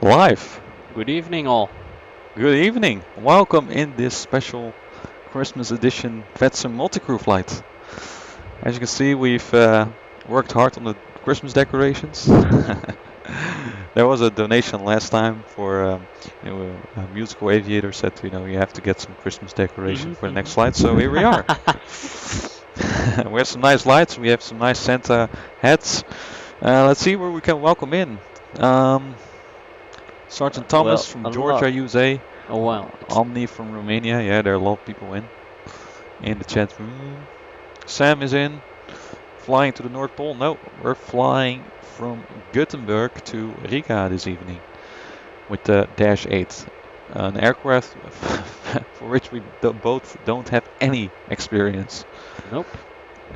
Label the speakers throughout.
Speaker 1: Live.
Speaker 2: Good evening all.
Speaker 1: Good evening. Welcome in this special Christmas edition VATSIM multi-crew flight. As you can see, we've worked hard on the Christmas decorations. There was a donation last time for a musical aviator said, you have to get some Christmas decoration for the next flight. So here we are. We have some nice lights. We have some nice Santa hats. Let's see where we can welcome in. Sergeant Thomas from Georgia, USA.
Speaker 2: Oh wow.
Speaker 1: Omni from Romania. Yeah, there are a lot of people in the chat room. Sam is in. Flying to the North Pole. No, we're flying from Gothenburg to Riga this evening with the Dash-8, an aircraft for which we both don't have any experience.
Speaker 2: Nope.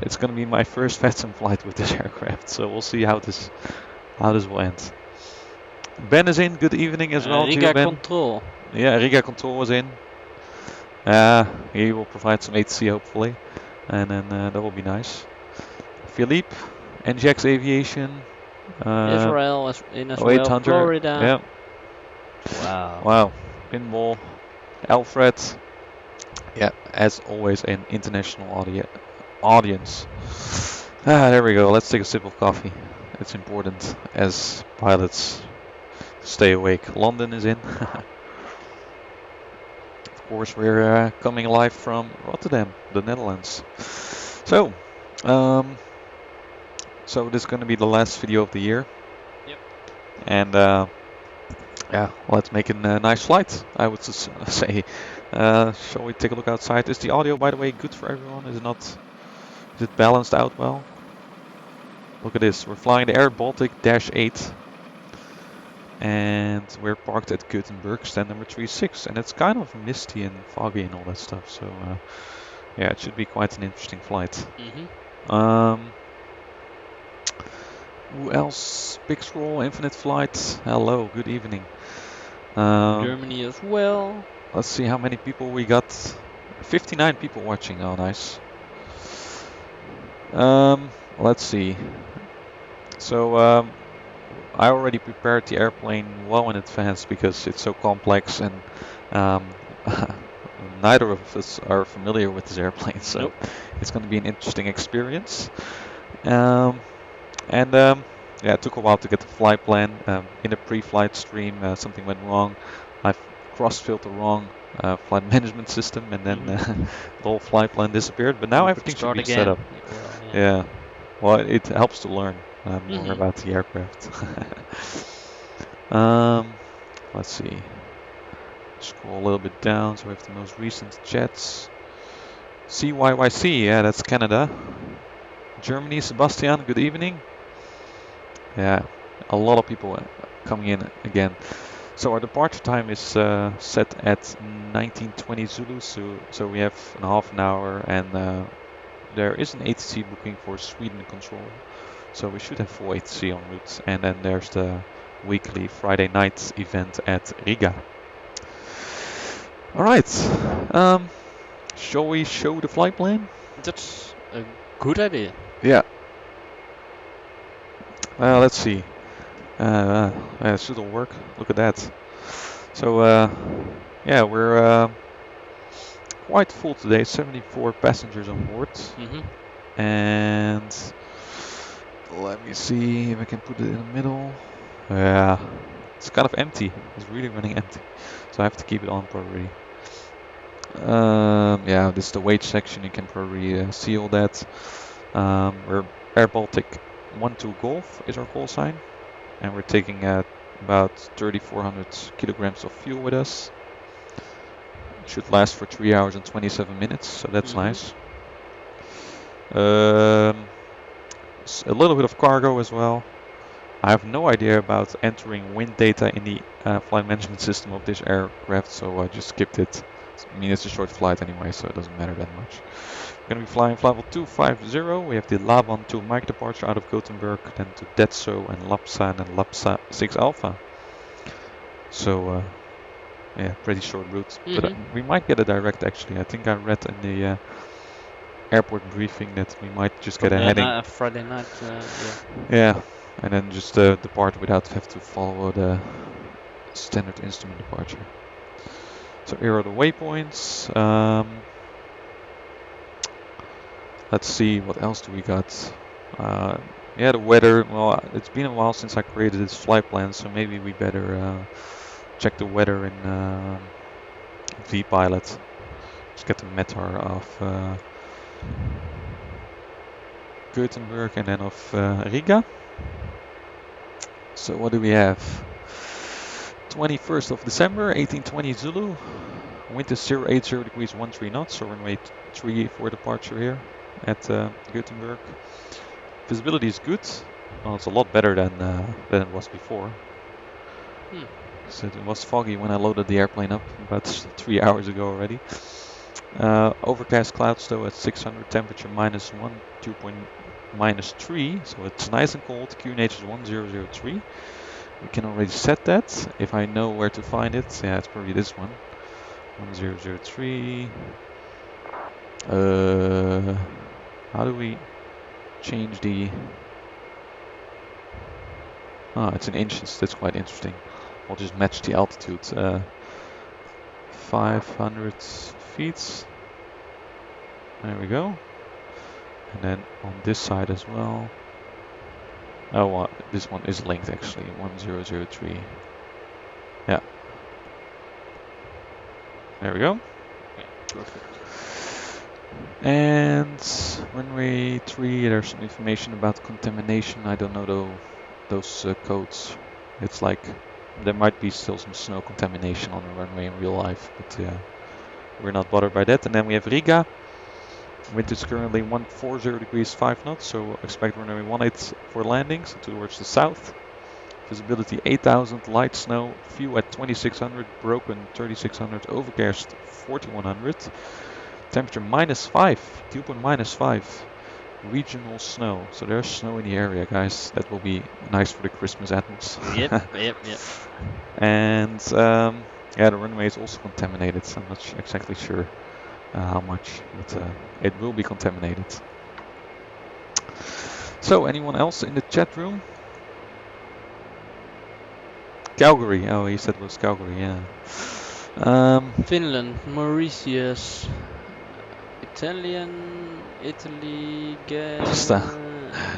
Speaker 1: It's gonna be my first VATSIM flight with this aircraft, so we'll see how this will end. Ben is in. Good evening as well.
Speaker 2: Riga Control.
Speaker 1: Yeah, Riga Control was in. He will provide some ATC hopefully, and then that will be nice. Philippe, NGX Aviation.
Speaker 2: Israel in as
Speaker 1: 0800.
Speaker 2: well. Florida.
Speaker 1: Yeah.
Speaker 2: Wow.
Speaker 1: Wow. Pinball. Alfred. Yeah, as always an international audience. There we go. Let's take a sip of coffee. It's important as pilots. Stay awake. London is in. Of course, we're coming live from Rotterdam, the Netherlands. So this is going to be the last video of the year.
Speaker 2: Yep.
Speaker 1: And yeah, let's make a nice flight, I would say. Shall we take a look outside? Is the audio, by the way, good for everyone? Is it balanced out well? Look at this. We're flying the Air Baltic Dash-8. And we're parked at Gothenburg, stand number 36, and it's kind of misty and foggy and all that stuff. So yeah, it should be quite an interesting flight. Who else? Big Scroll, Infinite Flight. Hello, good evening.
Speaker 2: Germany as well.
Speaker 1: Let's see how many people we got. 59 people watching. Oh, nice. Let's see. So I already prepared the airplane well in advance because it's so complex and neither of us are familiar with this airplane, so it's going to be an interesting experience. Yeah, it took a while to get the flight plan. In the pre-flight stream, something went wrong. I've cross-filled the wrong flight management system, and then the whole flight plan disappeared. But now everything should be set up. Yeah. Well, it helps to learn more about the aircraft. Let's see. Scroll a little bit down so we have the most recent chats. CYYC, yeah, that's Canada. Germany, Sebastian, good evening. Yeah, a lot of people coming in again. So our departure time is set at 19:20 Zulu, so we have a half an hour, and there is an ATC booking for Sweden Control. So we should have full ATC en route. And then there's the weekly Friday night event at Riga. Alright. Shall we show the flight plan?
Speaker 2: That's a good idea.
Speaker 1: Yeah. Let's see. It should all work. Look at that. So yeah, we're quite full today. 74 passengers on board. And let me see if I can put it in the middle. Yeah, it's kind of empty. It's really running empty. So I have to keep it on probably. Yeah, this is the weight section. You can probably see all that. We're Air Baltic 12 Golf is our call sign. And we're taking about 3,400 kilograms of fuel with us. It should last for 3 hours and 27 minutes, so that's nice. A little bit of cargo as well. I have no idea about entering wind data in the flight management system of this aircraft, so I just skipped it. I mean, it's a short flight anyway, so it doesn't matter that much. We're going to be flying flight level 250. We have the Laban 2 Mike departure out of Gothenburg, then to Detso and Lapsan and Lapsa 6 Alpha. So, yeah, pretty short route. But we might get a direct actually. I think I read in the airport briefing that we might just get a heading.
Speaker 2: Friday night,
Speaker 1: yeah, and then just depart without have to follow the standard instrument departure. So here are the waypoints. Let's see, what else do we got? Yeah, the weather. Well, it's been a while since I created this flight plan, so maybe we better check the weather in vPilot. Just get the METAR of Gothenburg and then of Riga. So what do we have? 21st of December, 1820 Zulu. Wind is 080 degrees 13 knots, so runway 3 for departure here at Gothenburg. Visibility is good. Well, it's a lot better than it was before. So it was foggy when I loaded the airplane up about 3 hours ago already. Overcast clouds though at 600, temperature -1, dew point -3, so it's nice and cold. QNH is 1003. We can already set that if I know where to find it. Yeah, it's probably this one. 1003. How do we change the... Ah, it's in inches. That's quite interesting. I'll just match the altitude. 500 feet. There we go. And then on this side as well. Oh, well, this one is linked actually. 1003. Yeah. There we go.
Speaker 2: Perfect.
Speaker 1: And runway 3, there's some information about contamination. I don't know those codes. It's like there might be still some snow contamination on the runway in real life, but we're not bothered by that. And then we have Riga. Wind is currently 140 degrees 5 knots, so expect runway 18 for landings towards the south. Visibility 8000, light snow, view at 2600, broken 3600, overcast 4100. Temperature -5, dew point -5. Regional snow, so there's snow in the area, guys. That will be nice for the Christmas atmosphere.
Speaker 2: Yep.
Speaker 1: And yeah, the runway is also contaminated. I'm not exactly sure how much, but it will be contaminated. So, anyone else in the chat room? Calgary. Oh, he said it was Calgary. Yeah.
Speaker 2: Finland, Mauritius, Italy,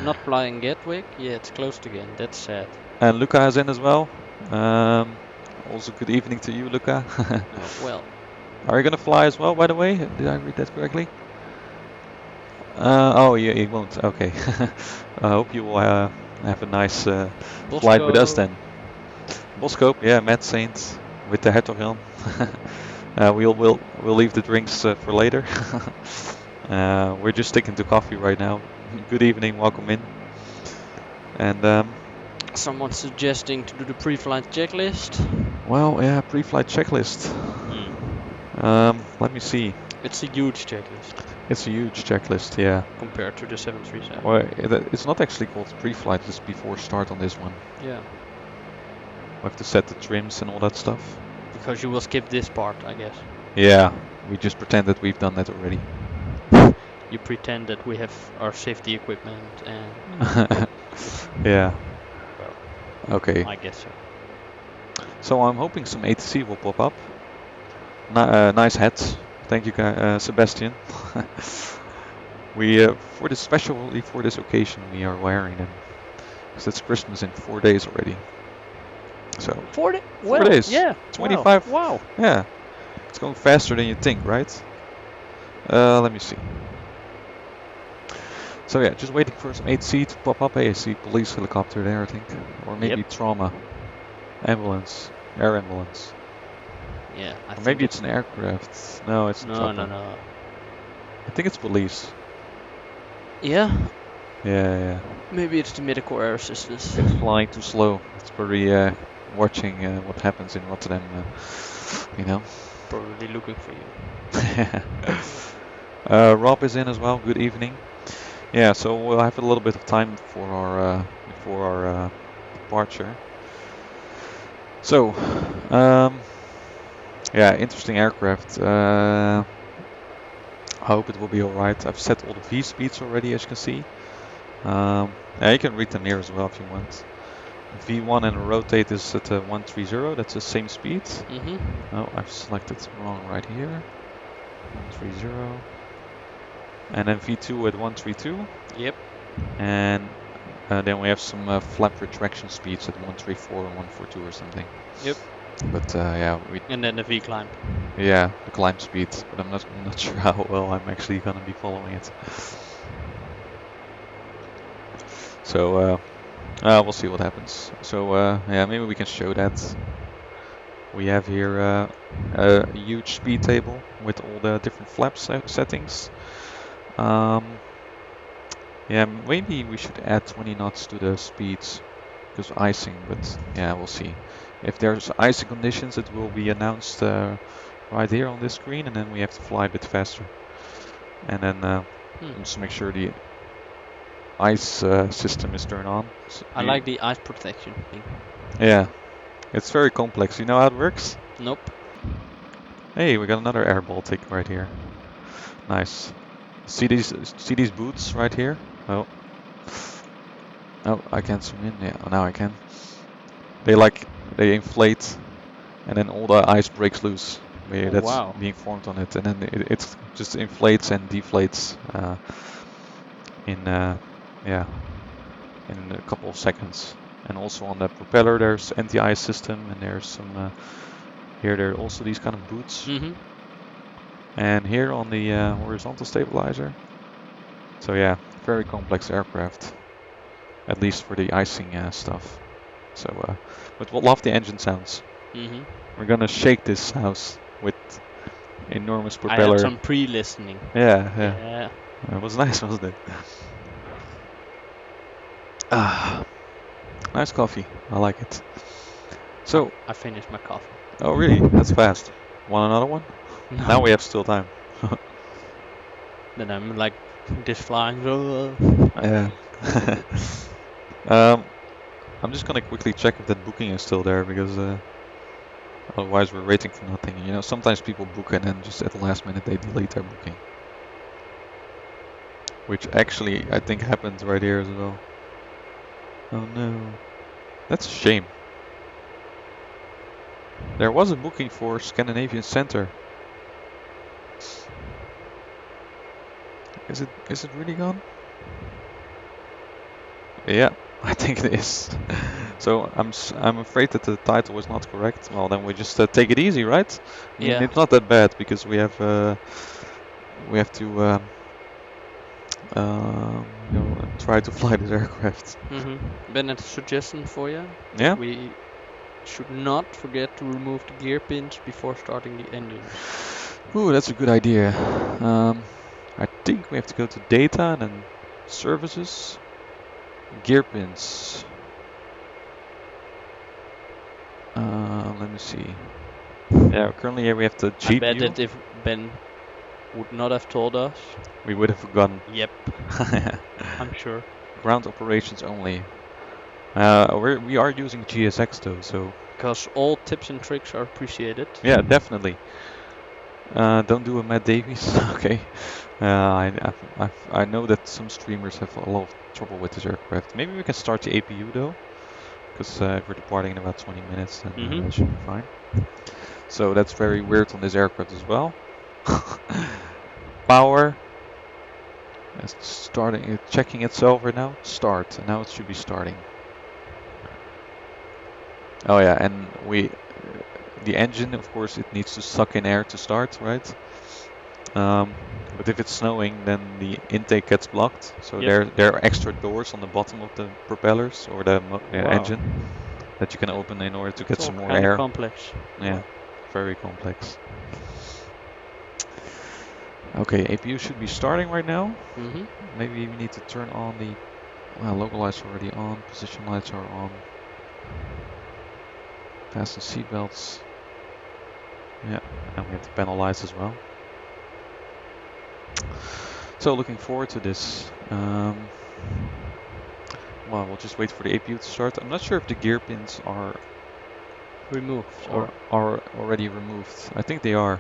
Speaker 2: not flying Gatwick. Yeah, it's closed again. That's sad.
Speaker 1: And Luca is in as well. Also, good evening to you, Luca.
Speaker 2: Well.
Speaker 1: Are you gonna fly as well, by the way? Did I read that correctly? Oh, yeah, he won't. Okay. I hope you will have a nice flight with us then. Boscope, yeah, Mad Saint with the Hertoghelm. We'll leave the drinks for later. We're just sticking to coffee right now. Good evening, welcome in. And
Speaker 2: someone suggesting to do the pre-flight checklist.
Speaker 1: Well, yeah, pre-flight checklist. Let me see.
Speaker 2: It's a huge checklist.
Speaker 1: It's a huge checklist, yeah.
Speaker 2: Compared to the 737.
Speaker 1: Well, it's not actually called pre-flight. It's before start on this one.
Speaker 2: Yeah.
Speaker 1: We have to set the trims and all that stuff.
Speaker 2: Because you will skip this part, I guess.
Speaker 1: Yeah, we just pretend that we've done that already.
Speaker 2: You pretend that we have our safety equipment and...
Speaker 1: Yeah.
Speaker 2: Well,
Speaker 1: okay.
Speaker 2: I guess so.
Speaker 1: So I'm hoping some ATC will pop up. Nice hats. Thank you, Sebastian. We especially for this occasion, we are wearing them because it's Christmas in 4 days already. So
Speaker 2: 4
Speaker 1: 4 days.
Speaker 2: Yeah.
Speaker 1: 25.
Speaker 2: Wow.
Speaker 1: Yeah. It's going faster than you think, right? Let me see. So yeah, just waiting for some ATC to pop up. Hey, I see police helicopter there, I think, or maybe trauma, ambulance, air ambulance.
Speaker 2: Yeah.
Speaker 1: Or maybe it's an aircraft. No, it's
Speaker 2: no.
Speaker 1: I think it's police.
Speaker 2: Yeah.
Speaker 1: Yeah.
Speaker 2: Maybe it's the medical air assistance.
Speaker 1: It's flying too slow. It's probably watching what happens in Rotterdam. You know.
Speaker 2: probably looking for you.
Speaker 1: Rob is in as well. Good evening. Yeah, so we'll have a little bit of time for our before our departure. So, yeah, interesting aircraft. I hope it will be alright. I've set all the V speeds already, as you can see. Yeah, you can read them here as well if you want. V1 and rotate is at 130. That's the same speed. Oh, I've selected wrong right here. 130. And then V2 at 132.
Speaker 2: Yep.
Speaker 1: And then we have some flap retraction speeds at 134 and 142 or something.
Speaker 2: Yep.
Speaker 1: But yeah,
Speaker 2: And then the V climb.
Speaker 1: yeah, the climb speed. But I'm not sure how well I'm actually gonna be following it. So we'll see what happens. So yeah, maybe we can show that. We have here a huge speed table with all the different flap settings. Yeah, maybe we should add 20 knots to the speeds because of icing, but yeah, we'll see. If there's icing conditions, it will be announced right here on this screen, and then we have to fly a bit faster. And then also make sure the ice system is turned on. So
Speaker 2: I like the ice protection thing.
Speaker 1: Yeah, it's very complex. You know how it works?
Speaker 2: Nope.
Speaker 1: Hey, we got another air Baltic right here. Nice. See these boots right here? Oh, I can't zoom in. Yeah, now I can. They inflate, and then all the ice breaks loose. That's
Speaker 2: wow.
Speaker 1: being formed on it, and then it just inflates and deflates in yeah, in a couple of seconds. And also on the propeller, there's anti-ice system, and there's some here. There are also these kind of boots. And here on the horizontal stabilizer. So yeah, very complex aircraft, at least for the icing stuff. So, but we'll love the engine sounds. We're gonna shake this house with enormous propeller.
Speaker 2: I had some pre-listening.
Speaker 1: Yeah. It was nice, wasn't it? Nice coffee. I like it. So
Speaker 2: I finished my coffee.
Speaker 1: Oh really? That's fast. Want another one?
Speaker 2: No.
Speaker 1: Now we have still time.
Speaker 2: Then I'm like this flying.
Speaker 1: Yeah. I'm just gonna quickly check if that booking is still there because otherwise we're waiting for nothing. You know, sometimes people book and then just at the last minute they delete their booking. Which actually I think happened right here as well. Oh no. That's a shame. There was a booking for Scandinavian Center. Is it really gone? Yeah, I think it is. So I'm afraid that the title was not correct. Well, then we just take it easy, right? I mean,
Speaker 2: Yeah.
Speaker 1: it's not that bad because we have to you know, try to fly this aircraft.
Speaker 2: Then a suggestion for you.
Speaker 1: Yeah.
Speaker 2: We should not forget to remove the gear pins before starting the engine.
Speaker 1: Ooh, that's a good idea. I think we have to go to data and then services, gear pins. Let me see. Yeah, currently here we have the GPU.
Speaker 2: I bet that if Ben would not have told us,
Speaker 1: we would have forgotten.
Speaker 2: Yep. I'm sure.
Speaker 1: Ground operations only. We are using GSX though, so.
Speaker 2: Because all tips and tricks are appreciated.
Speaker 1: Yeah, definitely. Don't do a Matt Davies. Okay. I know that some streamers have a lot of trouble with this aircraft. Maybe we can start the APU though, because if we're departing in about 20 minutes, then that should be fine. So that's very weird on this aircraft as well. Power. It's starting. It's checking itself right now. Start. And now it should be starting. Oh yeah, and the engine, of course, it needs to suck in air to start, right? But if it's snowing, then the intake gets blocked. So there are extra doors on the bottom of the propellers or the engine that you can open in order to get some more air.
Speaker 2: Complex.
Speaker 1: Yeah, very complex. Okay, APU should be starting right now. Maybe we need to turn on the local lights already on, position lights are on. Fasten seatbelts. Yeah, and we have to penalize as well. So looking forward to this. Well, we'll just wait for the APU to start. I'm not sure if the gear pins are
Speaker 2: removed
Speaker 1: or are already removed. I think they are.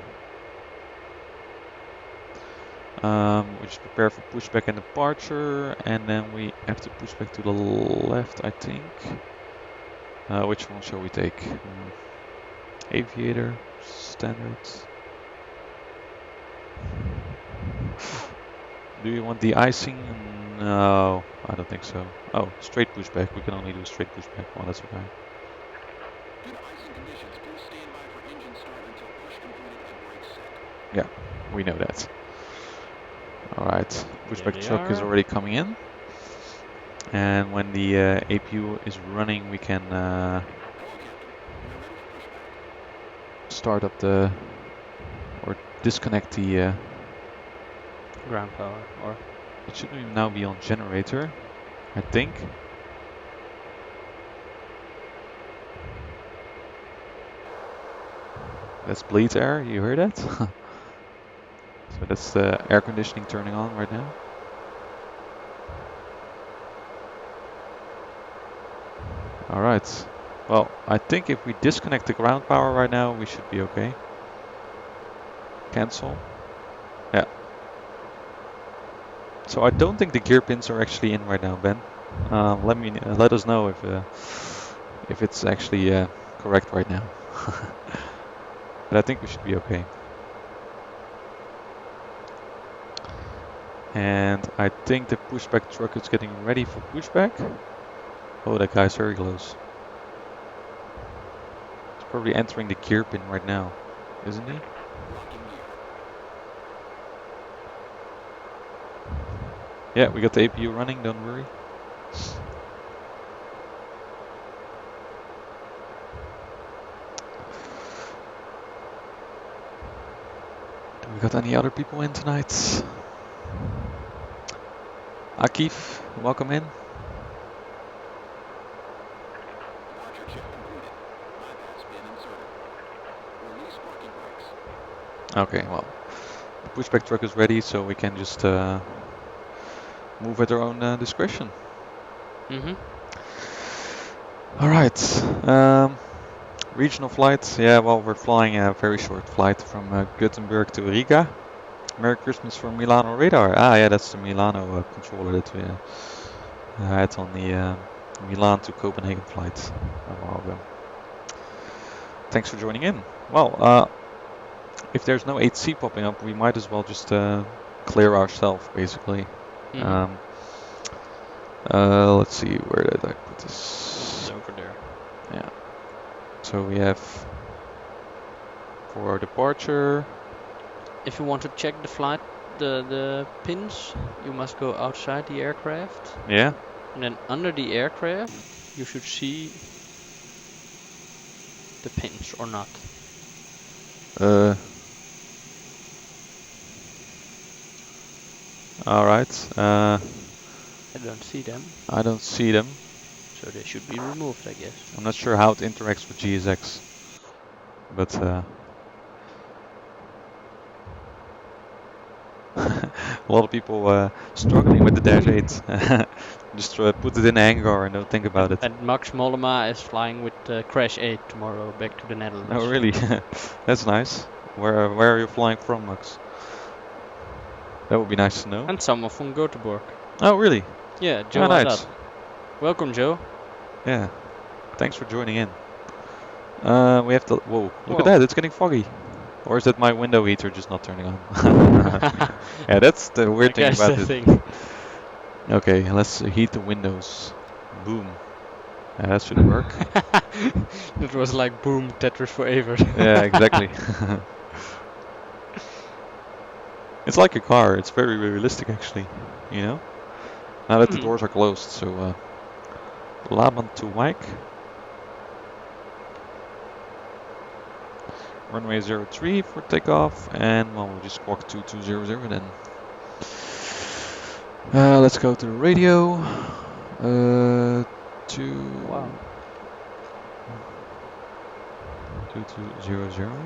Speaker 1: We just prepare for pushback and departure, and then we have to push back to the left, I think. Which one shall we take? Aviator, standard. Do you want the icing? No, I don't think so. Oh, straight pushback. We can only do straight pushback. Well, that's okay. Yeah, we know that. Alright, pushback truck is already coming in. And when the APU is running, we can start up the, or disconnect the
Speaker 2: ground power, or
Speaker 1: it should now be on generator, I think. That's bleed air, you heard that? So that's the air conditioning turning on right now. Alright, well, I think if we disconnect the ground power right now, we should be okay. Cancel. Yeah. So I don't think the gear pins are actually in right now, Ben. Let us know if it's actually correct right now. But I think we should be okay. And I think the pushback truck is getting ready for pushback. Oh, that guy's very close. He's probably entering the gear pin right now, isn't he? Yeah, we got the APU running, don't worry. Do we got any other people in tonight? Akif, welcome in. Okay, well, the pushback truck is ready, so we can just move at our own discretion. Alright, regional flight. Yeah, well, we're flying a very short flight from Gothenburg to Riga. Merry Christmas from Milano radar. Ah, yeah, that's the Milano controller that we had on the Milan to Copenhagen flight a while ago. Thanks for joining in. Well, if there's no 8C popping up, we might as well just clear ourselves, basically. Let's see, where did I put this?
Speaker 2: Over there.
Speaker 1: Yeah. So we have for our departure.
Speaker 2: If you want to check the flight, the pins, you must go outside the aircraft.
Speaker 1: Yeah.
Speaker 2: And then under the aircraft, you should see the pins or not.
Speaker 1: Alright.
Speaker 2: I don't see them.
Speaker 1: I don't see them.
Speaker 2: So they should be removed, I guess.
Speaker 1: I'm not sure how it interacts with GSX. But a lot of people struggling with the Dash-8. Just put it in a hangar and don't think about it.
Speaker 2: And Max Mollema is flying with Crash 8 tomorrow back to the Netherlands.
Speaker 1: Oh really? That's nice. Where are you flying from, Max? That would be nice to know.
Speaker 2: And someone from Gothenburg.
Speaker 1: Oh really?
Speaker 2: Yeah, Joe.
Speaker 1: Oh, nice.
Speaker 2: Welcome, Joe.
Speaker 1: Yeah. Thanks for joining in. We have to. Whoa! Look at that! It's getting foggy. Or is that my window heater just not turning on? Yeah, that's the weird thing about it. Okay, let's heat the windows. Boom. Yeah, that should work.
Speaker 2: It was like boom, Tetris forever.
Speaker 1: Yeah, exactly. It's like a car. It's very realistic, actually. You know. Now that the doors are closed, so Laban to Mike. Runway 03 for takeoff, and well, we'll just squawk 2200 then. Let's go to the radio. 2200.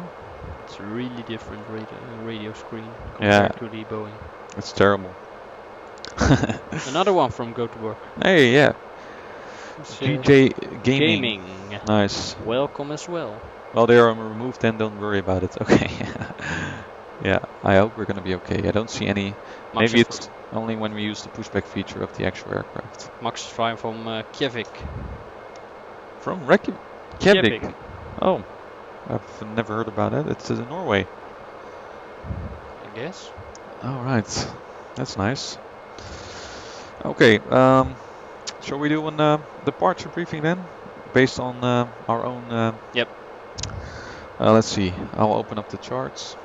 Speaker 2: It's a really different radio screen
Speaker 1: Yeah.
Speaker 2: compared to the Boeing.
Speaker 1: It's terrible.
Speaker 2: Another one from Gothenburg.
Speaker 1: Hey, yeah.
Speaker 2: It's,
Speaker 1: GJ Gaming.
Speaker 2: Gaming.
Speaker 1: Nice.
Speaker 2: Welcome as well.
Speaker 1: Well, they are removed, then don't worry about it. Okay. Yeah, I hope we're gonna be okay. I don't see any.
Speaker 2: Max
Speaker 1: Maybe
Speaker 2: is
Speaker 1: it's only when we use the pushback feature of the actual aircraft.
Speaker 2: Max is flying from Kjevik.
Speaker 1: From Reykjavik. Oh, I've never heard about it. It's in Norway.
Speaker 2: I guess.
Speaker 1: All right, that's nice. Okay, shall we do a departure briefing then, based on our own?
Speaker 2: Yep.
Speaker 1: Let's see. I'll open up the charts.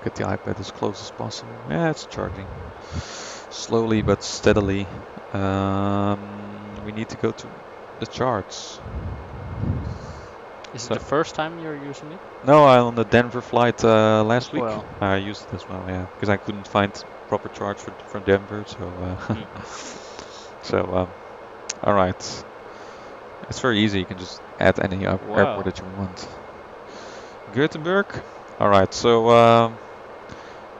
Speaker 1: Get the iPad as close as possible. Yeah, it's charging slowly but steadily. We need to go to the charts.
Speaker 2: Is it the first time you're using it?
Speaker 1: No, on the Denver flight last week.
Speaker 2: Well.
Speaker 1: I used it as well, yeah, because I couldn't find proper charts from Denver. So, all right. It's very easy. You can just add any airport that you want. Gothenburg. All right. So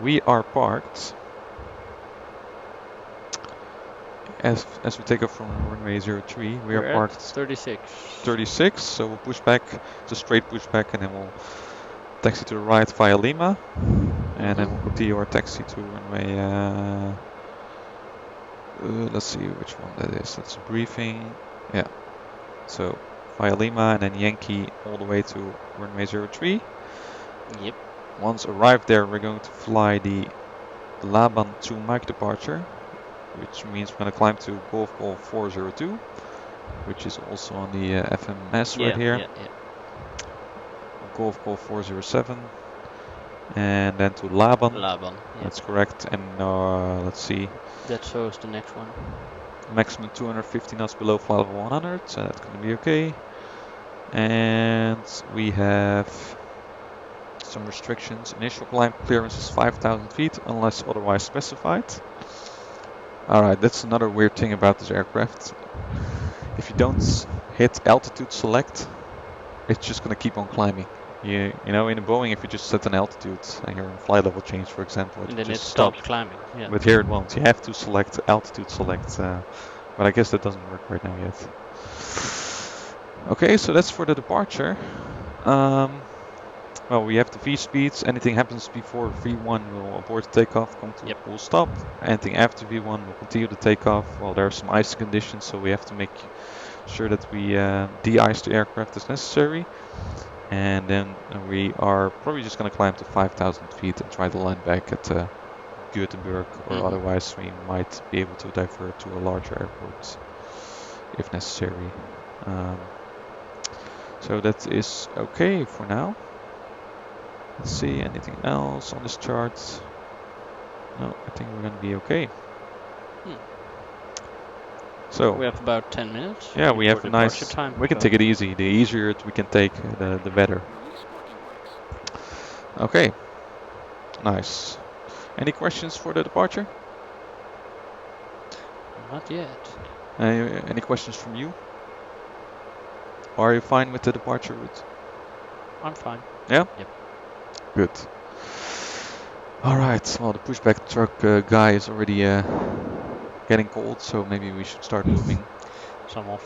Speaker 1: we are parked. As we take off from runway 03, we are parked 36, so we'll push back. It's a straight pushback, and then we'll taxi to the right via Lima, and then we'll continue our taxi to runway. Let's see which one that is. That's a briefing. Yeah. So via Lima and then Yankee all the way to runway 03.
Speaker 2: Yep.
Speaker 1: Once arrived there, we're going to fly the Laban 2 Mike departure, which means we're going to climb to Golf 402, which is also on the FMS right here.
Speaker 2: Yeah.
Speaker 1: Golf 407, and then to Laban.
Speaker 2: Yeah.
Speaker 1: That's correct. And let's see.
Speaker 2: That shows the next one.
Speaker 1: Maximum 250 knots below flight level 100, so that's going to be okay. And we have some restrictions. Initial climb clearance is 5,000 feet unless otherwise specified. Alright, that's another weird thing about this aircraft. If you don't hit altitude select, it's just going to keep on climbing. You know, in a Boeing, if you just set an altitude and you're in flight level change, for example,
Speaker 2: and then
Speaker 1: just
Speaker 2: it stops climbing. Yeah.
Speaker 1: But here it won't. You have to select altitude select. But I guess that doesn't work right now yet. Okay, so that's for the departure. Well, we have the V speeds. Anything happens before V1 will abort takeoff, come to a full stop. Anything after V1 will continue the takeoff. Well, there are some ice conditions, so we have to make sure that we de-ice the aircraft as necessary. And then we are probably just going to climb to 5,000 feet and try to land back at Gothenburg, or otherwise we might be able to divert to a larger airport if necessary. So that is okay for now. Let's see, anything else on this chart? No, I think we're going to be okay. So
Speaker 2: we have about 10 minutes.
Speaker 1: Yeah, we have a nice
Speaker 2: time.
Speaker 1: We can take it easy. The easier we can take, the better. Okay, nice. Any questions for the departure?
Speaker 2: Not yet.
Speaker 1: Any questions from you? Or are you fine with the departure route?
Speaker 2: I'm fine.
Speaker 1: Yeah?
Speaker 2: Yep.
Speaker 1: Good. Alright, well, the pushback truck guy is already getting cold, so maybe we should start moving.
Speaker 2: Someone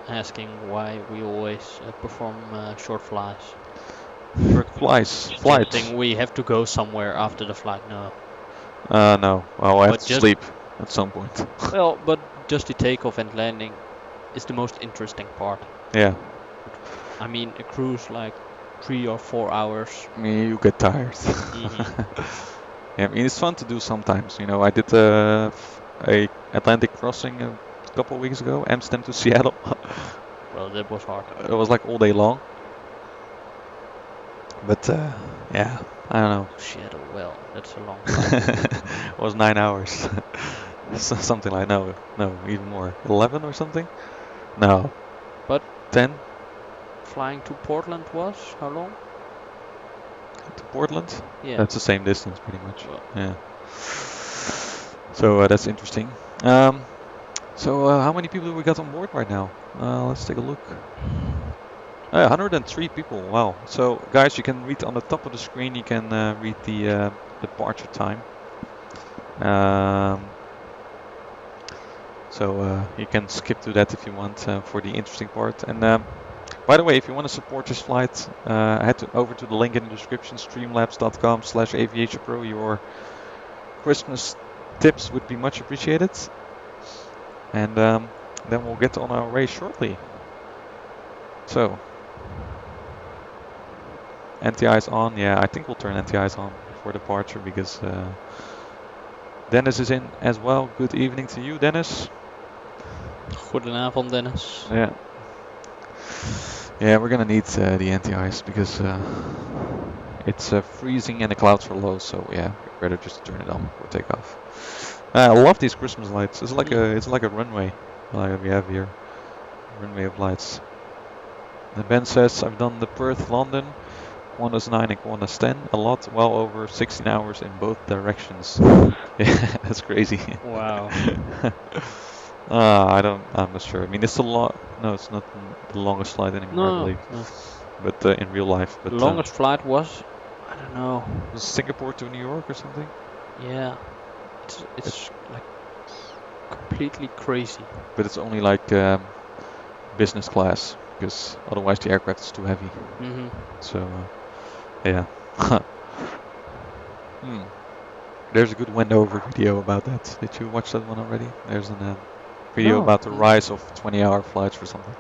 Speaker 2: asking why we always perform short flies.
Speaker 1: Flights.
Speaker 2: We have to go somewhere after the flight. No.
Speaker 1: No. Well, I have to sleep at some point.
Speaker 2: Well, but just the takeoff and landing is the most interesting part.
Speaker 1: Yeah.
Speaker 2: I mean, a cruise like 3 or 4 hours.
Speaker 1: I mean, you get tired. Yeah, I mean, it's fun to do sometimes. You know, I did a Atlantic crossing a couple of weeks ago, Amsterdam to Seattle.
Speaker 2: Well, that was hard.
Speaker 1: It was like all day long. But yeah, I don't know.
Speaker 2: Seattle, well, that's a long time.
Speaker 1: It was 9 hours. Something like no, even more. 11 or something? No.
Speaker 2: But
Speaker 1: 10?
Speaker 2: Flying to Portland was how long?
Speaker 1: To Portland?
Speaker 2: Yeah.
Speaker 1: That's the same distance pretty much.
Speaker 2: Well.
Speaker 1: Yeah. So that's interesting. So how many people do we got on board right now? Let's take a look. 103 people. Wow. So guys, you can read on the top of the screen. You can read the departure time. So you can skip to that if you want for the interesting part. And by the way, if you want to support this flight, head over to the link in the description, streamlabs.com/aviationpro. Your Christmas tips would be much appreciated. And then we'll get on our way shortly. So, anti-ice on. Yeah, I think we'll turn anti-ice on before departure because Dennis is in as well. Good evening to you, Dennis.
Speaker 2: Goedenavond, Dennis.
Speaker 1: Yeah. Yeah, we're gonna need the anti-ice because it's freezing and the clouds are low. So yeah, better just turn it on before takeoff. I love these Christmas lights. It's like a runway like we have here, runway of lights. And Ben says I've done the Perth London, Qantas 9 and Qantas 10 a lot, well over 16 hours in both directions. Yeah, that's crazy.
Speaker 2: Wow.
Speaker 1: I'm not sure. I mean, it's a lot. No, it's not the longest flight anymore, I believe.
Speaker 2: No.
Speaker 1: But in real life. But
Speaker 2: The longest flight was, I don't know.
Speaker 1: was Singapore to New York or something?
Speaker 2: Yeah. It's like completely crazy.
Speaker 1: But it's only like business class because otherwise the aircraft is too heavy.
Speaker 2: Mm-hmm.
Speaker 1: So yeah. There's a good Wendover video about that. Did you watch that one already? There's a video about the rise of 20-hour flights or something.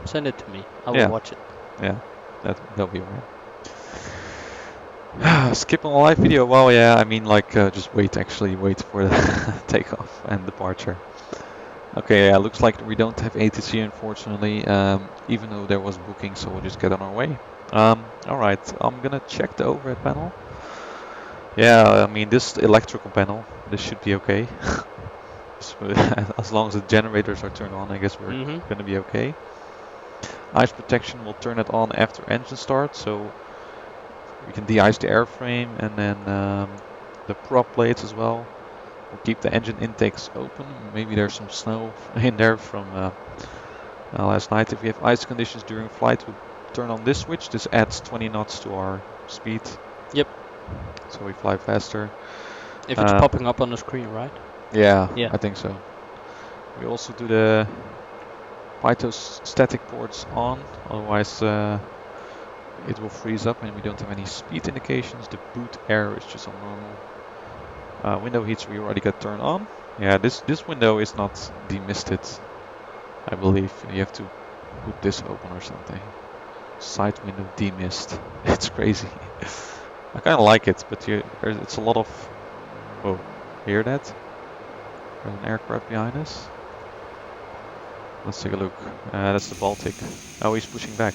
Speaker 2: Send it to me. I will watch it.
Speaker 1: Yeah, that'll be alright. Skip on a live video. Well, yeah, I mean, like, just wait for the takeoff and departure. Okay, yeah, looks like we don't have ATC, unfortunately, even though there was booking, so we'll just get on our way. Alright, I'm gonna check the overhead panel. Yeah, I mean, this electrical panel, this should be okay. As long as the generators are turned on, I guess we're gonna be okay. Ice protection, will turn it on after engine start, so we can de-ice the airframe, and then the prop plates as well. We'll keep the engine intakes open. Maybe there's some snow in there from last night. If we have ice conditions during flight, we'll turn on this switch. This adds 20 knots to our speed.
Speaker 2: Yep.
Speaker 1: So we fly faster.
Speaker 2: If it's popping up on the screen, right?
Speaker 1: Yeah, I think so. We also do the Pythos static ports on, otherwise it will freeze up and we don't have any speed indications. The boot air is just on normal. Window heats we already got turned on. Yeah, this window is not demisted, I believe. You have to put this open or something. Side window demist. It's crazy. I kind of like it, but it's a lot of... Whoa, hear that? There's an aircraft behind us. Let's take a look. That's the Baltic. Oh, he's pushing back.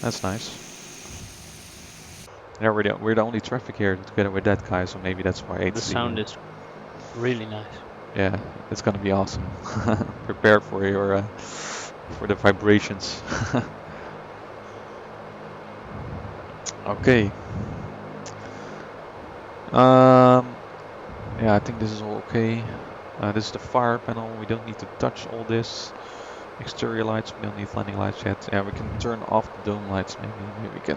Speaker 1: That's nice. Yeah, we're the only traffic here together with that guy, so maybe that's why.
Speaker 2: The sound is really nice.
Speaker 1: Yeah, it's gonna be awesome. Prepare for your for the vibrations. Okay. Yeah, I think this is all okay. This is the fire panel. We don't need to touch all this. Exterior lights, we don't need landing lights yet. Yeah, we can turn off the dome lights maybe. Maybe we can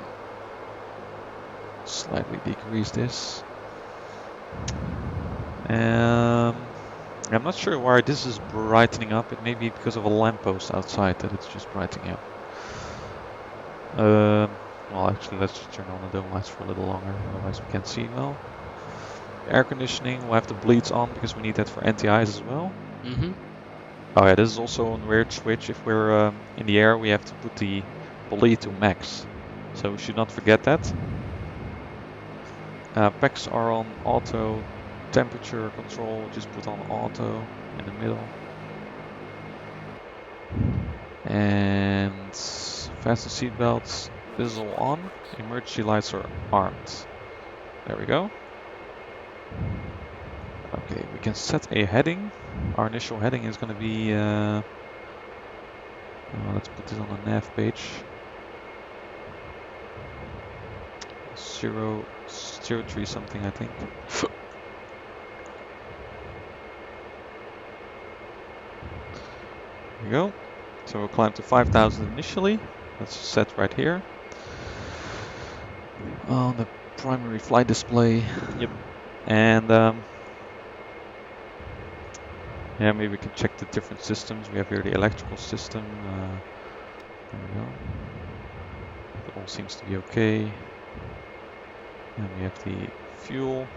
Speaker 1: slightly decrease this. I'm not sure why this is brightening up. It may be because of a lamppost outside that it's just brightening up. Well, actually, let's just turn on the dome lights for a little longer, otherwise we can't see well. Air conditioning, we'll have the bleeds on because we need that for anti-ice as well. Oh yeah, this is also a weird switch. If we're in the air, we have to put the bleed to max. So we should not forget that. Packs are on auto. Temperature control, just put on auto in the middle. And fasten seat belts. This is all on. Emergency lights are armed. There we go. Okay, we can set a heading. Our initial heading is going to be... let's put this on the nav page. 003 something, I think. There we go. So we'll climb to 5,000 initially. That's set right here. On the primary flight display.
Speaker 2: Yep.
Speaker 1: And yeah, maybe we can check the different systems. We have here the electrical system. There we go. It all seems to be okay. And we have the fuel.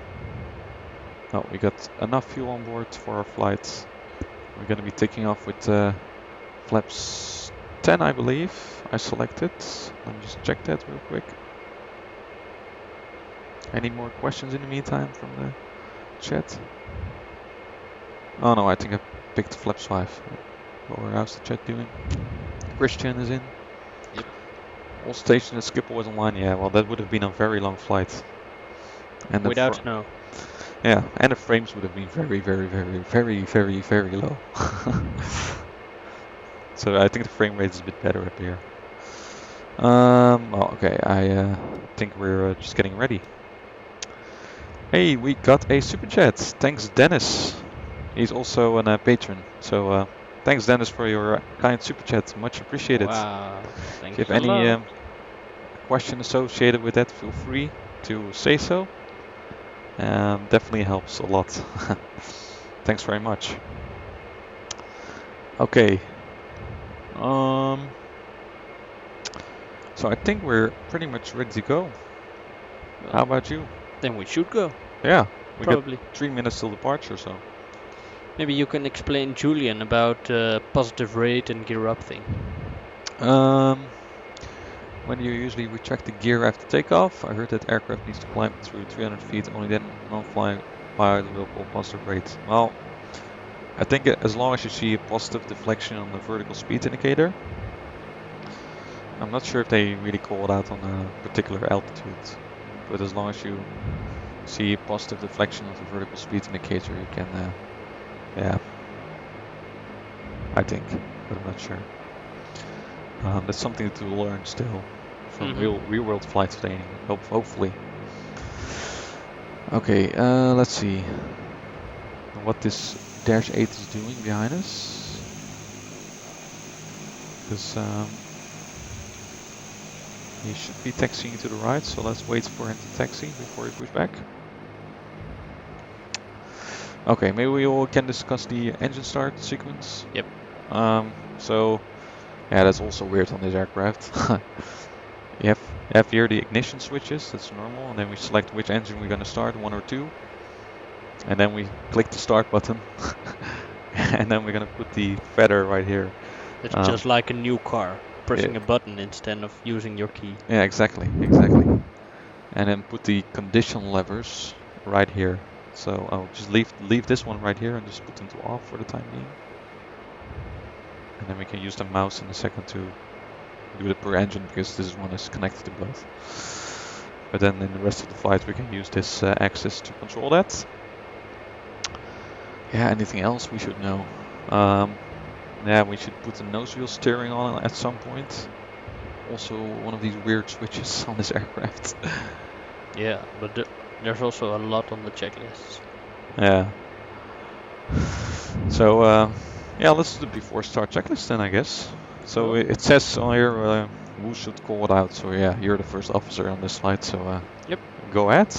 Speaker 1: Oh, we got enough fuel on board for our flight. We're going to be taking off with flaps 10, I believe. I selected. Let me just check that real quick. Any more questions in the meantime from the chat? Oh no, I think I picked flaps 5. How's the chat doing? Christian is in.
Speaker 2: Yep.
Speaker 1: All stations at Schiphol was online. Yeah, well, that would have been a very long flight. And
Speaker 2: Without snow.
Speaker 1: Yeah, and the frames would have been very, very, very, very, very, very low. So I think the frame rate is a bit better up here. Well, okay, I think we're just getting ready. Hey, we got a super chat. Thanks, Dennis. He's also a patron. So thanks, Dennis, for your kind super chat. Much appreciated.
Speaker 2: Wow.
Speaker 1: If you have any question associated with that, feel free to say so. Definitely helps a lot. Thanks very much. Okay. So I think we're pretty much ready to go.
Speaker 2: Well,
Speaker 1: how about you?
Speaker 2: Then we should go.
Speaker 1: Yeah. We
Speaker 2: Probably.
Speaker 1: got 3 minutes till departure, so.
Speaker 2: Maybe you can explain Julian about positive rate and gear up thing.
Speaker 1: When you usually retract the gear after takeoff, I heard that aircraft needs to climb through 300 feet, only then non-flying pilot will call positive rate. Well, I think as long as you see a positive deflection on the vertical speed indicator, I'm not sure if they really call it out on a particular altitude, but as long as you see a positive deflection of the vertical speed indicator, you can, yeah, I think, but I'm not sure. That's something to learn still from real world flight training, hopefully. Okay, let's see what this Dash-8 is doing behind us. Because he should be taxiing to the right, so let's wait for him to taxi before he push back. Okay, maybe we all can discuss the engine start sequence.
Speaker 2: Yep.
Speaker 1: So, yeah, that's also weird on this aircraft. you have here the ignition switches, that's normal, and then we select which engine we're going to start, 1 or 2. And then we click the start button. And then we're going to put the feather right here.
Speaker 2: It's just like a new car, pressing a button instead of using your key.
Speaker 1: Yeah, exactly. And then put the condition levers right here. So I'll just leave this one right here and just put them to off for the time being. And then we can use the mouse in a second to do it per engine, because this one is connected to both. But then in the rest of the flight we can use this axis to control that. Yeah, anything else we should know? Yeah, we should put the nose wheel steering on at some point. Also one of these weird switches on this aircraft.
Speaker 2: Yeah, but there's also a lot on the checklist.
Speaker 1: Yeah. So yeah, let's do the before start checklist then, I guess. So it says on here who should call it out. So yeah, you're the first officer on this flight, so
Speaker 2: yep.
Speaker 1: Go ahead.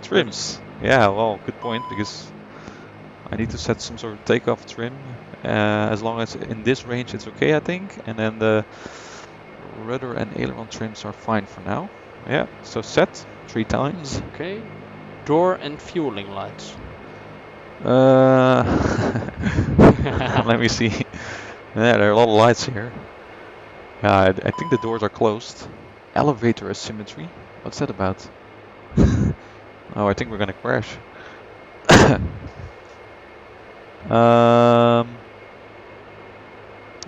Speaker 2: Trims.
Speaker 1: Yeah, well, good point, because I need to set some sort of takeoff trim. As long as in this range it's okay, I think. And then the rudder and aileron trims are fine for now. Yeah, so set 3 times.
Speaker 2: Okay. Door and fueling lights.
Speaker 1: Let me see. Yeah, there are a lot of lights here. I think the doors are closed. Elevator asymmetry. What's that about? Oh, I think we're gonna crash. Yeah,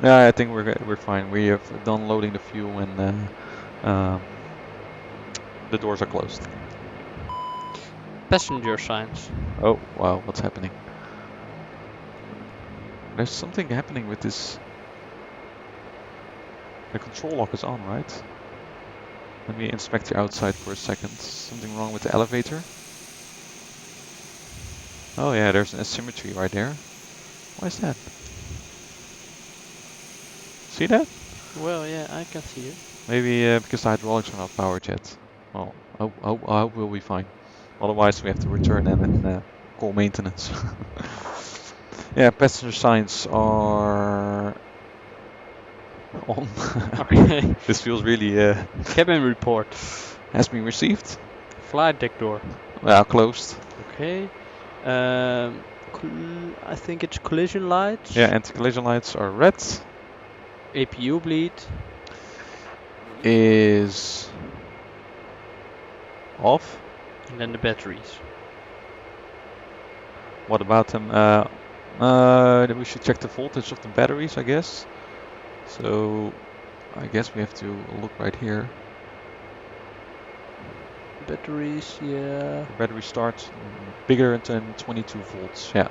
Speaker 1: I think we're fine. We have done loading the fuel and the doors are closed.
Speaker 2: Passenger signs.
Speaker 1: Oh wow, what's happening? There's something happening with this. The control lock is on, right? Let me inspect the outside for a second. Something wrong with the elevator? Oh yeah, there's an asymmetry right there. Why is that? See that?
Speaker 2: Well, yeah, I can see it.
Speaker 1: Maybe because the hydraulics are not powered yet. Well, I hope we'll be fine. Otherwise, we have to return and call maintenance. Yeah, passenger signs are on.
Speaker 2: Okay.
Speaker 1: This feels really
Speaker 2: Cabin report.
Speaker 1: has been received.
Speaker 2: Flight deck door.
Speaker 1: Well, closed.
Speaker 2: Okay. I think it's collision lights.
Speaker 1: Yeah, anti-collision lights are red.
Speaker 2: APU bleed.
Speaker 1: Is off.
Speaker 2: And then the batteries.
Speaker 1: What about them? Then we should check the voltage of the batteries, I guess. So I guess we have to look right here.
Speaker 2: Batteries, yeah.
Speaker 1: The battery starts bigger than 22 volts. Yeah,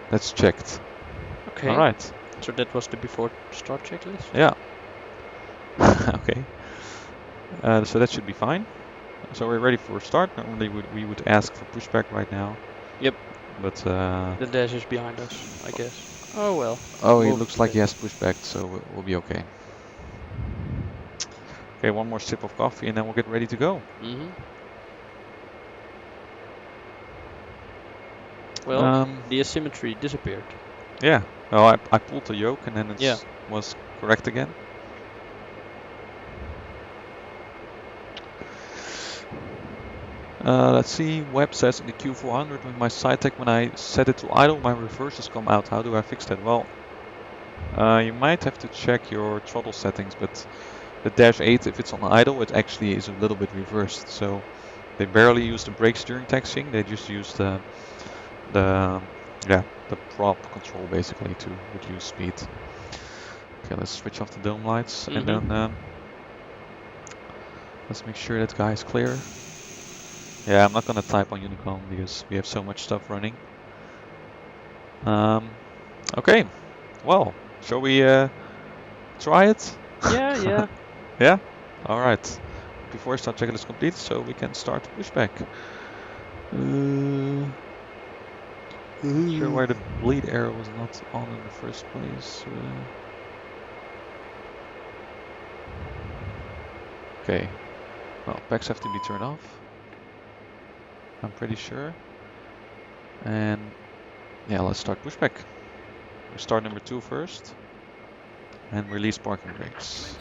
Speaker 1: that's checked.
Speaker 2: Okay.
Speaker 1: All right.
Speaker 2: So that was the before start checklist.
Speaker 1: Yeah. Okay. So that should be fine. So we're ready for a start. Normally we would ask for pushback right now.
Speaker 2: Yep.
Speaker 1: But
Speaker 2: the dash is behind us, I guess. Oh well.
Speaker 1: oh, he
Speaker 2: Move
Speaker 1: looks
Speaker 2: it
Speaker 1: like he
Speaker 2: back.
Speaker 1: has pushback, so we'll be okay. Okay, one more sip of coffee and then we'll get ready to go.
Speaker 2: Well, the asymmetry disappeared.
Speaker 1: Yeah. Well, I pulled the yoke and then it was correct again. Let's see. Web says in the Q400 with my side tech, when I set it to idle, my reverses come out. How do I fix that? Well, you might have to check your throttle settings, but the Dash-8, if it's on idle, it actually is a little bit reversed. So they barely use the brake steering taxiing. They just use the prop control basically to reduce speed. Okay, let's switch off the dome lights and then let's make sure that guy is clear. Yeah, I'm not gonna type on Unicom because we have so much stuff running. Okay, well, shall we try it?
Speaker 2: Yeah.
Speaker 1: Yeah? Alright. Before I start checklist complete, so we can start pushback. Sure why the bleed arrow was not on in the first place. Okay. Well, packs have to be turned off. I'm pretty sure. And yeah, let's start pushback. We start number 2 first. And release parking brakes.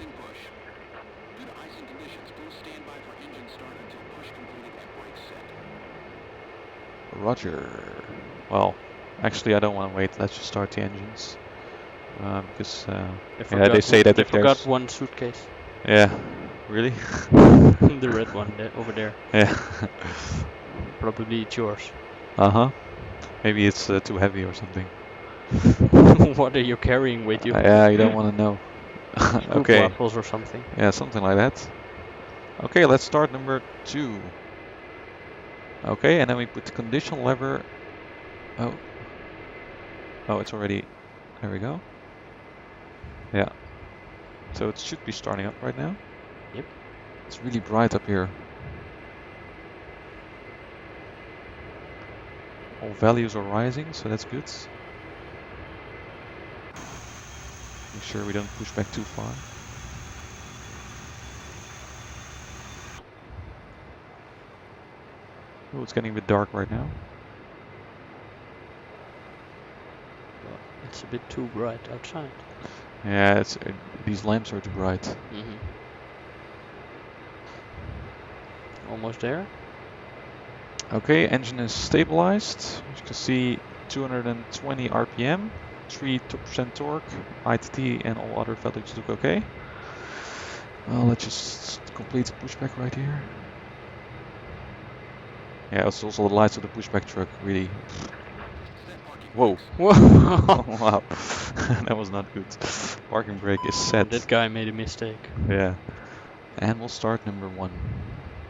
Speaker 1: Roger. Well, actually I don't want to wait. Let's just start the engines. Because they say that if
Speaker 2: forgot
Speaker 1: there's...
Speaker 2: one suitcase.
Speaker 1: Yeah. Really?
Speaker 2: The red one over there.
Speaker 1: Yeah.
Speaker 2: Probably it's yours.
Speaker 1: Uh-huh. Maybe it's too heavy or something.
Speaker 2: What are you carrying with you?
Speaker 1: Yeah, you don't want to know. Okay.
Speaker 2: Waffles or something.
Speaker 1: Yeah, something like that. Okay, let's start number 2. Okay, and then we put the condition lever. Oh, it's already. There we go. Yeah. So it should be starting up right now.
Speaker 2: Yep.
Speaker 1: It's really bright up here. All values are rising, so that's good. Make sure we don't push back too far. Oh, it's getting a bit dark right now.
Speaker 2: Well, it's a bit too bright outside.
Speaker 1: Yeah, it's these lamps are too bright.
Speaker 2: Almost there.
Speaker 1: Okay, engine is stabilized. As you can see, 220 RPM, 3% torque, ITT and all other values look okay. Well, let's just complete the pushback right here. Yeah, it's also the lights of the pushback truck, really. Whoa.
Speaker 2: Whoa.
Speaker 1: Wow. That was not good. Parking brake is set.
Speaker 2: That guy made a mistake.
Speaker 1: Yeah. And we'll start number 1.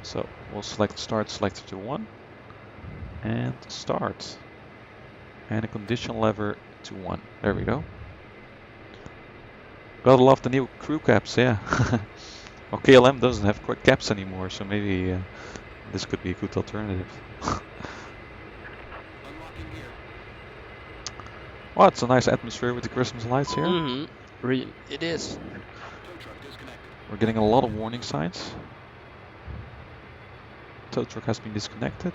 Speaker 1: So we'll select start selector to 1. And start. And a condition lever to 1. There we go. Gotta love the new crew caps, yeah. Well, KLM doesn't have caps anymore, so maybe this could be a good alternative. Well, it's a nice atmosphere with the Christmas lights here.
Speaker 2: It is.
Speaker 1: We're getting a lot of warning signs. Tow truck has been disconnected.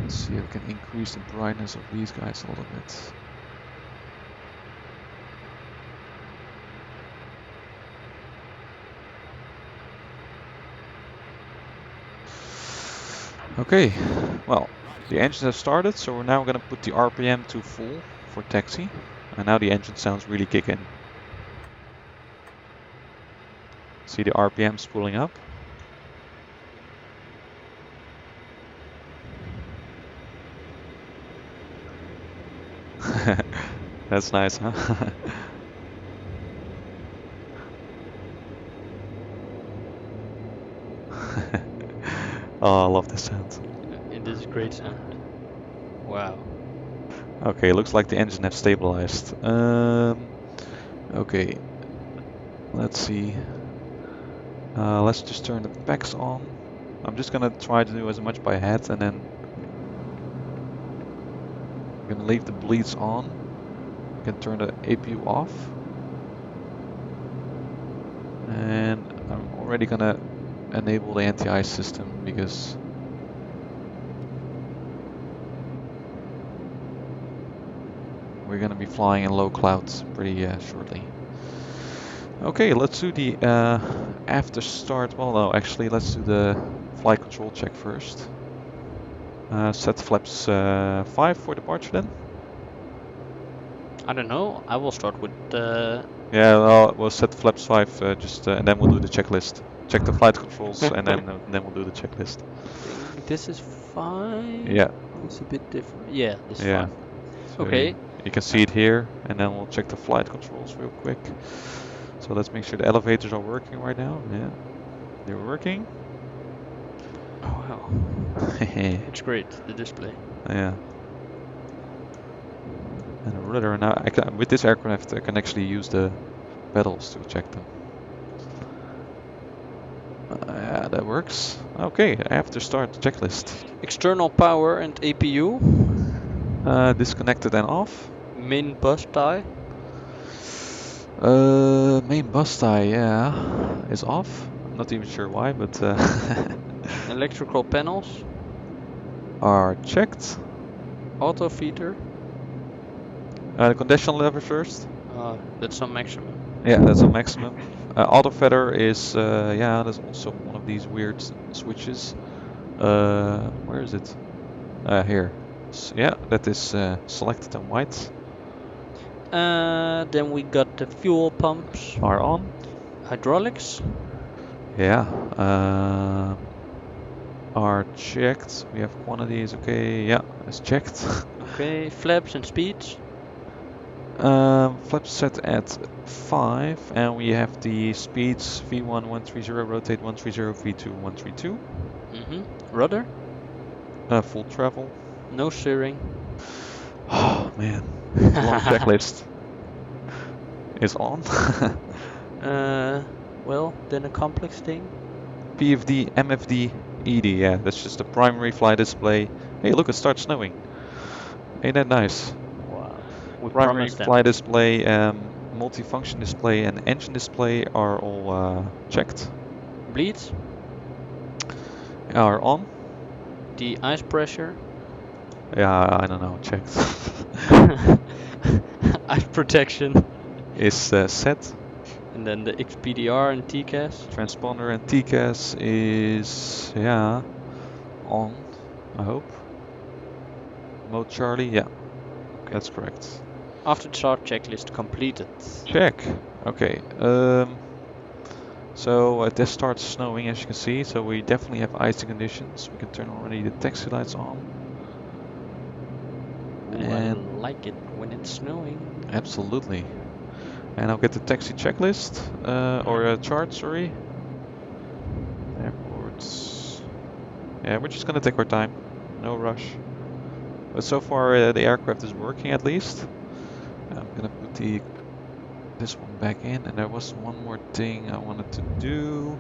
Speaker 1: Let's see if we can increase the brightness of these guys a little bit. Okay, well, the engines have started, so we're now going to put the RPM to full for taxi. And now the engine sounds really kick in. See the RPM spooling up. That's nice, huh? Oh, I love this sound.
Speaker 2: It is a great sound. Wow.
Speaker 1: Okay, looks like the engine has stabilized. Okay, let's see. Let's just turn the packs on. I'm just gonna try to do as much by head, and then I'm gonna leave the bleeds on. You can turn the APU off. And I'm already gonna enable the anti-ice system because we're gonna be flying in low clouds pretty shortly. Okay, let's do the after start. Well, no, actually, let's do the flight control check first. Set flaps 5 for departure then.
Speaker 2: I don't know. I will start with
Speaker 1: Yeah, well, we'll set flaps 5 and then we'll do the checklist. Check the flight controls and then we'll do the checklist.
Speaker 2: I think this is fine.
Speaker 1: Yeah.
Speaker 2: It's a bit different. Yeah, this is
Speaker 1: Yeah.
Speaker 2: fine.
Speaker 1: So
Speaker 2: Okay.
Speaker 1: You can see it here, and then we'll check the flight controls real quick. So let's make sure the elevators are working right now. Yeah, they're working.
Speaker 2: Oh wow. It's great, the display.
Speaker 1: Yeah. And the rudder. Now, with this aircraft, I can actually use the pedals to check them. Yeah, that works. Okay, after start checklist.
Speaker 2: External power and APU.
Speaker 1: Disconnected and off.
Speaker 2: Main bus tie.
Speaker 1: Main bus tie, yeah, is off. I'm not even sure why, but
Speaker 2: Electrical panels.
Speaker 1: are checked.
Speaker 2: Auto feeder.
Speaker 1: The condition lever first.
Speaker 2: That's on maximum.
Speaker 1: Yeah, that's a maximum. Auto feather is, yeah, there's also one of these weird switches. Where is it? Here. Yeah, that is selected and white.
Speaker 2: Then we got the fuel pumps.
Speaker 1: Are on.
Speaker 2: Hydraulics.
Speaker 1: Yeah. Are checked. We have quantities. Okay. Yeah, it's checked.
Speaker 2: Okay. Flaps and speeds.
Speaker 1: Flaps set at 5, and we have the speeds V1 130, rotate 130, V2 132.
Speaker 2: Rudder.
Speaker 1: Full travel.
Speaker 2: No steering.
Speaker 1: Oh man, long checklist is on.
Speaker 2: Well, then a complex thing.
Speaker 1: PFD, MFD, ED. Yeah, that's just the primary flight display. Hey, look, it starts snowing. Ain't that nice?
Speaker 2: Wow. We
Speaker 1: Primary
Speaker 2: promised them.
Speaker 1: flight display, multifunction display, and engine display are all checked.
Speaker 2: Bleeds.
Speaker 1: Are on.
Speaker 2: The ice pressure.
Speaker 1: Yeah, I don't know. Checked.
Speaker 2: Ice protection.
Speaker 1: Is set.
Speaker 2: And then the XPDR and TCAS.
Speaker 1: Transponder and TCAS is, yeah, on, I hope. Mode Charlie, yeah, that's correct.
Speaker 2: After start checklist completed.
Speaker 1: Check. Okay. So it just starts snowing, as you can see. So we definitely have icing conditions. We can turn already the taxi lights on.
Speaker 2: Ooh,
Speaker 1: And
Speaker 2: I like it when it's snowing.
Speaker 1: absolutely. And I'll get the taxi checklist or a chart. Sorry. Airports. Yeah, we're just gonna take our time. No rush. But so far the aircraft is working at least. I'm gonna put this one back in, and there was one more thing I wanted to do.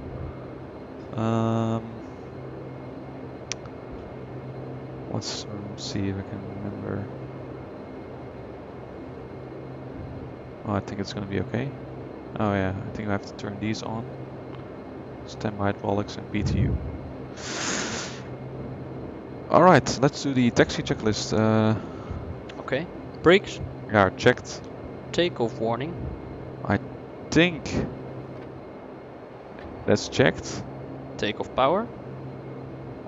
Speaker 1: Let's see if I can remember. Oh, I think it's gonna be okay. Oh yeah, I think I have to turn these on. Standby hydraulics and BTU. Alright, let's do the taxi checklist.
Speaker 2: Okay. Brakes.
Speaker 1: Yeah, checked.
Speaker 2: Takeoff warning.
Speaker 1: I think that's checked.
Speaker 2: Takeoff power.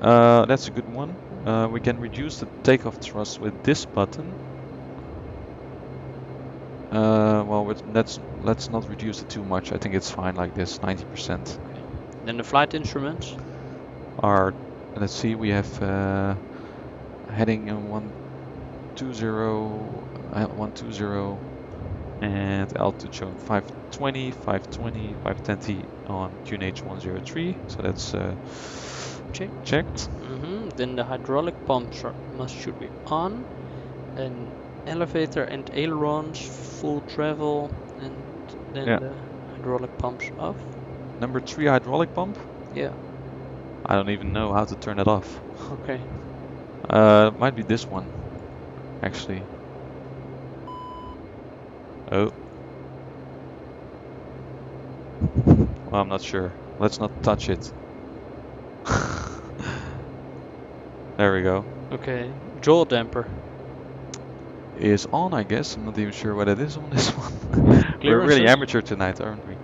Speaker 1: That's a good one. We can reduce the takeoff thrust with this button. Well, let's not reduce it too much. I think it's fine like this, 90%.
Speaker 2: Okay. Then the flight instruments.
Speaker 1: Are, let's see, we have heading 120, and altitude shown 520, 520, 520 on QNH 103. So that's checked.
Speaker 2: Then the hydraulic pumps should be on, and elevator and ailerons full travel, and then the hydraulic pumps off.
Speaker 1: Number 3 hydraulic pump.
Speaker 2: Yeah.
Speaker 1: I don't even know how to turn it off.
Speaker 2: Okay.
Speaker 1: Might be this one, actually. Oh. Well, I'm not sure. Let's not touch it. There we go.
Speaker 2: Okay. Jaw damper
Speaker 1: is on, I guess. I'm not even sure what it is on this one. We're really amateur tonight, aren't we?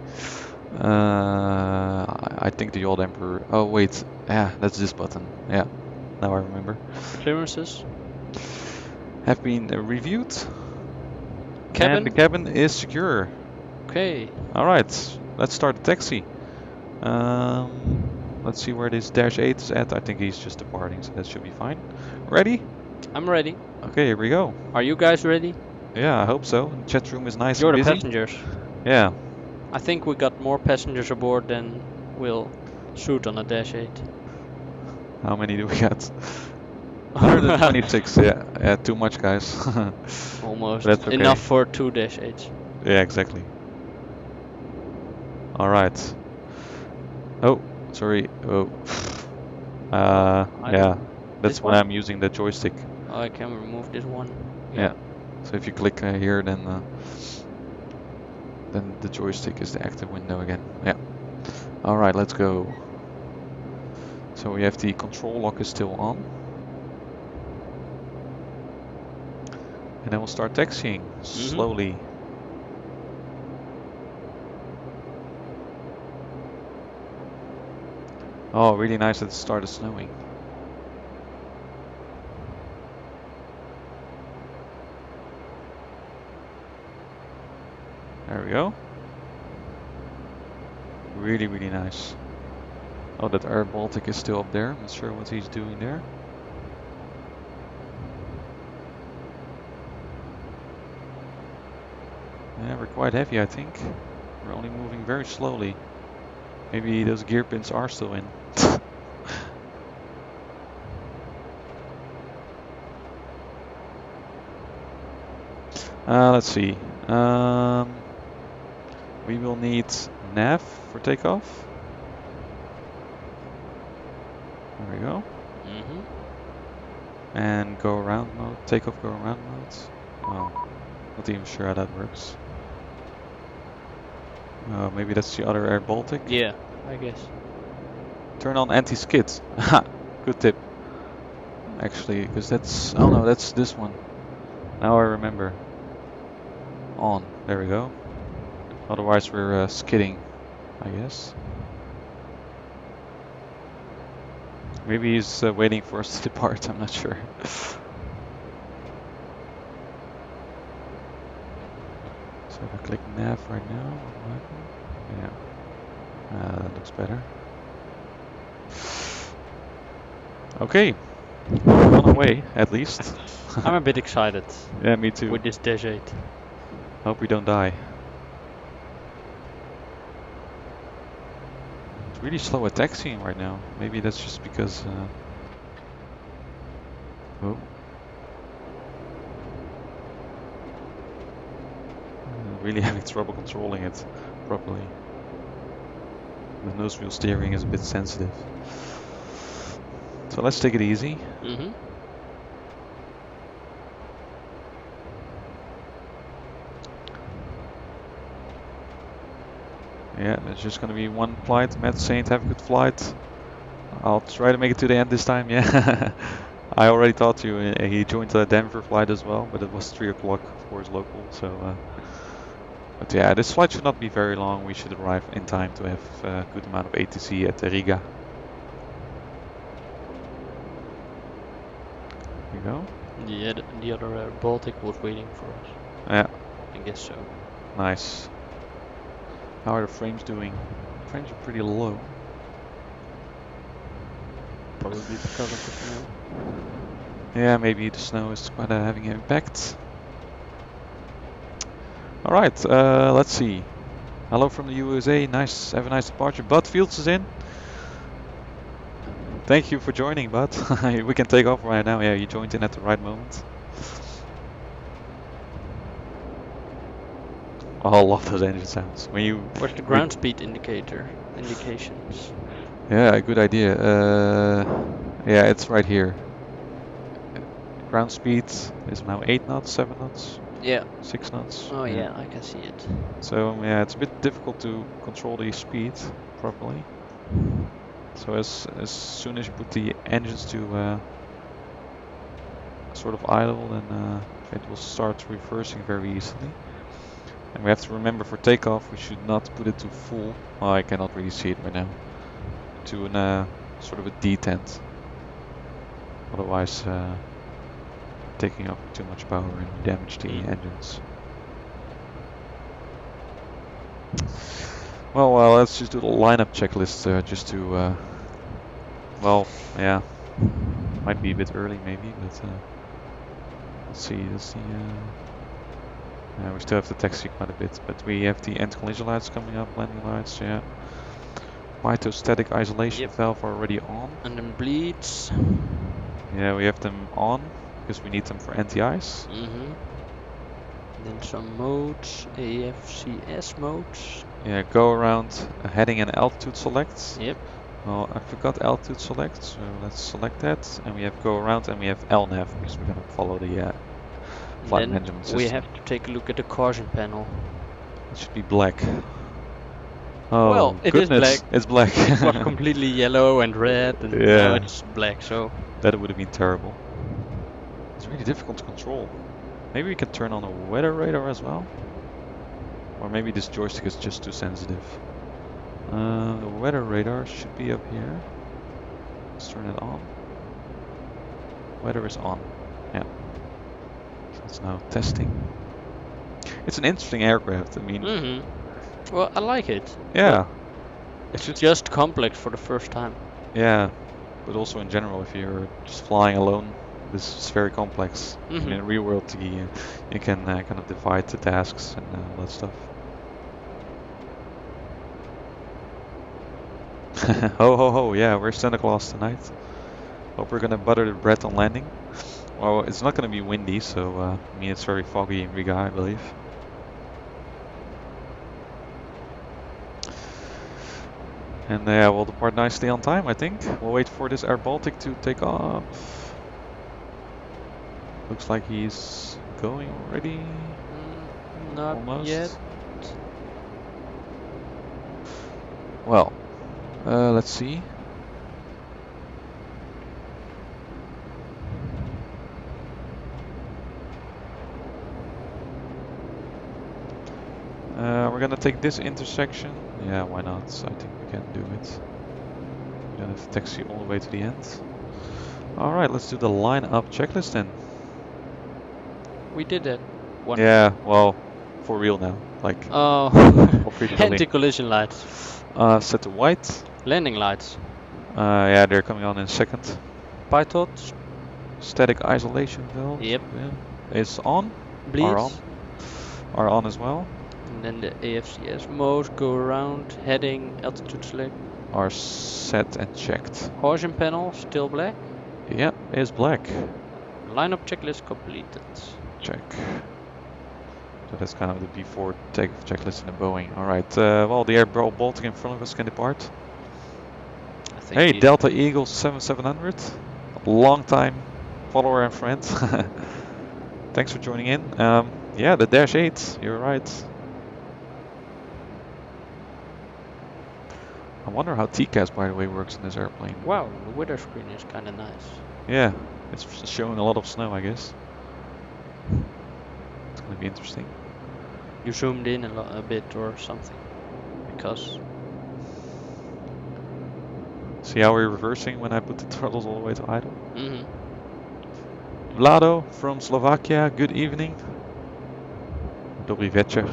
Speaker 1: I think the old emperor. Oh wait, yeah, that's this button. Yeah, now I remember.
Speaker 2: Clearances
Speaker 1: have been reviewed.
Speaker 2: Cabin.
Speaker 1: And the cabin is secure.
Speaker 2: Okay.
Speaker 1: All right, let's start the taxi. Let's see where this Dash-8 is at. I think he's just departing, so that should be fine. Ready?
Speaker 2: I'm ready.
Speaker 1: Okay, here we go.
Speaker 2: Are you guys ready?
Speaker 1: Yeah, I hope so. The chat room is nice
Speaker 2: You're
Speaker 1: and busy.
Speaker 2: the passengers.
Speaker 1: Yeah.
Speaker 2: I think we got more passengers aboard than will suit on a Dash-8.
Speaker 1: How many do we got? 126. Yeah, too much, guys.
Speaker 2: Almost.
Speaker 1: That's okay.
Speaker 2: Enough for 2 Dash-8s.
Speaker 1: Yeah, exactly. All right. Oh, sorry. Oh. Yeah. That's when I'm using the joystick.
Speaker 2: Oh, I can remove this one.
Speaker 1: Yeah. So if you click here, then the joystick is the active window again. Yeah. All right, let's go. So we have the control lock is still on. And then we'll start taxiing slowly. Oh, really nice that it started snowing. There we go. Really, really nice. Oh, that Air Baltic is still up there. I'm not sure what he's doing there. Yeah, we're quite heavy, I think. We're only moving very slowly. Maybe those gear pins are still in. Let's see. We will need nav for takeoff. There we go. And go around mode. Takeoff go around mode. Oh, not even sure how that works. Maybe that's the other Air Baltic.
Speaker 2: Yeah, I guess.
Speaker 1: Turn on anti-skid. Good tip. Actually, because that's... Oh no, that's this one. Now I remember. On. There we go. Otherwise we're skidding, I guess. Maybe he's waiting for us to depart, I'm not sure. So if I click nav right now, yeah, that looks better. Okay, we're on our way, at least.
Speaker 2: I'm a bit excited.
Speaker 1: Yeah, me too.
Speaker 2: With this Dash-8.
Speaker 1: Hope we don't die. It's really slow at taxiing right now. Maybe that's just because... Oh. Really having trouble controlling it properly. The nose wheel steering is a bit sensitive. So let's take it easy. Yeah, there's just gonna be one flight. Matt Saint, have a good flight. I'll try to make it to the end this time, yeah. I already talked to you, he joined the Denver flight as well, but it was 3 o'clock, of course, local, so... but yeah, this flight should not be very long. We should arrive in time to have a good amount of ATC at Riga. Here we go.
Speaker 2: Yeah, the other Baltic was waiting for us.
Speaker 1: Yeah.
Speaker 2: I guess so.
Speaker 1: Nice. How are the frames doing? Frames are pretty low.
Speaker 2: Probably because of the snow.
Speaker 1: Yeah, maybe the snow is quite having an impact. Alright, let's see. Hello from the USA, nice, have a nice departure. Bud Fields is in. Thank you for joining, Bud. We can take off right now. Yeah, you joined in at the right moment. Oh, I love those engine sounds. When you...
Speaker 2: Where's the ground speed indications?
Speaker 1: Yeah, good idea. Yeah, it's right here. Ground speed is now 8 knots, 7 knots,
Speaker 2: Yeah.
Speaker 1: 6 knots.
Speaker 2: Oh yeah, I can see it.
Speaker 1: So yeah, it's a bit difficult to control the speed properly. So as soon as you put the engines to sort of idle, then it will start reversing very easily. And we have to remember for takeoff, we should not put it to full. Oh, I cannot really see it right now. To an sort of a detent. Otherwise, taking up too much power and damage the engines. Well, let's just do the lineup checklist just to. Well, yeah, might be a bit early maybe, but let's see. Yeah, we still have to taxi quite a bit, but we have the anti-collision lights coming up, landing lights, yeah. Phytostatic isolation valve already on.
Speaker 2: And then bleeds.
Speaker 1: Yeah, we have them on because we need them for anti-ice.
Speaker 2: Then some modes, AFCS modes.
Speaker 1: Yeah, go around heading and altitude select.
Speaker 2: Yep.
Speaker 1: Well, I forgot altitude select, so let's select that. And we have go around and we have LNAV because we're gonna follow the flight management system.
Speaker 2: We have to take a look at the caution panel.
Speaker 1: It should be black. Oh,
Speaker 2: well, it
Speaker 1: goodness,
Speaker 2: is black.
Speaker 1: It's black.
Speaker 2: It was completely yellow and red, and now it's black, so...
Speaker 1: That would have been terrible. It's really difficult to control. Maybe we can turn on a weather radar as well? Or maybe this joystick is just too sensitive. The weather radar should be up here. Let's turn it on. Weather is on. Yeah. So it's now testing. It's an interesting aircraft, I mean...
Speaker 2: Well, I like it.
Speaker 1: Yeah.
Speaker 2: It's just complex for the first time.
Speaker 1: Yeah. But also in general, if you're just flying alone, this is very complex. I mean, in real world, you can kind of divide the tasks and all that stuff. Ho ho ho, yeah, we're Santa Claus tonight. Hope we're gonna butter the bread on landing. Well, it's not gonna be windy, so I mean, it's very foggy in Riga, I believe. And yeah, we'll depart nicely on time, I think. We'll wait for this Air Baltic to take off. Looks like he's going already.
Speaker 2: Not
Speaker 1: almost
Speaker 2: yet.
Speaker 1: Well, let's see. We're gonna take this intersection. Yeah, why not? I think we can do it. We don't have to taxi all the way to the end. Alright, let's do the line-up checklist then.
Speaker 2: We did it.
Speaker 1: Yeah, well, for real now. Like,
Speaker 2: anti-collision lights.
Speaker 1: Set to white.
Speaker 2: Landing lights.
Speaker 1: Yeah, they're coming on in a second.
Speaker 2: Pythons.
Speaker 1: Static isolation valve.
Speaker 2: Yep.
Speaker 1: Yeah. Is on.
Speaker 2: Bleeds.
Speaker 1: Are on as well.
Speaker 2: And then the AFCS mode, go around, heading, altitude select.
Speaker 1: Are set and checked.
Speaker 2: Caution panel, still black.
Speaker 1: Yeah, is black.
Speaker 2: Lineup checklist completed.
Speaker 1: Check. So that's kind of the before takeoff checklist in the Boeing. Alright, well, the Air Baltic in front of us can depart. Hey, Delta Eagle 7700. Long time follower and friend. Thanks for joining in. Yeah, the Dash-8, you're right. I wonder how TCAS, by the way, works in this airplane.
Speaker 2: Wow, the weather screen is kind of nice.
Speaker 1: Yeah, it's showing a lot of snow, I guess. It's gonna be interesting.
Speaker 2: You zoomed in a bit or something, because.
Speaker 1: See how we're reversing when I put the throttles all the way to idle?
Speaker 2: Mm-hmm.
Speaker 1: Vlado from Slovakia, good evening. Dobry večer.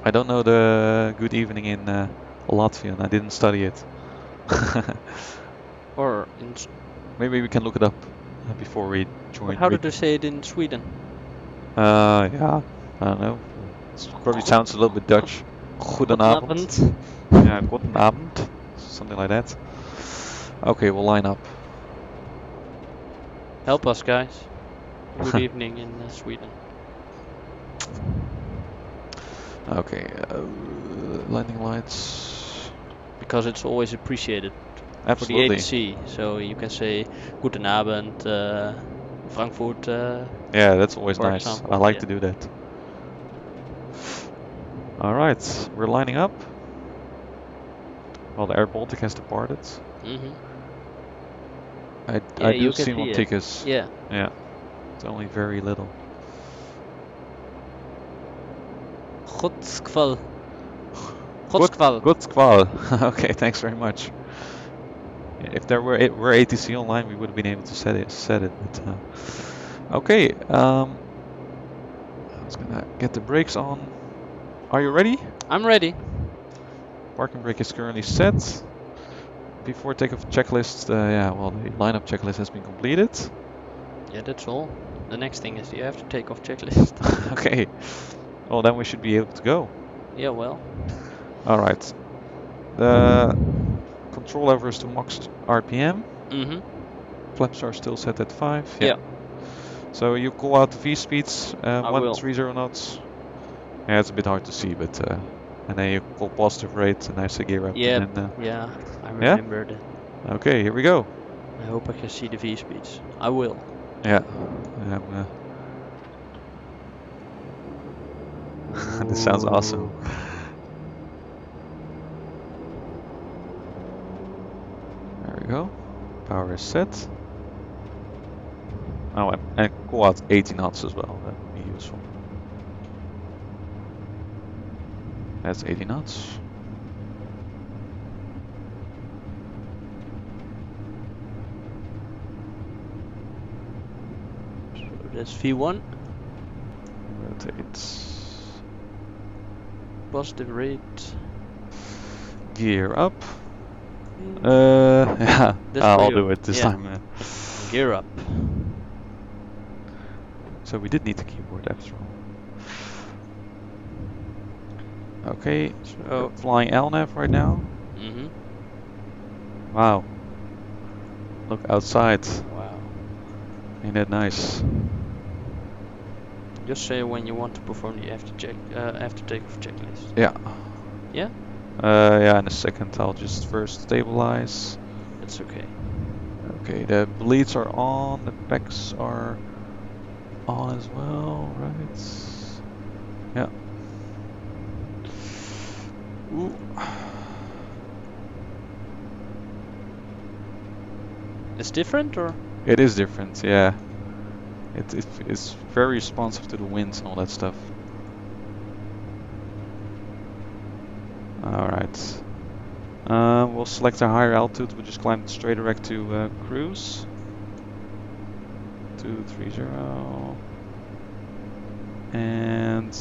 Speaker 1: I don't know the good evening in Latvian, I didn't study it.
Speaker 2: Or in.
Speaker 1: Maybe we can look it up before we join.
Speaker 2: How did they say it in Sweden?
Speaker 1: Yeah, I don't know. It probably sounds a little bit Dutch. Goedenavond.
Speaker 2: Goedenavond.
Speaker 1: Yeah, goedenavond. Something like that. Okay, we'll line up.
Speaker 2: Help us, guys. Good evening in Sweden.
Speaker 1: Okay, landing lights.
Speaker 2: Because it's always appreciated.
Speaker 1: Absolutely.
Speaker 2: For the ATC, so you can say Goedenavond, Frankfurt.
Speaker 1: Yeah, that's always
Speaker 2: for
Speaker 1: nice.
Speaker 2: example,
Speaker 1: I like
Speaker 2: yeah.
Speaker 1: to do that. Alright, we're lining up. Well, the Air Baltic has departed.
Speaker 2: Mm-hmm.
Speaker 1: I do see one tickets.
Speaker 2: Yeah.
Speaker 1: Yeah. It's only very little.
Speaker 2: Godskval. Godskval.
Speaker 1: Godskval. Okay, thanks very much. If there were ATC online, we would have been able to set it. But, okay. I was gonna get the brakes on. Are you ready?
Speaker 2: I'm ready.
Speaker 1: Parking brake is currently set. Before takeoff checklist, yeah, well, the lineup checklist has been completed.
Speaker 2: Yeah, that's all. The next thing is you have to take off checklist.
Speaker 1: Okay. Well, then we should be able to go.
Speaker 2: Yeah, well.
Speaker 1: All right. The control lever is to max RPM.
Speaker 2: Mm-hmm.
Speaker 1: Flaps are still set at 5.
Speaker 2: Yeah.
Speaker 1: So you call out the V speeds,
Speaker 2: I will.
Speaker 1: 130 knots. Yeah, it's a bit hard to see, but and then you call positive rate and I say gear up.
Speaker 2: Yeah.
Speaker 1: And then,
Speaker 2: Yeah. I remember that.
Speaker 1: Okay, here we go.
Speaker 2: I hope I can see the V speeds. I will.
Speaker 1: Yeah. This sounds awesome. There we go. Power is set. Oh, and call out 80 knots as well. That would be useful. That's 80 knots.
Speaker 2: So that's V1.
Speaker 1: Rotate.
Speaker 2: Positive rate.
Speaker 1: Gear up. Yeah, I'll do it this time.
Speaker 2: Gear up.
Speaker 1: So we did need the keyboard after all. Okay, so flying LNAV right now.
Speaker 2: Mm-hmm.
Speaker 1: Wow. Look outside.
Speaker 2: Wow.
Speaker 1: Ain't that nice?
Speaker 2: Just say when you want to perform the after takeoff checklist.
Speaker 1: Yeah.
Speaker 2: Yeah?
Speaker 1: Yeah, in a second. I'll just first stabilize.
Speaker 2: That's okay.
Speaker 1: Okay, the bleeds are on, the packs are on as well, right? Yeah. Ooh.
Speaker 2: It's different, or?
Speaker 1: It is different, yeah. It's very responsive to the winds and all that stuff. Alright. We'll select a higher altitude, we'll just climb straight direct to cruise. 230. And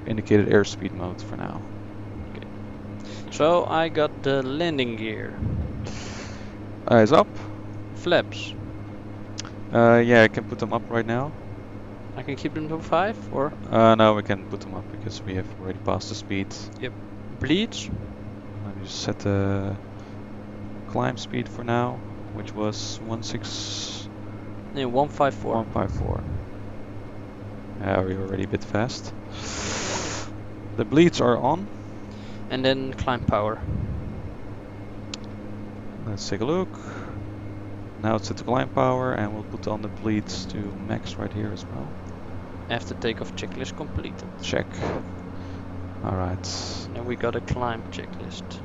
Speaker 1: indicated airspeed mode for now.
Speaker 2: Okay. So I got the landing gear.
Speaker 1: Eyes up.
Speaker 2: Flaps.
Speaker 1: Yeah, I can put them up right now.
Speaker 2: I can keep them to 5, or?
Speaker 1: No, we can put them up because we have already passed the speed.
Speaker 2: Yep. Bleeds.
Speaker 1: Let me just set the climb speed for now, which was
Speaker 2: 154.
Speaker 1: 154. Yeah, we're already a bit fast. The bleeds are on.
Speaker 2: And then climb power.
Speaker 1: Let's take a look. Now it's set to climb power, and we'll put on the bleeds to max right here as well.
Speaker 2: After takeoff checklist completed.
Speaker 1: Check. Alright.
Speaker 2: And we got a climb checklist.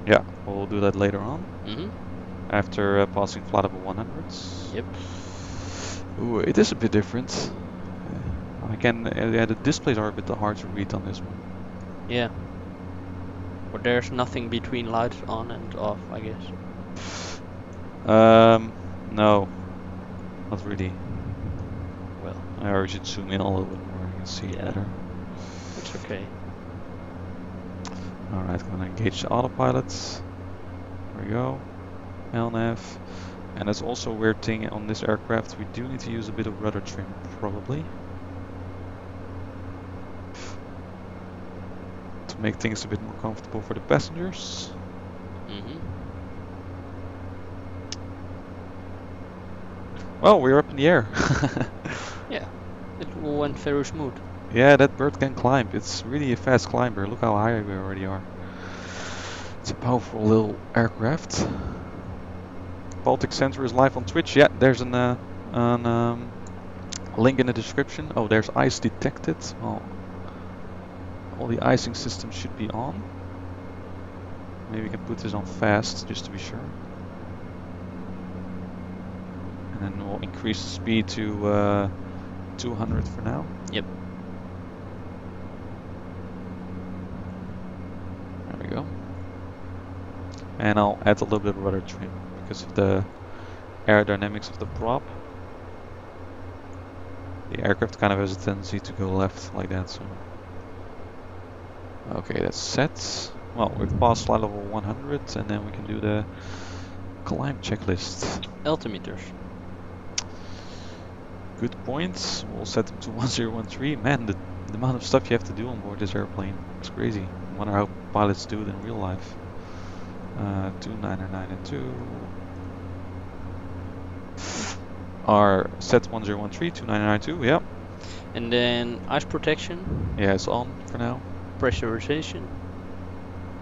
Speaker 1: Yeah, we'll do that later on.
Speaker 2: Mm-hmm.
Speaker 1: After passing flight level 100s.
Speaker 2: Yep.
Speaker 1: Ooh, it is a bit different. Yeah, the displays are a bit hard to read on this one.
Speaker 2: Yeah. But there's nothing between lights on and off, I guess.
Speaker 1: No, not really.
Speaker 2: Well,
Speaker 1: I should zoom in a little bit more. You can see it better.
Speaker 2: it's okay.
Speaker 1: Alright, I'm gonna engage the autopilot. There we go. LNAV. And that's also a weird thing on this aircraft. We do need to use a bit of rudder trim, probably, to make things a bit more comfortable for the passengers.
Speaker 2: Mm-hmm.
Speaker 1: Well, we're up in the air.
Speaker 2: Yeah, it all went very smooth.
Speaker 1: Yeah, that bird can climb. It's really a fast climber. Look how high we already are. It's a powerful little aircraft. Baltic sensor is live on Twitch. Yeah, there's an link in the description. Oh, there's ice detected. Oh, all the icing systems should be on. Maybe we can put this on fast just to be sure. And then we'll increase the speed to 200 for now.
Speaker 2: Yep.
Speaker 1: There we go. And I'll add a little bit of rudder trim because of the aerodynamics of the prop. The aircraft kind of has a tendency to go left like that, so. Okay, that's set. Well, we've passed flight level 100 and then we can do the climb checklist.
Speaker 2: Altimeters.
Speaker 1: Good points. We'll set them to 1013. Man, the amount of stuff you have to do on board this airplane. It's crazy. I wonder how pilots do it in real life. 299 and 2 are set 1013, 2992, yeah.
Speaker 2: And then ice protection.
Speaker 1: Yeah, it's on for now.
Speaker 2: Pressurization.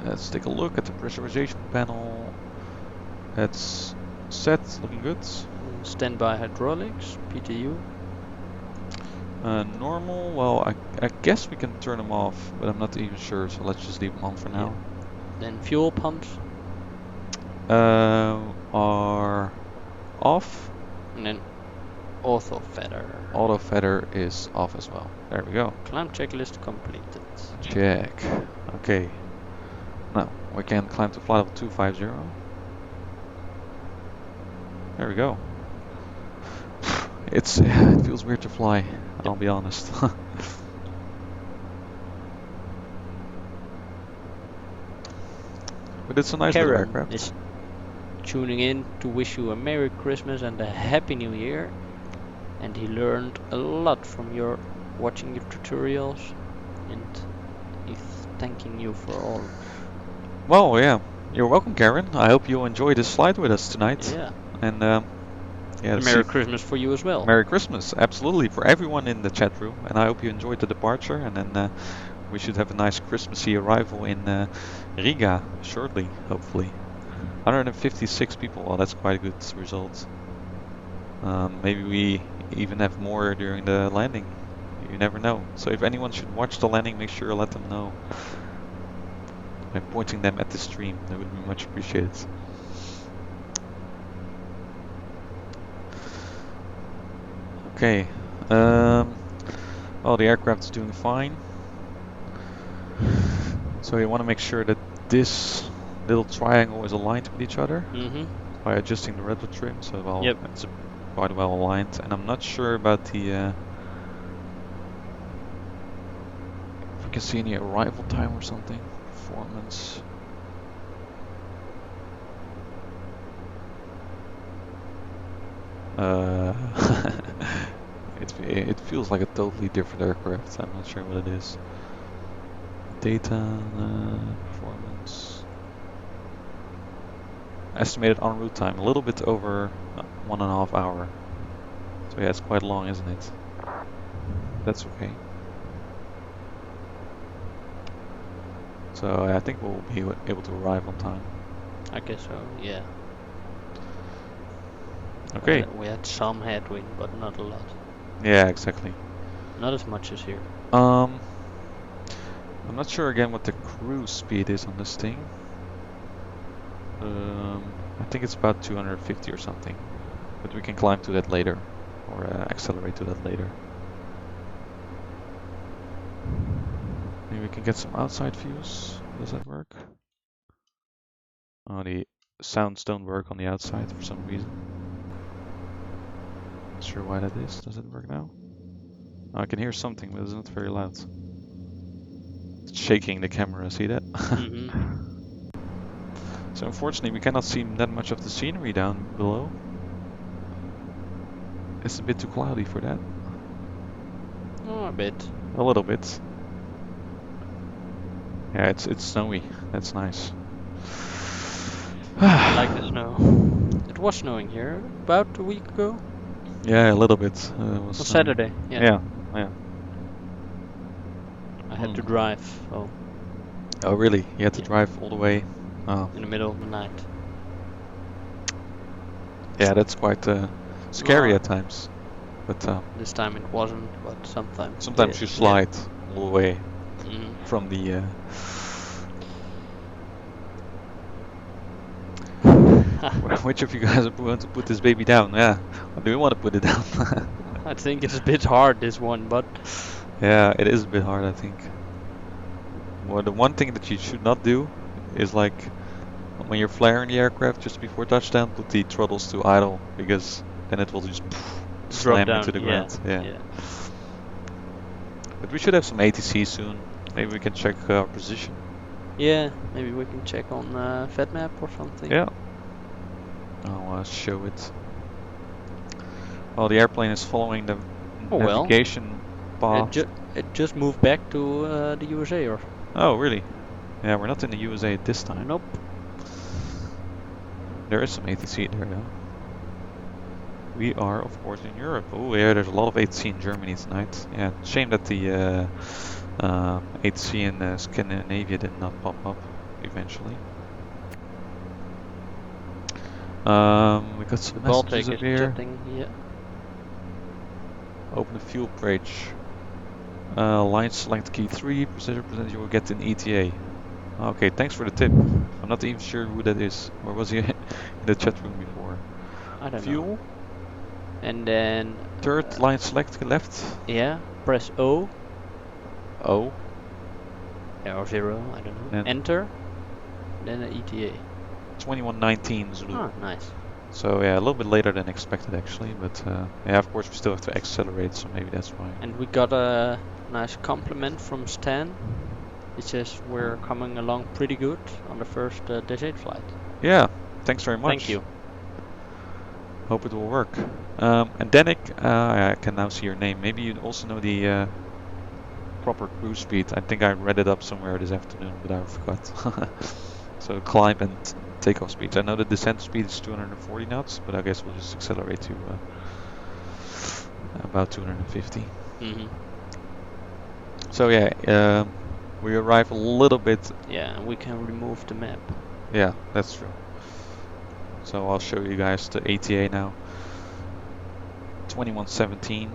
Speaker 1: Let's take a look at the pressurization panel. That's set, looking good.
Speaker 2: Standby hydraulics, PTU.
Speaker 1: Normal, well, I guess we can turn them off, but I'm not even sure, so let's just leave them on for now.
Speaker 2: Yeah. Then fuel pumps.
Speaker 1: Are off.
Speaker 2: And then auto feather.
Speaker 1: Auto feather is off as well. There we go.
Speaker 2: Climb checklist completed.
Speaker 1: Check. Okay. Now we can climb to flight level 250. There we go. It feels weird to fly, I'll be honest. But it's a nice little aircraft.
Speaker 2: Is tuning in to wish you a Merry Christmas and a Happy New Year. And he learned a lot from your watching your tutorials, and he's thanking you for all.
Speaker 1: Well, yeah, you're welcome, Karen. I hope you enjoyed this flight with us tonight.
Speaker 2: Yeah.
Speaker 1: And yeah,
Speaker 2: Merry Christmas for you as well.
Speaker 1: Merry Christmas, absolutely, for everyone in the chat room. And I hope you enjoyed the departure. And then we should have a nice Christmassy arrival in Riga shortly, hopefully. 156 people. Well, that's quite a good result. Maybe we even have more during the landing. You never know. So if anyone should watch the landing, make sure to let them know. By pointing them at the stream, that would be much appreciated. Okay. Well, the aircraft is doing fine. So you want to make sure that this little triangle is aligned with each other by adjusting the rudder trim. So well, it's quite well aligned. And I'm not sure about the if we can see any arrival time or something. Performance. It feels like a totally different aircraft. I'm not sure what it is. Data performance. Estimated en route time, a little bit over 1.5 hours. So yeah, it's quite long, isn't it? That's okay. So I think we'll be able to arrive on time.
Speaker 2: I guess so, yeah.
Speaker 1: Okay.
Speaker 2: We had some headwind, but not a lot.
Speaker 1: Yeah, exactly.
Speaker 2: Not as much as here.
Speaker 1: I'm I'm not sure again what the cruise speed is on this thing. I think it's about 250 or something, but we can climb to that later, or accelerate to that later. Maybe we can get some outside views. Does that work? Oh, the sounds don't work on the outside for some reason. Not sure why that is. Does it work now? Oh, I can hear something, but it's not very loud. It's shaking the camera, see that? So unfortunately we cannot see that much of the scenery down below. It's a bit too cloudy for that.
Speaker 2: Oh, a bit.
Speaker 1: A little bit. Yeah, it's snowy. That's nice.
Speaker 2: I like the snow. It was snowing here about a week ago.
Speaker 1: Yeah, a little bit. It was
Speaker 2: On Saturday.
Speaker 1: Yeah.
Speaker 2: I had to drive. Oh.
Speaker 1: Oh really? You had to drive all the way? Oh.
Speaker 2: In the middle of the night.
Speaker 1: Yeah, that's quite scary at times. But
Speaker 2: this time it wasn't, but sometimes
Speaker 1: you slide all the way from the. Which of you guys want to put this baby down? Yeah, or do you want to put it down?
Speaker 2: I think it's a bit hard, this one, but
Speaker 1: yeah, it is a bit hard, I think. Well, the one thing that you should not do is like when you're flaring the aircraft just before touchdown, put the throttles to idle, because then it will just slam into the ground. Yeah. But we should have some ATC soon. Maybe we can check our position.
Speaker 2: Yeah, maybe we can check on VATMap or something.
Speaker 1: Yeah. I'll show it. Well, the airplane is following the navigation path.
Speaker 2: It just moved back to the USA, or?
Speaker 1: Oh, really? Yeah, we're not in the USA this time.
Speaker 2: Nope.
Speaker 1: There is some ATC there, though. We are, of course, in Europe. Oh, yeah, there's a lot of ATC in Germany tonight. Yeah, shame that the ATC in Scandinavia did not pop up eventually. We got some
Speaker 2: Baltic
Speaker 1: messages
Speaker 2: is
Speaker 1: up here.
Speaker 2: jetting, yeah.
Speaker 1: Open the fuel page. Line select key 3, procedure you will get an ETA. Okay, thanks for the tip. I'm not even sure who that is. Or was he in the chat room before?
Speaker 2: I don't know.
Speaker 1: Fuel.
Speaker 2: And then...
Speaker 1: Third line select left.
Speaker 2: Yeah, press O.
Speaker 1: O.
Speaker 2: Yeah, or 0, I don't know.
Speaker 1: And
Speaker 2: enter. Then an ETA.
Speaker 1: 2119 Zulu.
Speaker 2: Ah, nice.
Speaker 1: So yeah, a little bit later than expected actually, but yeah, of course we still have to accelerate, so maybe that's why.
Speaker 2: And we got a nice compliment from Stan. It says we're coming along pretty good on the first Dash-8 flight.
Speaker 1: Yeah, thanks very much.
Speaker 2: Thank you.
Speaker 1: Hope it will work. And Janek, I can now see your name. Maybe you also know the proper cruise speed. I think I read it up somewhere this afternoon, but I forgot. So climb and takeoff speeds. I know the descent speed is 240 knots, but I guess we'll just accelerate to about 250. So yeah, we arrive a little bit.
Speaker 2: Yeah, and we can remove the map.
Speaker 1: Yeah, that's true. So I'll show you guys the ATA now. 2117.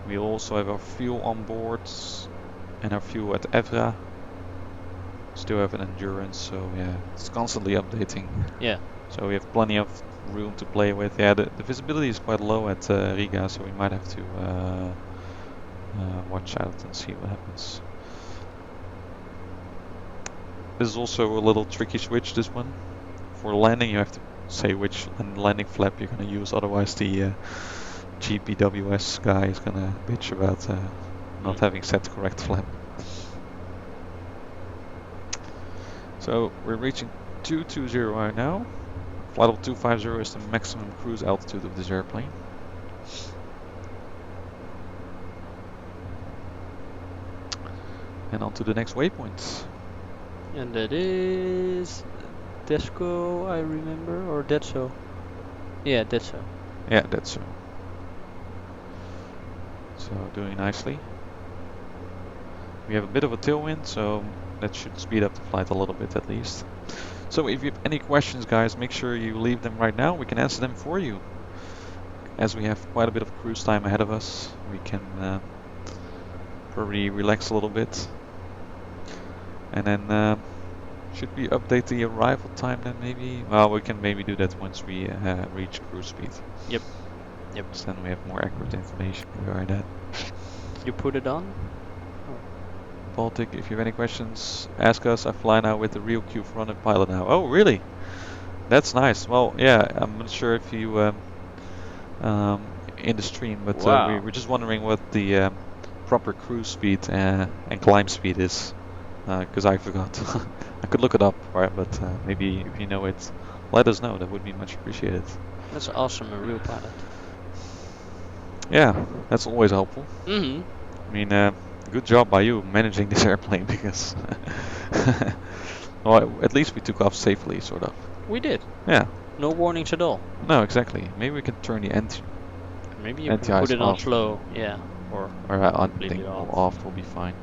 Speaker 1: We also have our fuel on board and our fuel at Evra. Still have an endurance, so yeah, it's constantly updating.
Speaker 2: Yeah.
Speaker 1: So we have plenty of room to play with. Yeah, the visibility is quite low at Riga, so we might have to watch out and see what happens. This is also a little tricky switch, this one. For landing you have to say which landing flap you're going to use, otherwise the GPWS guy is going to bitch about not having set the correct flap. So we're reaching 220 right now. Flight level 250 is the maximum cruise altitude of this airplane. And on to the next waypoint.
Speaker 2: And that is Desco, I remember, or Detso. Yeah, Detso.
Speaker 1: Yeah, that's so. So doing nicely. We have a bit of a tailwind, so that should speed up the flight a little bit at least. So if you have any questions, guys, make sure you leave them right now. We can answer them for you. As we have quite a bit of cruise time ahead of us, we can probably relax a little bit And then should we update the arrival time then maybe? Well, we can maybe do that once we reach cruise speed.
Speaker 2: Yep.
Speaker 1: So then we have more accurate information regarding that.
Speaker 2: You put it on?
Speaker 1: Baltic, if you have any questions, ask us. I fly now with the real Q400 pilot now. Oh, really? That's nice. Well, yeah, I'm not sure if you in the stream, but
Speaker 2: Wow.
Speaker 1: we're just wondering what the proper cruise speed and climb speed is, because I forgot. I could look it up, right? But maybe if you know it, let us know. That would be much appreciated.
Speaker 2: That's awesome, a real pilot.
Speaker 1: Yeah, that's always helpful.
Speaker 2: Mm-hmm.
Speaker 1: I mean, good job by you managing this airplane because, well, at least we took off safely, sort of.
Speaker 2: We did.
Speaker 1: Yeah.
Speaker 2: No warnings at all.
Speaker 1: No, exactly. Maybe we can turn the
Speaker 2: Maybe you can
Speaker 1: anti-ice
Speaker 2: put it on
Speaker 1: off.
Speaker 2: slow. Yeah. Or
Speaker 1: I
Speaker 2: completely
Speaker 1: think
Speaker 2: off.
Speaker 1: off will be fine.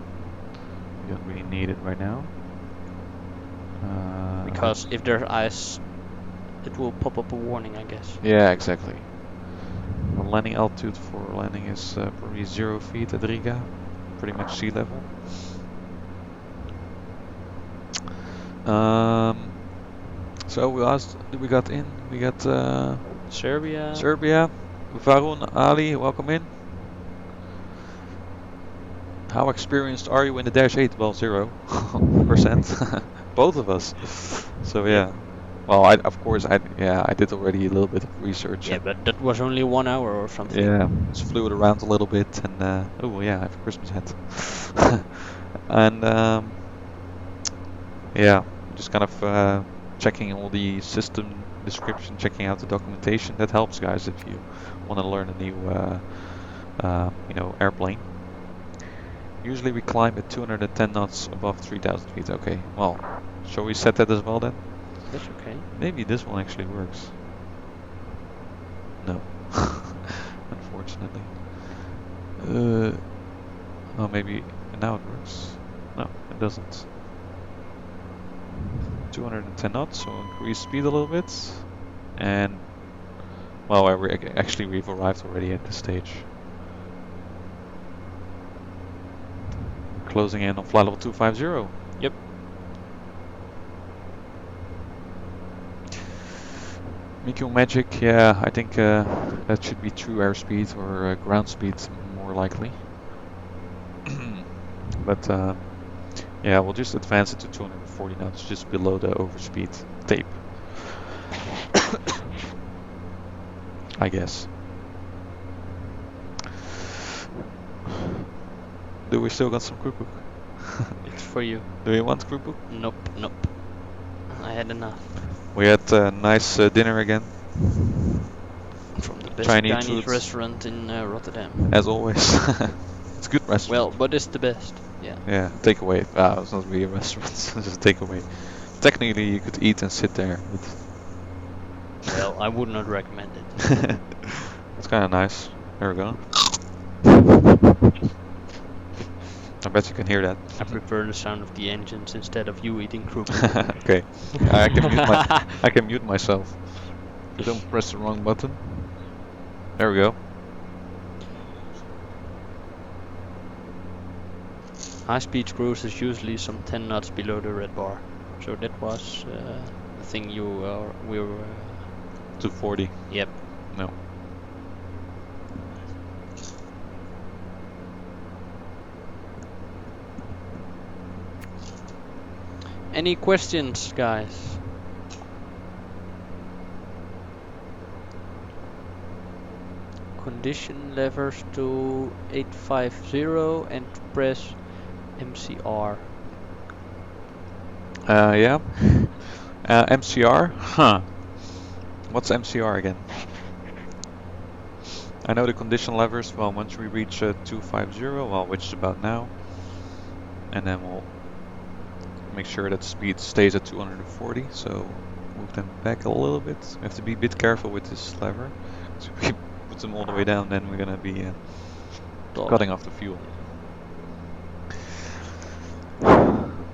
Speaker 1: We don't really need it right now.
Speaker 2: Because if there's ice, it will pop up a warning, I guess.
Speaker 1: Yeah, exactly. The landing altitude for landing is probably 0 feet at Riga, pretty much sea level. So we got in. We got
Speaker 2: Serbia.
Speaker 1: Serbia. Varun Ali, welcome in. How experienced are you in the Dash-8? Well, 0%. Both of us. So yeah. Well, of course, I did already a little bit of research.
Speaker 2: Yeah, but that was only 1 hour or something.
Speaker 1: Yeah, just flew it around a little bit, and oh yeah, I have a Christmas hat. And yeah, just kind of checking all the system description, checking out the documentation. That helps, guys, if you want to learn a new airplane. Usually we climb at 210 knots above 3,000 feet. Okay, well, shall we set that as well then?
Speaker 2: That's okay.
Speaker 1: Maybe this one actually works. No, unfortunately. Oh, maybe now it works. No, it doesn't. 210 knots, so increase speed a little bit. And, well, actually we've arrived already at this stage. Closing in on flight level 250.
Speaker 2: Yep.
Speaker 1: Mikio Magic, yeah, I think that should be true airspeed or ground speed more likely. But yeah, we'll just advance it to 240 knots, just below the overspeed tape. I guess. Do we still got some crew book?
Speaker 2: It's for you.
Speaker 1: Do you want crew book?
Speaker 2: Nope, nope. I had enough.
Speaker 1: We had a nice dinner again.
Speaker 2: From the best
Speaker 1: Chinese
Speaker 2: Chinese
Speaker 1: foods.
Speaker 2: Restaurant in Rotterdam.
Speaker 1: As always. It's a good restaurant.
Speaker 2: Well, but it's the best. Yeah.
Speaker 1: Yeah, takeaway. It's not really a restaurant, it's just takeaway. Technically, you could eat and sit there, but
Speaker 2: Well, I would not recommend it.
Speaker 1: it's kind of nice. There we go. I bet you can hear that.
Speaker 2: I prefer the sound of the engines instead of you eating croup.
Speaker 1: Okay, I can mute myself. Don't press the wrong button. There we go.
Speaker 2: High-speed cruise is usually some 10 knots below the red bar. So that was the thing we were...
Speaker 1: 240.
Speaker 2: Yep.
Speaker 1: No.
Speaker 2: Any questions, guys? Condition levers to 850 and press MCR.
Speaker 1: Yeah. MCR? Huh. What's MCR again? I know the condition levers, well, once we reach 250, well, which is about now, and then we'll make sure that speed stays at 240, so move them back a little bit. We have to be a bit careful with this lever. So if we put them all the way down, then we're gonna be cutting off the fuel.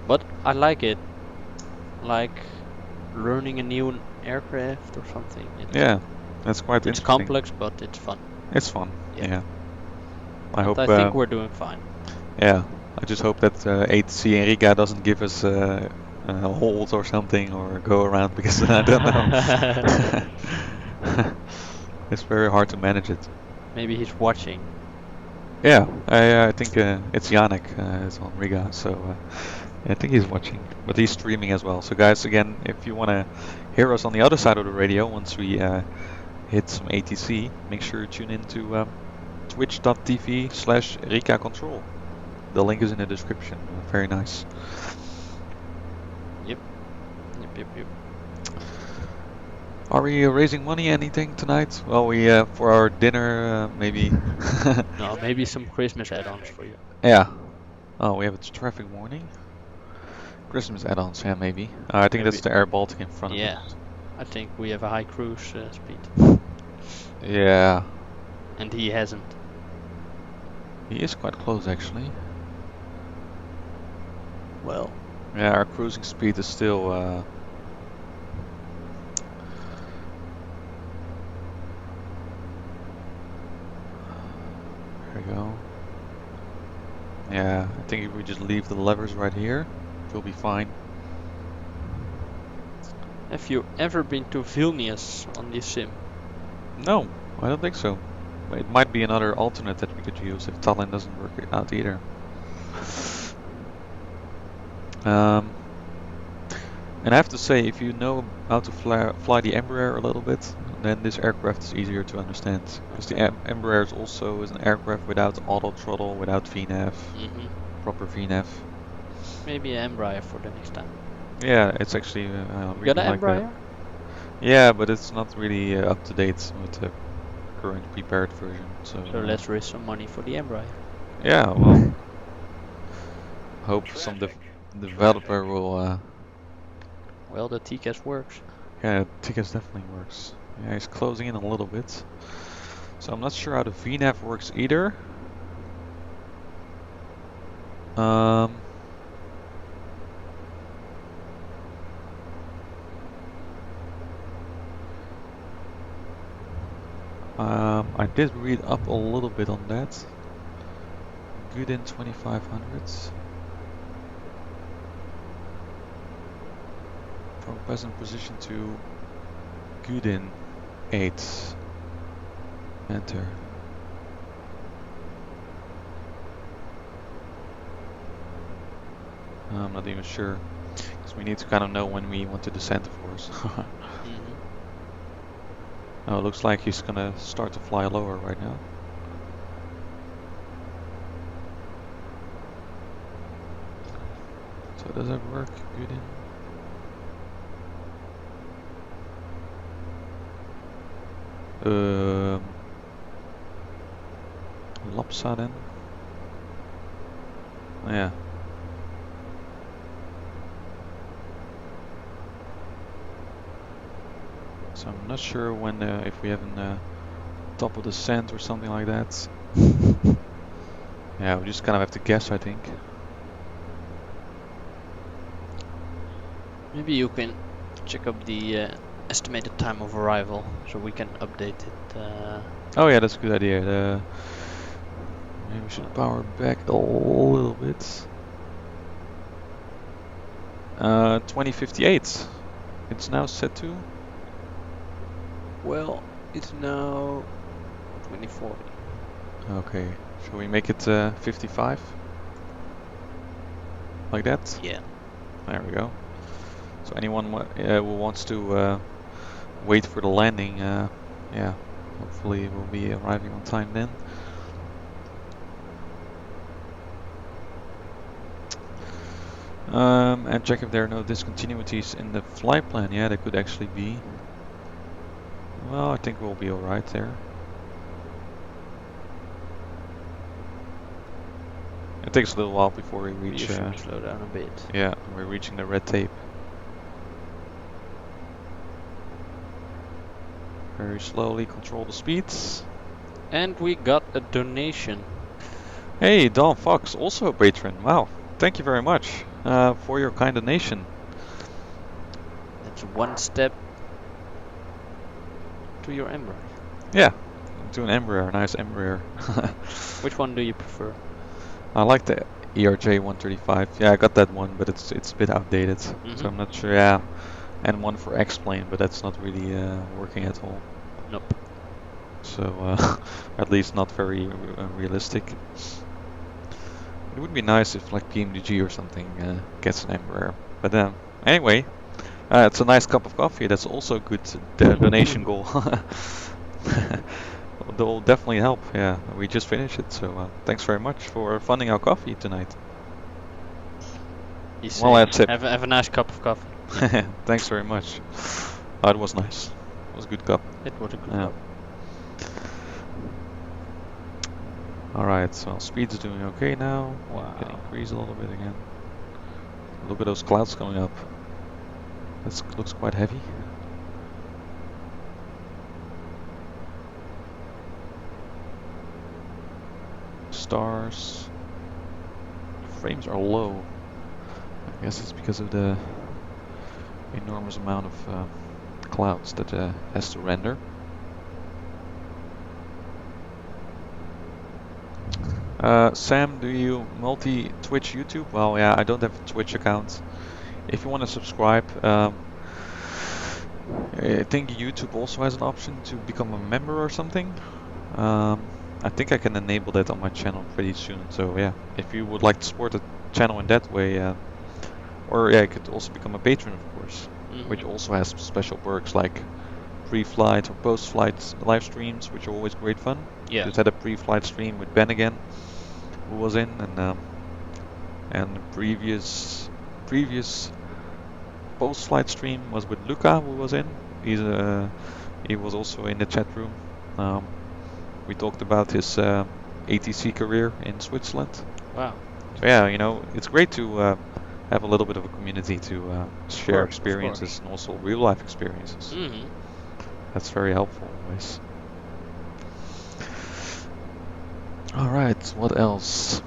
Speaker 2: But I like it. Like learning a new aircraft or something.
Speaker 1: Yeah, that's quite
Speaker 2: It's
Speaker 1: interesting.
Speaker 2: complex, but it's fun.
Speaker 1: It's fun.
Speaker 2: Yeah.
Speaker 1: Yeah.
Speaker 2: I think we're doing fine.
Speaker 1: Yeah, I just hope that ATC in Riga doesn't give us a hold or something or go around because I don't know. It's very hard to manage it.
Speaker 2: Maybe he's watching.
Speaker 1: Yeah, I think it's Janek. It's on Riga, so I think he's watching, but he's streaming as well. So guys, again, if you want to hear us on the other side of the radio once we hit some ATC, make sure you tune in to twitch.tv/Riga Control. The link is in the description. Very nice.
Speaker 2: Yep.
Speaker 1: Are we raising money anything tonight? Well, we for our dinner maybe.
Speaker 2: No, maybe some Christmas add-ons for you.
Speaker 1: Yeah. Oh, we have a traffic warning. Christmas add-ons, yeah, maybe. I think that's the Air Baltic in front of us.
Speaker 2: Yeah. I think we have a high cruise speed.
Speaker 1: Yeah.
Speaker 2: And he hasn't.
Speaker 1: He is quite close, actually.
Speaker 2: Well.
Speaker 1: Yeah, our cruising speed is still. There we go. Yeah, I think if we just leave the levers right here, we'll be fine.
Speaker 2: Have you ever been to Vilnius on this sim?
Speaker 1: No, I don't think so. It might be another alternate that we could use if Tallinn doesn't work out either. And I have to say, if you know how to fly the Embraer a little bit, then this aircraft is easier to understand. Because the Embraer is also an aircraft without auto throttle, without VNAV, proper VNAV.
Speaker 2: Maybe an Embraer for the next time.
Speaker 1: Yeah, it's actually
Speaker 2: You
Speaker 1: really
Speaker 2: got an
Speaker 1: like
Speaker 2: Embraer?
Speaker 1: that. Yeah, but it's not really up to date with the current prepared version. So
Speaker 2: let's raise some money for the Embraer.
Speaker 1: Yeah, well, hope some developer will.
Speaker 2: Well, the TCAS works.
Speaker 1: Yeah, TCAS definitely works. Yeah, he's closing in a little bit. So I'm not sure how the VNAV works either. I did read up a little bit on that. Good in 2500s. From present position to Gudin 8. Enter. I'm not even sure, because we need to kind of know when we want to descend, of course. Oh, it looks like he's gonna start to fly lower right now. So does that work? Gudin? Lapsaden. Yeah. So I'm not sure when if we have a top of the sand or something like that. Yeah, we just kind of have to guess, I think.
Speaker 2: Maybe you can check up the estimated time of arrival, so we can update it.
Speaker 1: Oh yeah, that's a good idea. Maybe we should power back a little bit. 2058. It's now set to.
Speaker 2: Well, it's now 2040.
Speaker 1: Okay, shall we make it 55? Like that?
Speaker 2: Yeah.
Speaker 1: There we go. So anyone who wants to wait for the landing, yeah, hopefully we'll be arriving on time then. And check if there are no discontinuities in the flight plan. Yeah, there could actually be. Well, I think we'll be alright there. It takes a little while before we reach.
Speaker 2: You should slow down a bit.
Speaker 1: Yeah, we're reaching the red tape. Very slowly control the speeds.
Speaker 2: And we got a donation.
Speaker 1: Hey, Don Fox, also a patron. Wow, thank you very much for your kind donation.
Speaker 2: That's one step to your Embraer.
Speaker 1: Yeah, to an Embraer, nice Embraer.
Speaker 2: Which one do you prefer?
Speaker 1: I like the ERJ 135. Yeah, I got that one, but it's a bit outdated, so I'm not sure. Yeah, and one for X-Plane, but that's not really working at all.
Speaker 2: Nope.
Speaker 1: So at least not very realistic. It would be nice if like PMDG or something gets an Embraer. But anyway, it's a nice cup of coffee. That's also a good donation goal. They'll definitely help. Yeah, we just finished it, so thanks very much for funding our coffee tonight. Well, that's it.
Speaker 2: Have a nice cup of coffee.
Speaker 1: Thanks very much. Oh, it was nice. It was a good cup.
Speaker 2: It was a good cup.
Speaker 1: Alright, so speed's doing okay now.
Speaker 2: Wow.
Speaker 1: Can increase a little bit again. Look at those clouds coming up. That looks quite heavy. Stars. Frames are low. I guess it's because of the enormous amount of clouds that has to render. Sam, do you multi-Twitch YouTube? Well, yeah, I don't have a Twitch account. If you want to subscribe, I think YouTube also has an option to become a member or something. I think I can enable that on my channel pretty soon. So yeah, if you would like to support the channel in that way, or yeah, you could also become a patron, of course, which also has special perks like pre-flight or post-flight live streams, which are always great fun.
Speaker 2: Yeah.
Speaker 1: Just had a pre-flight stream with Ben again, who was in, and the previous post-flight stream was with Luca, who was in. He was also in the chat room. We talked about his ATC career in Switzerland.
Speaker 2: Wow.
Speaker 1: So yeah, you know, it's great to have a little bit of a community to share experiences and also real-life experiences. That's very helpful always. Alright, what else?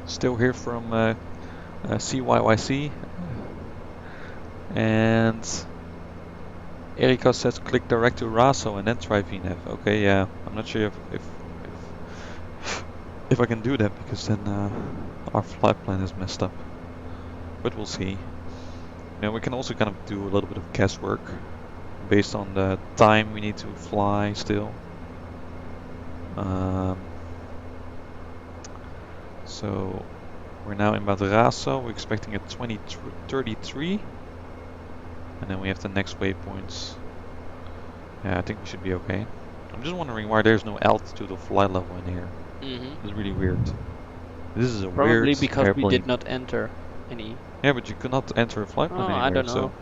Speaker 1: Still here from CYYC. And Erika says click direct to RASO and then try VNAV. Okay, yeah, I'm not sure if I can do that, because then our flight plan is messed up. But we'll see. Now we can also kind of do a little bit of guesswork based on the time we need to fly still. So we're now in Bad Raso. We're expecting a 2033, and then we have the next waypoints. Yeah, I think we should be okay. I'm just wondering why there's no altitude or flight level in here. It's really weird. This is a
Speaker 2: Probably
Speaker 1: weird
Speaker 2: because
Speaker 1: airplane.
Speaker 2: we did not enter any.
Speaker 1: Yeah, but you could not enter a flight plan anywhere.
Speaker 2: I don't know.
Speaker 1: So,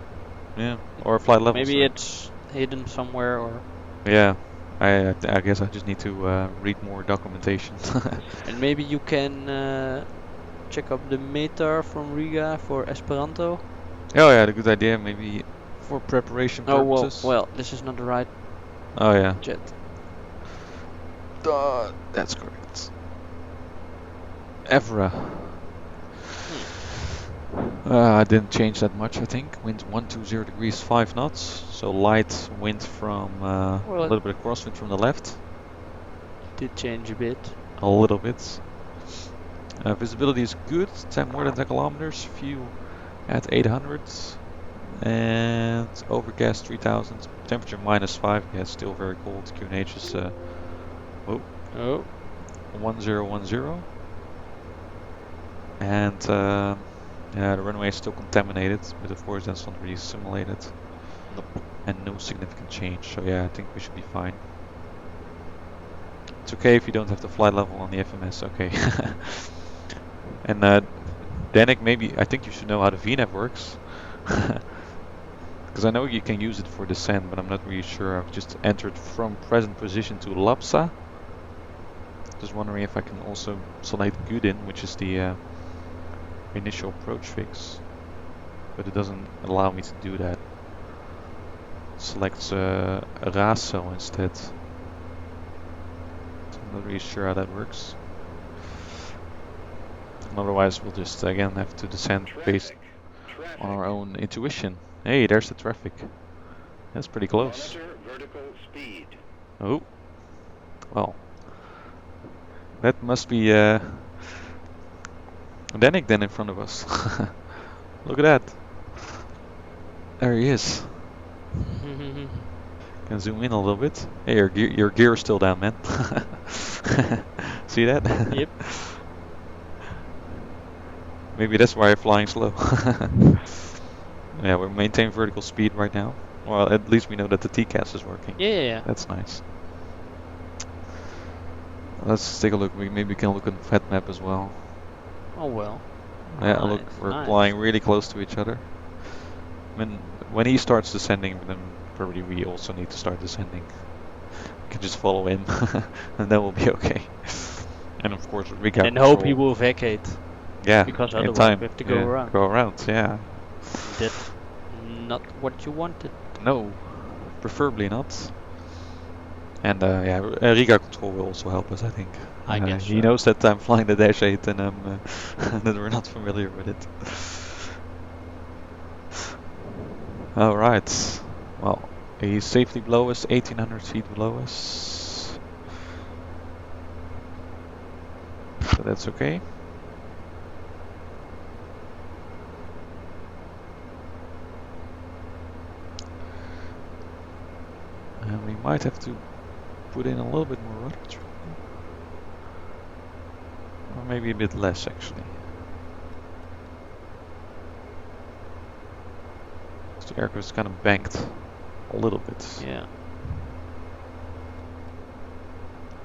Speaker 1: yeah, or a flight level.
Speaker 2: Maybe it's hidden somewhere, or.
Speaker 1: Yeah, I guess I just need to read more documentation.
Speaker 2: And maybe you can check up the METAR from Riga for Esperanto.
Speaker 1: Oh yeah, the good idea. Maybe for preparation purposes.
Speaker 2: Well, this is not the right
Speaker 1: Oh yeah.
Speaker 2: jet.
Speaker 1: That's correct. Evra. I didn't change that much, I think. Wind 120 degrees, 5 knots. So light wind from a little bit of crosswind from the left.
Speaker 2: Did change a bit.
Speaker 1: A little bit. Visibility is good, more than 10 kilometers. Fuel at 800. And overcast 3000. Temperature -5. Yeah, it's still very cold. QNH is 1010. And yeah, the runway is still contaminated, but of course that's not really simulated. And no significant change, so yeah, I think we should be fine. It's okay if you don't have the flight level on the FMS, okay. And Janek, maybe, I think you should know how the VNAV works. Because I know you can use it for descent, but I'm not really sure. I've just entered from present position to Lapsa. Just wondering if I can also select Gudin, which is the initial approach fix, but it doesn't allow me to do that. It selects Raso instead. So I'm not really sure how that works. And otherwise we'll just again have to descend based on our own intuition. Hey, there's the traffic. That's pretty close.
Speaker 3: vertical speed.
Speaker 1: Oh, well, that must be Danik then in front of us. Look at that. There he is. Can zoom in a little bit. Hey, your gear is still down, man. See that?
Speaker 2: Yep.
Speaker 1: Maybe that's why you're flying slow. Yeah, we're maintaining vertical speed right now. Well, at least we know that the TCAS is working.
Speaker 2: Yeah.
Speaker 1: That's nice. Let's take a look. Maybe we can look at the FAT map as well.
Speaker 2: Oh well.
Speaker 1: Yeah,
Speaker 2: Nice,
Speaker 1: look, we're
Speaker 2: nice.
Speaker 1: flying really close to each other. When he starts descending, then probably we also need to start descending. We can just follow him, and then we'll be okay. And of course, Riga
Speaker 2: And hope he
Speaker 1: Control.
Speaker 2: will vacate.
Speaker 1: Yeah,
Speaker 2: Because
Speaker 1: in
Speaker 2: otherwise
Speaker 1: time.
Speaker 2: we have to go
Speaker 1: Yeah,
Speaker 2: around.
Speaker 1: Go around, yeah.
Speaker 2: That's not what you wanted.
Speaker 1: No, preferably not. And yeah, Riga Control will also help us, I think.
Speaker 2: I guess
Speaker 1: He
Speaker 2: so.
Speaker 1: knows that I'm flying the Dash-8 and that we're not familiar with it. All right. Well, he's safely below us, 1,800 feet below us. So that's okay. And we might have to put in a little bit more rudder. Or maybe a bit less, actually. The aircraft is kind of banked a little bit.
Speaker 2: Yeah.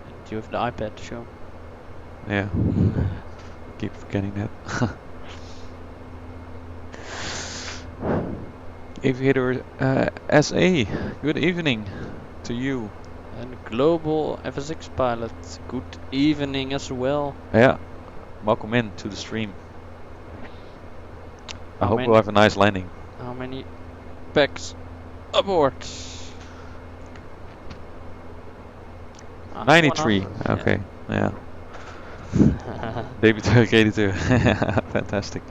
Speaker 2: And you have the iPad to show.
Speaker 1: Yeah. Keep forgetting that. Aviator SA, good evening to you.
Speaker 2: And global FSX pilot, good evening as well.
Speaker 1: Yeah, welcome in to the stream. I
Speaker 2: How
Speaker 1: hope
Speaker 2: many-
Speaker 1: we'll have a nice landing.
Speaker 2: How many packs aboard?
Speaker 1: 93,
Speaker 2: 100,
Speaker 1: okay, yeah.
Speaker 2: yeah.
Speaker 1: Baby Turk 82, fantastic.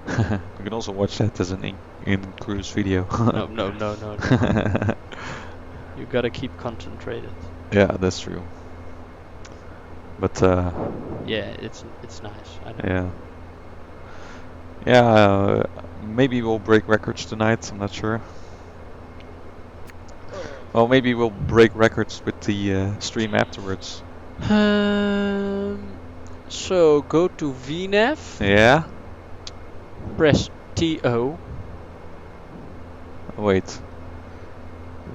Speaker 1: We can also watch that as an in-cruise video.
Speaker 2: No. You gotta keep concentrated.
Speaker 1: Yeah, that's true. But
Speaker 2: Yeah, it's nice. I know.
Speaker 1: yeah. Yeah, maybe we'll break records tonight, I'm not sure. Well, maybe we'll break records with the stream afterwards.
Speaker 2: So go to VNAV,
Speaker 1: Yeah?
Speaker 2: press TO.
Speaker 1: Wait.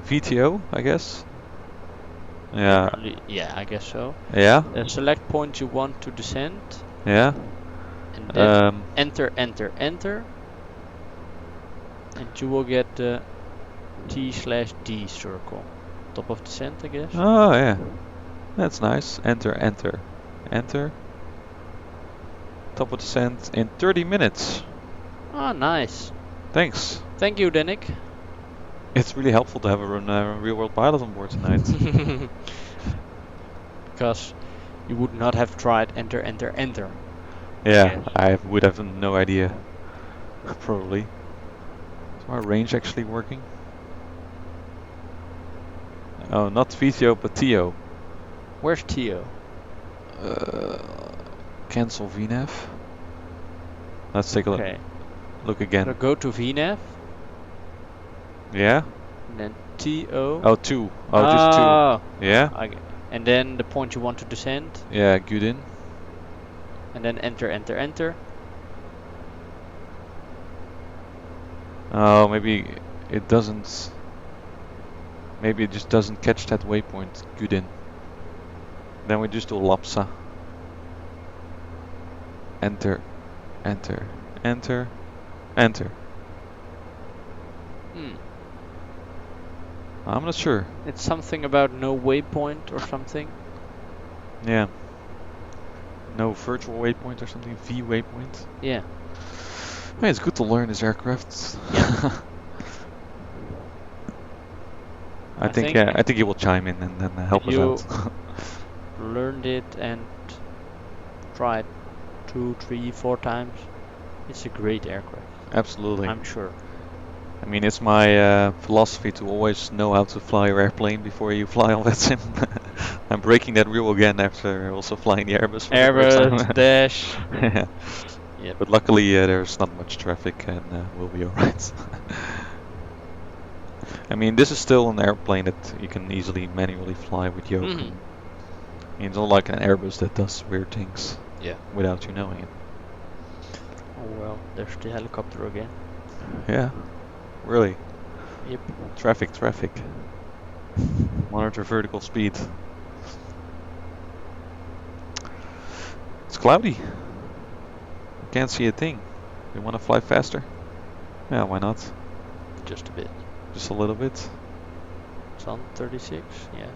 Speaker 1: VTO, I guess? Yeah.
Speaker 2: Yeah, I guess so.
Speaker 1: Yeah?
Speaker 2: Then select point you want to descend,
Speaker 1: Yeah?
Speaker 2: and then enter, and you will get the T/D circle. Top of descent, I guess.
Speaker 1: Oh, yeah. That's nice. Enter. Top of descent in 30 minutes.
Speaker 2: Ah, nice.
Speaker 1: Thanks.
Speaker 2: Thank you, Danik.
Speaker 1: It's really helpful to have a real-world pilot on board tonight.
Speaker 2: Because you would not have tried enter.
Speaker 1: Yeah,
Speaker 2: Yes.
Speaker 1: I would have no idea. Probably. Is my range actually working? Oh, not VTO, but TO.
Speaker 2: Where's TO?
Speaker 1: Cancel VNAV. Let's take a look.
Speaker 2: Okay.
Speaker 1: Look again.
Speaker 2: So go to VNAV,
Speaker 1: Yeah?
Speaker 2: and then TO.
Speaker 1: Oh, 2. Oh, just 2.
Speaker 2: Ah,
Speaker 1: Yeah?
Speaker 2: and then the point you want to descend,
Speaker 1: Yeah, good in.
Speaker 2: and then enter.
Speaker 1: Oh, maybe it doesn't. Maybe it just doesn't catch that waypoint. Good in. Then we just do lapsa. Enter.
Speaker 2: Hmm.
Speaker 1: I'm not sure.
Speaker 2: It's something about no waypoint or something.
Speaker 1: Yeah. No virtual waypoint or something. V waypoint.
Speaker 2: Yeah.
Speaker 1: Hey, it's good to learn this aircraft.
Speaker 2: Yeah.
Speaker 1: I think he will chime in and then help us
Speaker 2: you
Speaker 1: out.
Speaker 2: learned it and tried 2, 3, 4 times. It's a great aircraft.
Speaker 1: Absolutely.
Speaker 2: I'm sure.
Speaker 1: I mean, it's my philosophy to always know how to fly your airplane before you fly on VATSIM. I'm breaking that rule again after also flying the Airbus for the first
Speaker 2: Airbus,
Speaker 1: time.
Speaker 2: Dash.
Speaker 1: Yeah.
Speaker 2: Yep.
Speaker 1: But luckily there's not much traffic and we'll be alright. I mean, this is still an airplane that you can easily manually fly with yoke.
Speaker 2: Mhm.
Speaker 1: I mean, it's not like an Airbus that does weird things
Speaker 2: Yeah.
Speaker 1: without you knowing it.
Speaker 2: Oh well, there's the helicopter again.
Speaker 1: Yeah, really.
Speaker 2: Yep.
Speaker 1: Traffic. Monitor vertical speed. It's cloudy. Can't see a thing. You want to fly faster? Yeah, why not?
Speaker 2: Just a bit.
Speaker 1: Just a little bit.
Speaker 2: It's on 36. Yeah.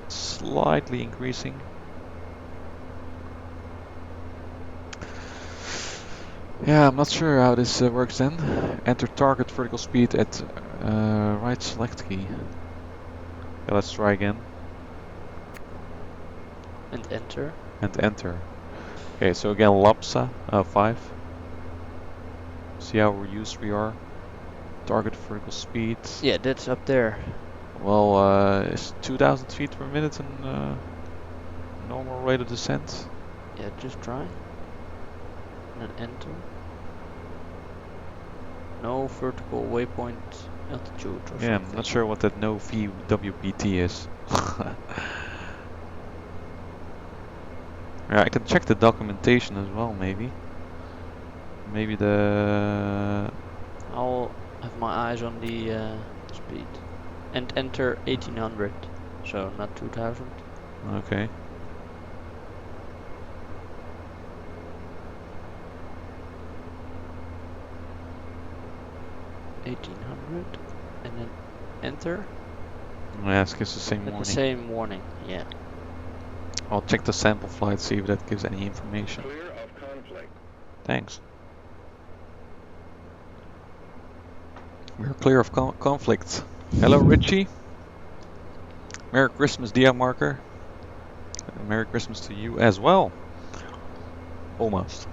Speaker 1: Slightly increasing. Yeah, I'm not sure how this works then. Enter target vertical speed at right select key. Yeah, let's try again.
Speaker 2: And enter.
Speaker 1: And enter. Okay, so again LAPSA 5. See how reduced we are. Target vertical speed.
Speaker 2: Yeah, that's up there.
Speaker 1: Well, is 2,000 feet per minute a normal rate of descent?
Speaker 2: Yeah, just try. And then enter. No vertical waypoint altitude or
Speaker 1: Yeah,
Speaker 2: something.
Speaker 1: I'm not sure what that no VWPT is. Yeah, I can check the documentation as well, maybe. Maybe the...
Speaker 2: I'll have my eyes on the speed. And enter 1800. So not 2000.
Speaker 1: Okay.
Speaker 2: And then enter.
Speaker 1: Yeah, it's the same
Speaker 2: With
Speaker 1: warning.
Speaker 2: the same warning, yeah.
Speaker 1: I'll check the sample flight, see if that gives any information.
Speaker 3: Clear of conflict.
Speaker 1: Thanks. We're clear of conflict. Hello, Richie. Merry Christmas, Dia Marker. Merry Christmas to you as well. Almost.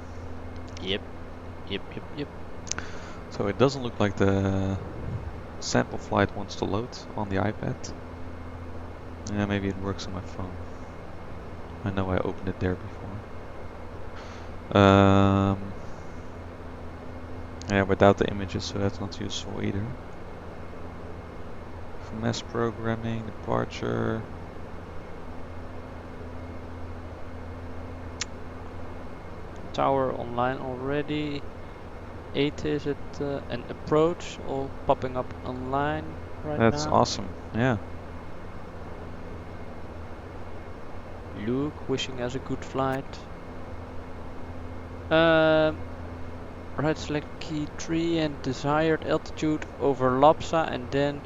Speaker 2: Yep.
Speaker 1: So it doesn't look like the sample flight wants to load on the iPad. Yeah, maybe it works on my phone. I know I opened it there before. Yeah, without the images, so that's not useful either. Mass programming, departure.
Speaker 2: Tower online already. ATIS at an approach, all popping up online right now.
Speaker 1: That's awesome, yeah.
Speaker 2: Luke wishing us a good flight. Right select key 3 and desired altitude over LAPSA and then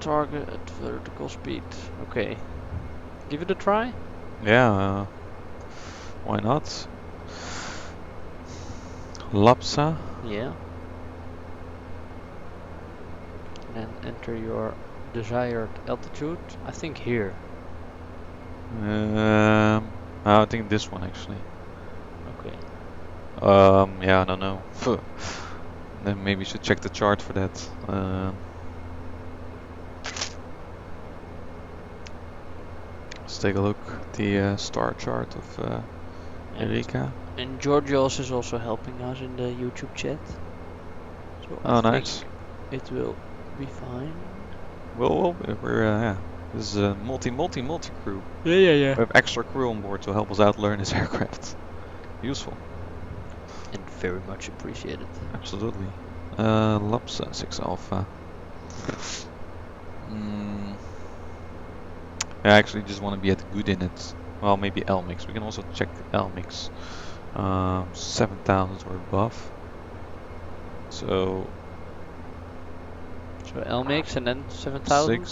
Speaker 2: target at vertical speed. Okay. Give it a try?
Speaker 1: Yeah, why not? LAPSA.
Speaker 2: Yeah. And enter your desired altitude. I think here.
Speaker 1: I think this one actually.
Speaker 2: Okay.
Speaker 1: Yeah, I don't know. Then maybe you should check the chart for that. Let's take a look at the star chart of Riga.
Speaker 2: And Georgios is also helping us in the YouTube chat. So
Speaker 1: Oh,
Speaker 2: I
Speaker 1: nice.
Speaker 2: think it will be fine.
Speaker 1: Well, we're yeah. This is a multi crew.
Speaker 2: Yeah.
Speaker 1: We have extra crew on board to help us out learn this aircraft. Useful.
Speaker 2: And very much appreciated.
Speaker 1: Absolutely. LAPSA 6 Alpha. I actually just want to be at good in it. Well, maybe LMIX. We can also check LMIX. 7,000 or above. So
Speaker 2: LMIX and then 7,000?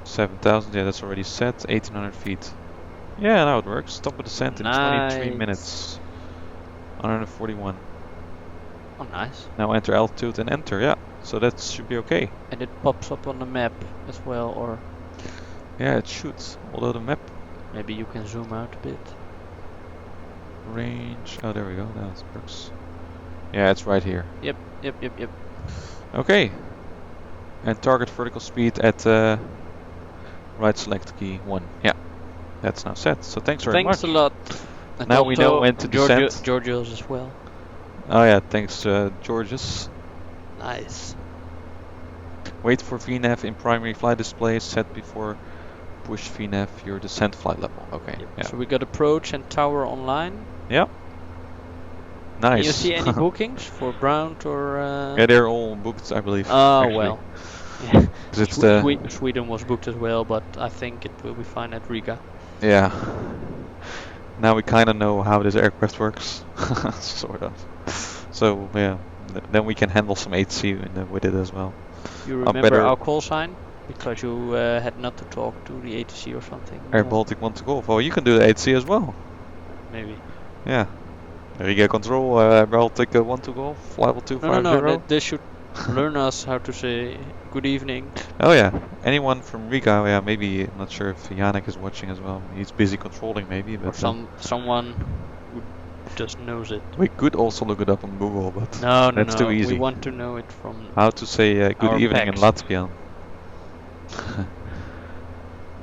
Speaker 1: 7,000, yeah, that's already set. 1,800 feet. Yeah, now it works. Top of descent in 23 minutes. 141.
Speaker 2: Oh, nice.
Speaker 1: Now enter altitude and enter, yeah. So that should be okay.
Speaker 2: And it pops up on the map as well, or
Speaker 1: Yeah, it should. Although the map...
Speaker 2: maybe you can zoom out a bit.
Speaker 1: range. Oh, there we go. That works. Yeah, it's right here.
Speaker 2: Yep.
Speaker 1: Okay. And target vertical speed at right select key 1. Yeah, that's now set. So thanks very much.
Speaker 2: Thanks a lot. And
Speaker 1: Now we know
Speaker 2: also
Speaker 1: when to descend.
Speaker 2: Georgios as well.
Speaker 1: Oh yeah, thanks Georges.
Speaker 2: Nice.
Speaker 1: Wait for VNAV in primary flight display set before push VNAV your descent flight level. Okay.
Speaker 2: Yep.
Speaker 1: Yeah.
Speaker 2: So we got approach and tower online.
Speaker 1: Yeah. Nice.
Speaker 2: Can you see any bookings for ground or?
Speaker 1: Yeah, they're all booked, I believe.
Speaker 2: Oh
Speaker 1: actually.
Speaker 2: well. Yeah.
Speaker 1: It's
Speaker 2: Sweden was booked as well, but I think it will be fine at Riga.
Speaker 1: Yeah. Now we kind of know how this aircraft works, sort of. So yeah, then we can handle some ATC with it as well.
Speaker 2: You remember our call sign? Because you had not to talk to the ATC or something.
Speaker 1: Air Baltic 1 to Golf. Oh, you can do the ATC as well.
Speaker 2: Maybe.
Speaker 1: Yeah. Riga Control, Baltic 1 to Golf, flight 250.
Speaker 2: No, they should learn us how to say good evening.
Speaker 1: Oh yeah, anyone from Riga, yeah, maybe, I'm not sure if Janek is watching as well. He's busy controlling maybe, but...
Speaker 2: Or someone who just knows it.
Speaker 1: We could also look it up on Google, but
Speaker 2: that's
Speaker 1: too easy.
Speaker 2: We want to know it from
Speaker 1: how to say good evening in
Speaker 2: packs.
Speaker 1: Latvian.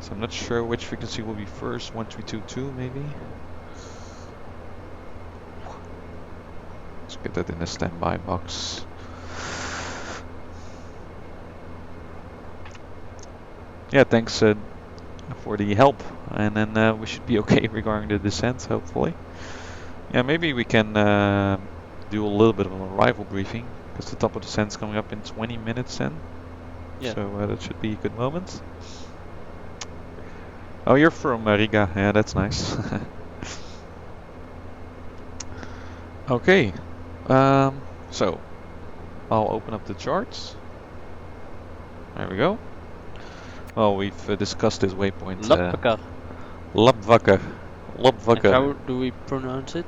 Speaker 1: So I'm not sure which frequency will be first, 1322 maybe? Let's get that in the standby box. Yeah, thanks for the help, and then we should be okay regarding the descent, hopefully. Yeah, maybe we can do a little bit of an arrival briefing, because the top of the descent's coming up in 20 minutes then.
Speaker 2: Yeah.
Speaker 1: So that should be a good moment. Oh, you're from Riga, yeah, that's nice. Okay, so I'll open up the charts. There we go. Well, we've discussed this waypoint.
Speaker 2: Lapvaker.
Speaker 1: Lapvaker.
Speaker 2: How do we pronounce it?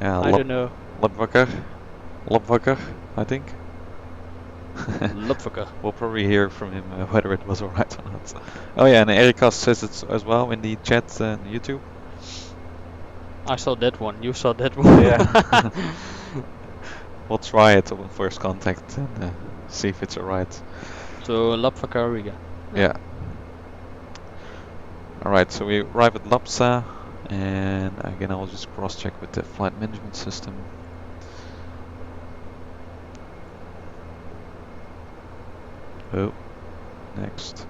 Speaker 1: Yeah,
Speaker 2: I don't know.
Speaker 1: Lapvaker, I think.
Speaker 2: Lapvaker.
Speaker 1: We'll probably hear from him whether it was alright or not. Oh yeah, and Erika says it as well in the chat on YouTube.
Speaker 2: I saw that one. You saw that one.
Speaker 1: Yeah. We'll try it on first contact and see if it's alright.
Speaker 2: So Lapvaker Riga.
Speaker 1: Yeah. Alright, so we arrive at Lapsa, and again I'll just cross-check with the flight management system. Oh, next.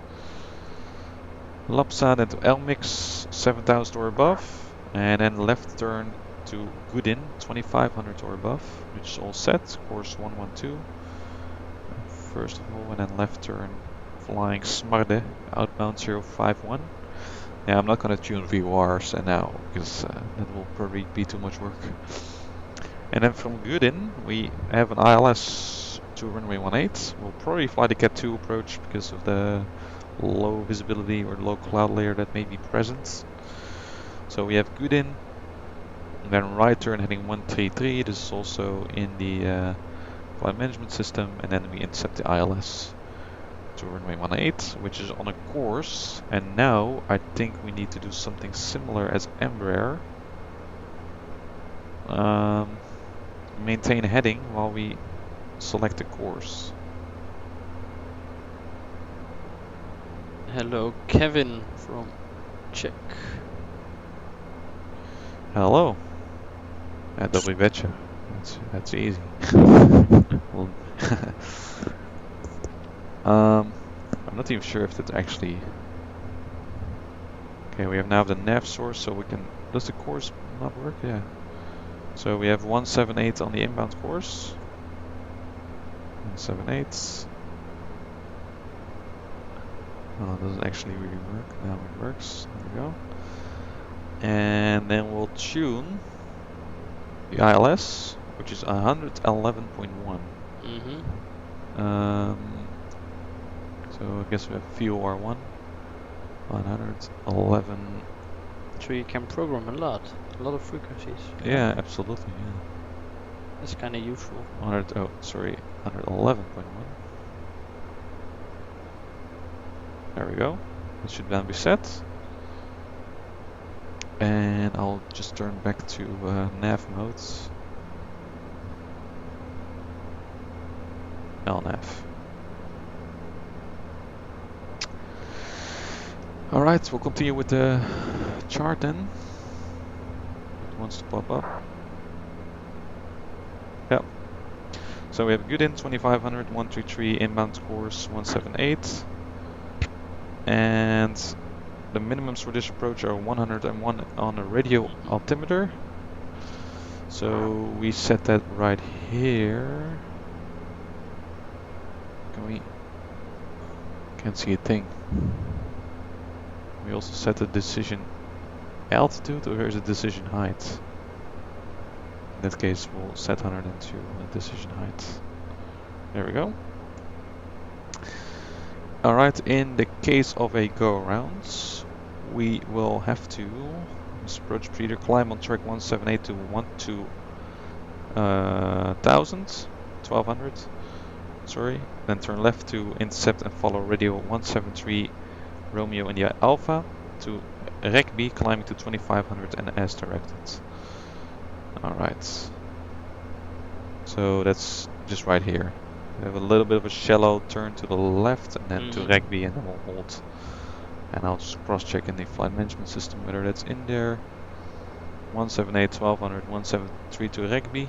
Speaker 1: Lapsa, then to Elmix, 7,000 or above, and then left turn to Gudin, 2,500 or above, which is all set, course 112. First of all, and then left turn flying Smarde, outbound 051. Yeah, I'm not gonna tune VORs now, because that will probably be too much work. And then from Gudin, we have an ILS to runway 18. We'll probably fly the Cat 2 approach because of the low visibility or low cloud layer that may be present. So we have Gudin, and then right turn heading 133. This is also in the flight management system, and then we intercept the ILS to runway 18, which is on a course. And now I think we need to do something similar as Embraer. Maintain heading while we select the course.
Speaker 2: Hello, Kevin from Czech.
Speaker 1: Hello. Yeah, double betcha. That's easy. I'm not even sure if that's actually... Okay, we have now the nav source, so we can... Does the course not work? Yeah. So we have 178 on the inbound course. 178. Oh, it doesn't actually really work. Now it works. There we go. And then we'll tune the ILS, which is 111.1. So I guess we have VOR1 111.
Speaker 2: So you can program a lot of frequencies.
Speaker 1: Yeah, absolutely. Yeah.
Speaker 2: That's kind of useful.
Speaker 1: 111.1. There we go. It should then be set. And I'll just turn back to nav mode. LNAV. Alright, we'll continue with the chart then. It wants to pop up. Yep. So we have good in 2500, 133, inbound course 178. And the minimums for this approach are 101 on a radio altimeter. So we set that right here. Can we? Can't see a thing. We also set the decision altitude, or is it decision height? In that case, we'll set 102 decision height. There we go. Alright, in the case of a go-around, we will have to approach procedure, climb on track 178 to 1200, sorry, then turn left to intercept and follow radio 173 Romeo India Alpha to Rec B, climbing to 2500 and as directed. Alright, so that's just right here. We have a little bit of a shallow turn to the left and then to Rec B, and then we'll hold. And I'll just cross-check in the flight management system whether that's in there. 178, 1200, 173 to Rec B,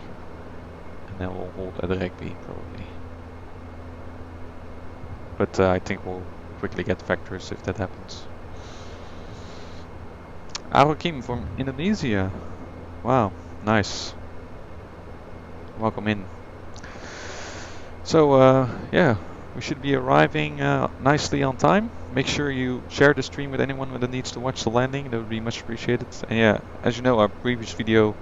Speaker 1: and then we'll hold at Rec B probably. But I think we'll quickly get vectors if that happens. Arokim from Indonesia. Wow, nice. Welcome in. So yeah, we should be arriving nicely on time. Make sure you share the stream with anyone that needs to watch the landing. That would be much appreciated. And yeah, as you know, our previous video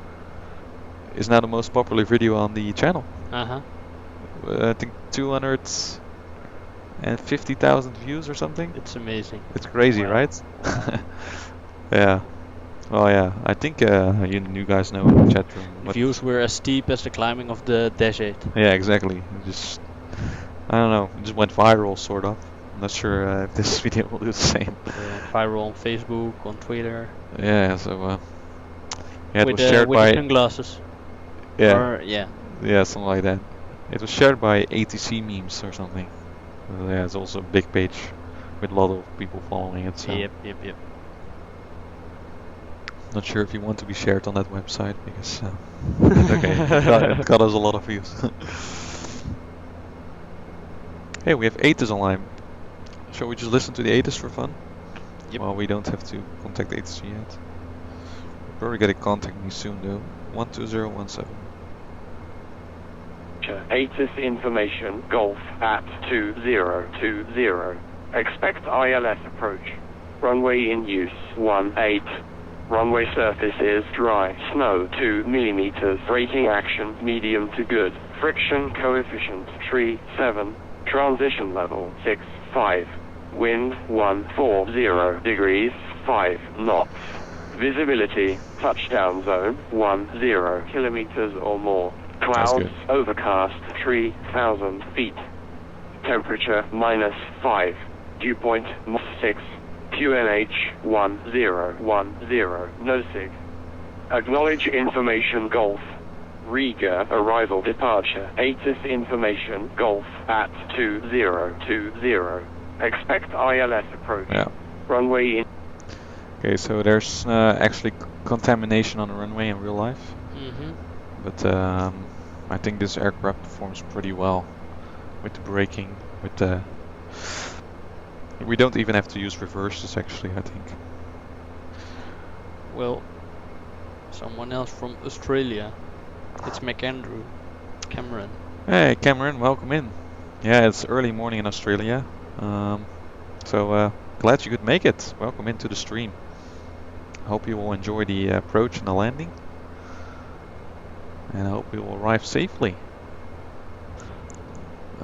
Speaker 1: is now the most popular video on the channel. I think 250,000 views or something.
Speaker 2: It's amazing.
Speaker 1: It's crazy, wow. Right? Wow. Yeah. Well, yeah. I think you guys know in the chat room.
Speaker 2: The views were as steep as the climbing of the Dash-8.
Speaker 1: Yeah, exactly. Just, I don't know. It just went viral, sort of. I'm not sure if this video will do the same.
Speaker 2: Viral on Facebook, on Twitter.
Speaker 1: Yeah. So. Yeah, it
Speaker 2: with
Speaker 1: was shared by
Speaker 2: sunglasses.
Speaker 1: Yeah.
Speaker 2: Or, yeah.
Speaker 1: Yeah, something like that. It was shared by ATC memes or something. Yeah, it's also a big page with a lot of people following it. So.
Speaker 2: Yep.
Speaker 1: Not sure if you want to be shared on that website because okay, it got us a lot of views. Hey, we have ATIS online. Shall we just listen to the ATIS for fun?
Speaker 2: Yep.
Speaker 1: Well, we don't have to contact ATC yet. We're probably gonna contact me soon though. 12017.
Speaker 3: ATIS information, Golf at 2020. Expect ILS approach. Runway in use, 18. Runway surface is dry, snow 2 millimeters. Braking action, medium to good. Friction coefficient, 7. Transition level, 6.5. Wind, 140 degrees, 5 knots. Visibility, touchdown zone, 10 kilometers or more. Clouds, overcast, 3,000 feet. Temperature, -5. Dew point, -6. QNH 1010, no sig. Acknowledge information Golf. Riga arrival departure. ATIS information Golf at 2020. Expect ILS approach.
Speaker 1: Yeah.
Speaker 3: Runway in.
Speaker 1: Okay, so there's actually contamination on the runway in real life. But I think this aircraft performs pretty well with the braking, with the. We don't even have to use reverses actually, I think.
Speaker 2: Well, someone else from Australia. It's McAndrew. Cameron.
Speaker 1: Hey Cameron, welcome in. Yeah, it's early morning in Australia. So glad you could make it. Welcome into the stream. I hope you will enjoy the approach and the landing. And I hope we will arrive safely.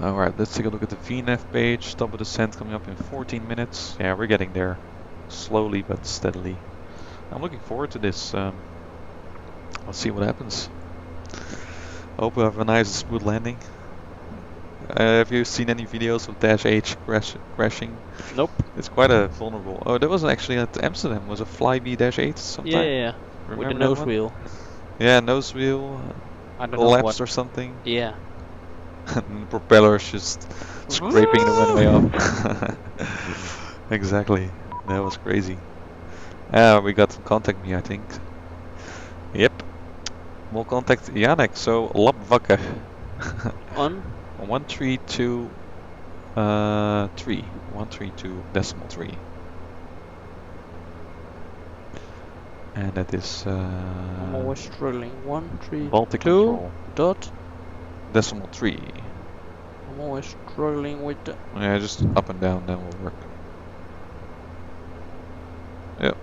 Speaker 1: Alright, let's take a look at the VNAV page. Stop of descent coming up in 14 minutes. Yeah, we're getting there. Slowly but steadily. I'm looking forward to this. Let's see what happens. Hope we have a nice smooth landing. Have you seen any videos of Dash-8 crashing?
Speaker 2: Nope.
Speaker 1: It's quite a vulnerable. Oh, there was actually at Amsterdam was a Flybe Dash-8 sometime.
Speaker 2: Yeah. With the
Speaker 1: Remember that
Speaker 2: nose
Speaker 1: one?
Speaker 2: wheel.
Speaker 1: Yeah, nose wheel
Speaker 2: I don't know
Speaker 1: collapsed
Speaker 2: what.
Speaker 1: or something.
Speaker 2: Yeah.
Speaker 1: And the propellers just scraping the runway off. Exactly. That was crazy. We got to contact me, I think. Yep. We'll contact Janek. So Lapwakker.
Speaker 2: On
Speaker 1: 132 3. 132 decimal 3. And that is
Speaker 2: I'm always struggling. 1, 3,
Speaker 1: Baltic
Speaker 2: 2
Speaker 1: Control.
Speaker 2: dot.
Speaker 1: Decimal 3.
Speaker 2: I'm always struggling with the.
Speaker 1: Yeah, just up and down, then will work. Yep.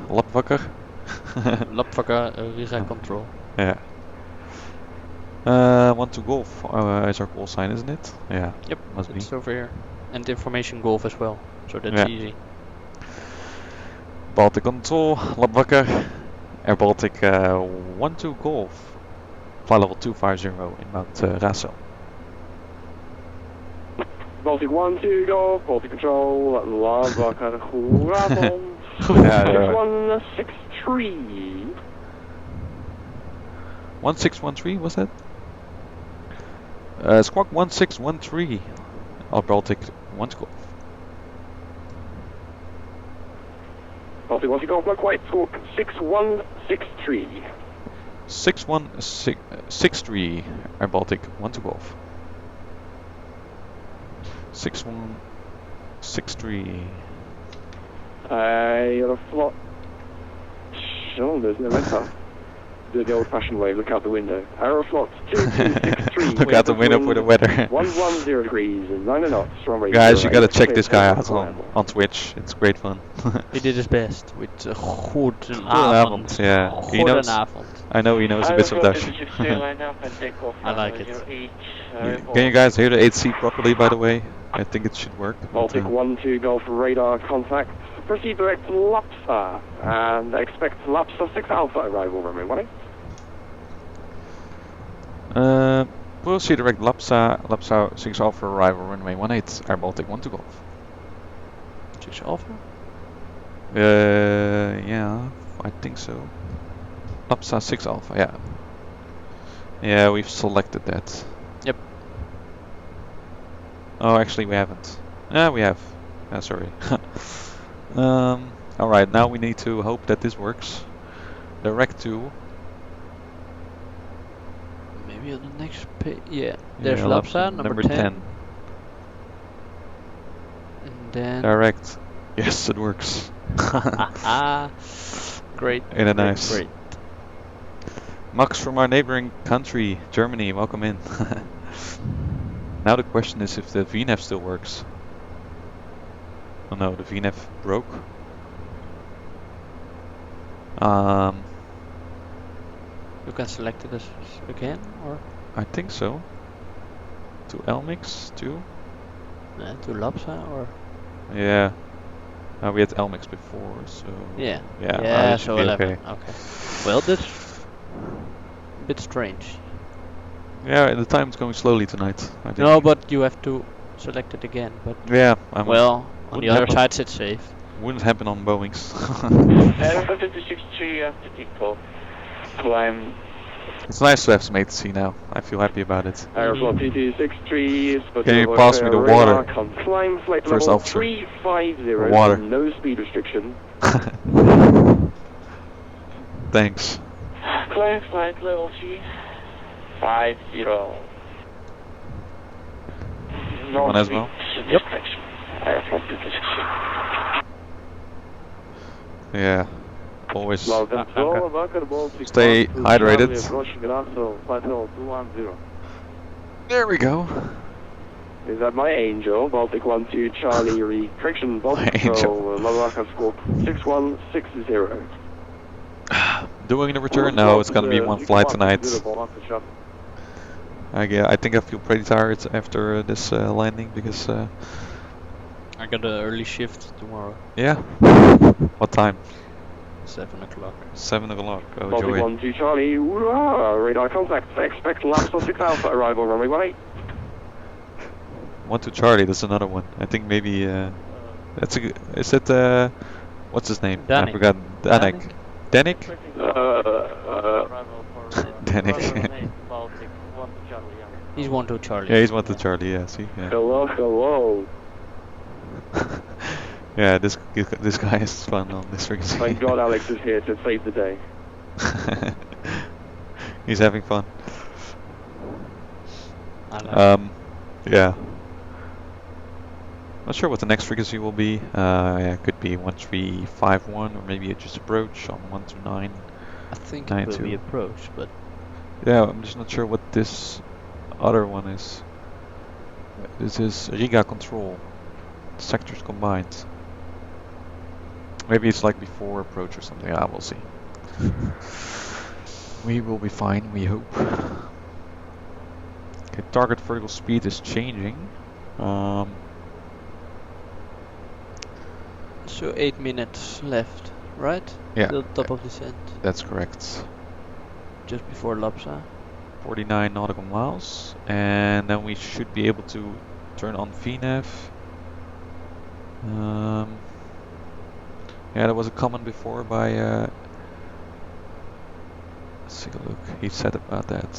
Speaker 1: Lapwakker.
Speaker 2: Lapwakker Riga Control.
Speaker 1: Yeah. 1 Golf is our call sign, isn't it? Yeah.
Speaker 2: Yep.
Speaker 1: Must be.
Speaker 2: It's over here. And information golf as well. So that's
Speaker 1: Yeah.
Speaker 2: easy.
Speaker 1: Baltic Control, Lapwakker, Air Baltic 1 Golf, flight level 250 in Mount Raso.
Speaker 3: Baltic 1 Golf, Baltic Control, Lapwakker, goedenavond.
Speaker 1: Yeah,
Speaker 3: 6163.
Speaker 1: 1613 was that? Squawk 1613, Air Baltic 1 Golf.
Speaker 3: Baltic 1 Golf, not quite, squawk 6163.
Speaker 1: 6163, Air Baltic 1 Golf. 6163.
Speaker 3: You're a flot. Oh, there's no better. Do the old-fashioned way, look out the window. Aeroflot 2263.
Speaker 1: Look out the window for the weather.
Speaker 3: 110 degrees and 9 knots. Runway
Speaker 1: Guys, you
Speaker 3: 08,
Speaker 1: gotta check this guy out
Speaker 3: clear
Speaker 1: on Twitch. It's great fun.
Speaker 2: He did his best with goedenavond.
Speaker 1: Goedenavond, yeah. He knows.
Speaker 2: Goedenavond.
Speaker 1: I know he knows a bit of Dutch.
Speaker 2: I like it.
Speaker 1: Can you guys hear the 8C properly, by the way? I think it should work.
Speaker 3: Baltic 1 Golf radar contact. Proceed direct to Lapsa and expect Lapsa 6 Alpha arrival runway 18.
Speaker 1: Proceed direct Lapsa 6 Alpha arrival runway 18, Air Baltic 1 Golf.
Speaker 2: 6 Alpha?
Speaker 1: Yeah, I think so. Lapsa 6 Alpha, yeah. Yeah, we've selected that.
Speaker 2: Yep.
Speaker 1: Oh, actually we haven't. Yeah, we have. Sorry. Alright, now we need to hope that this works. Direct to...
Speaker 2: Maybe on the next page. Yeah, there's
Speaker 1: yeah,
Speaker 2: Lapsa, number 10. And then...
Speaker 1: Direct. Yes, it works.
Speaker 2: Great.
Speaker 1: Ain't it nice?
Speaker 2: Great.
Speaker 1: Max from our neighboring country, Germany, welcome in. Now the question is if the VNAV still works. Oh no, the VNAV broke.
Speaker 2: You can select it as again, or?
Speaker 1: I think so. To LMix too?
Speaker 2: To Lapsa, or?
Speaker 1: Yeah. We had LMix before, so...
Speaker 2: Yeah.
Speaker 1: Yeah,
Speaker 2: Yeah,
Speaker 1: it should
Speaker 2: so
Speaker 1: be
Speaker 2: 11.
Speaker 1: okay.
Speaker 2: Okay. Well, that's a bit strange.
Speaker 1: Yeah, the time's going slowly tonight, I think.
Speaker 2: No, but you have to select it again. But
Speaker 1: Yeah,
Speaker 2: well, on the
Speaker 1: wouldn't
Speaker 2: other
Speaker 1: happen.
Speaker 2: side, it's safe.
Speaker 1: Wouldn't happen on Boeings.
Speaker 3: Aeroflot 2263 after takeoff. Climb.
Speaker 1: It's nice to have some ATC now. I feel happy about it.
Speaker 3: Aeroflot 2263 is
Speaker 1: Can you pass me the water?
Speaker 3: Climb flight
Speaker 1: First
Speaker 3: level
Speaker 1: officer.
Speaker 3: 350.
Speaker 1: Water.
Speaker 3: No speed restriction.
Speaker 1: Thanks.
Speaker 3: Climb flight level 350.
Speaker 1: One as well?
Speaker 3: Yep.
Speaker 1: Yeah. Always
Speaker 3: Stay
Speaker 1: stay hydrated. There we go.
Speaker 3: Is that my angel? Baltic 1 Charlie restriction. Baltic Control, Lapwakker squawk 6160.
Speaker 1: Doing the return? No, it's gonna be one flight tonight. I think I feel pretty tired after this landing because
Speaker 2: I got an early shift tomorrow.
Speaker 1: yeah. What time?
Speaker 2: 7 o'clock.
Speaker 1: 7 o'clock. Oh,
Speaker 3: Baltic
Speaker 1: joy.
Speaker 3: 1 2 Charlie, radar contact. Expect laps on 6 Alpha arrival runway 18.
Speaker 1: 1 to Charlie, that's another one. I think maybe, that's a is it, what's his name? I
Speaker 2: Danek.
Speaker 1: forgot. Danek. Danek? Danek.
Speaker 2: He's 1 to Charlie.
Speaker 1: Yeah, he's 1 to Charlie, yeah, see? Yeah.
Speaker 3: Hello.
Speaker 1: Yeah, this guy is fun on this frequency.
Speaker 3: Thank God Alex is here to save the day.
Speaker 1: He's having fun.
Speaker 2: I like
Speaker 1: Yeah. Not sure what the next frequency will be. Yeah, it could be 1351 or maybe it just approach on 129.
Speaker 2: I think it will be approach, but
Speaker 1: Yeah, I'm just not sure what this other one is. This is Riga Control. Sectors combined. Maybe it's like before approach or something. Ah, we'll see. We will be fine, we hope. Okay, target vertical speed is changing.
Speaker 2: so 8 minutes left, right?
Speaker 1: Yeah,
Speaker 2: Till top of descent,
Speaker 1: that's correct.
Speaker 2: just before Lapsa.
Speaker 1: 49 nautical miles, and then we should be able to turn on VNAV. Yeah, there was a comment before by let's take a look. He said about that.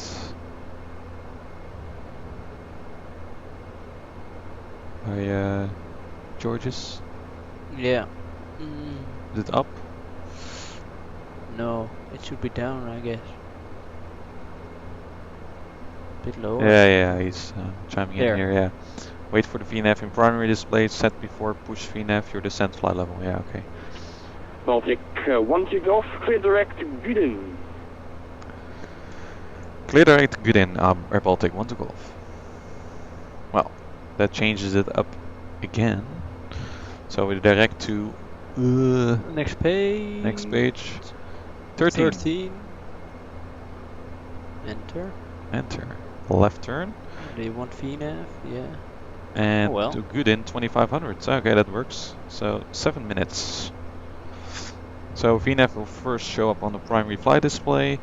Speaker 1: By Georges.
Speaker 2: Yeah.
Speaker 1: Is it up?
Speaker 2: No, it should be down, I guess. Bit lower.
Speaker 1: Yeah, he's chiming
Speaker 2: There.
Speaker 1: in here, yeah. Wait for the VNAV in primary display, set before push VNAV your descent flight level. Yeah, okay.
Speaker 3: Baltic 1 2 Golf, clear direct Guden.
Speaker 1: Clear direct Guden, Air Baltic 1 to Golf. Well, that changes it up again. So we direct to
Speaker 2: Next page.
Speaker 1: next page. 13.
Speaker 2: 13. Enter.
Speaker 1: Enter. Left turn.
Speaker 2: Do you want VNAV? Yeah.
Speaker 1: And
Speaker 2: Oh, well.
Speaker 1: to Guden 2500. So, okay, that works. So 7 minutes. So VNAV will first show up on the primary flight display,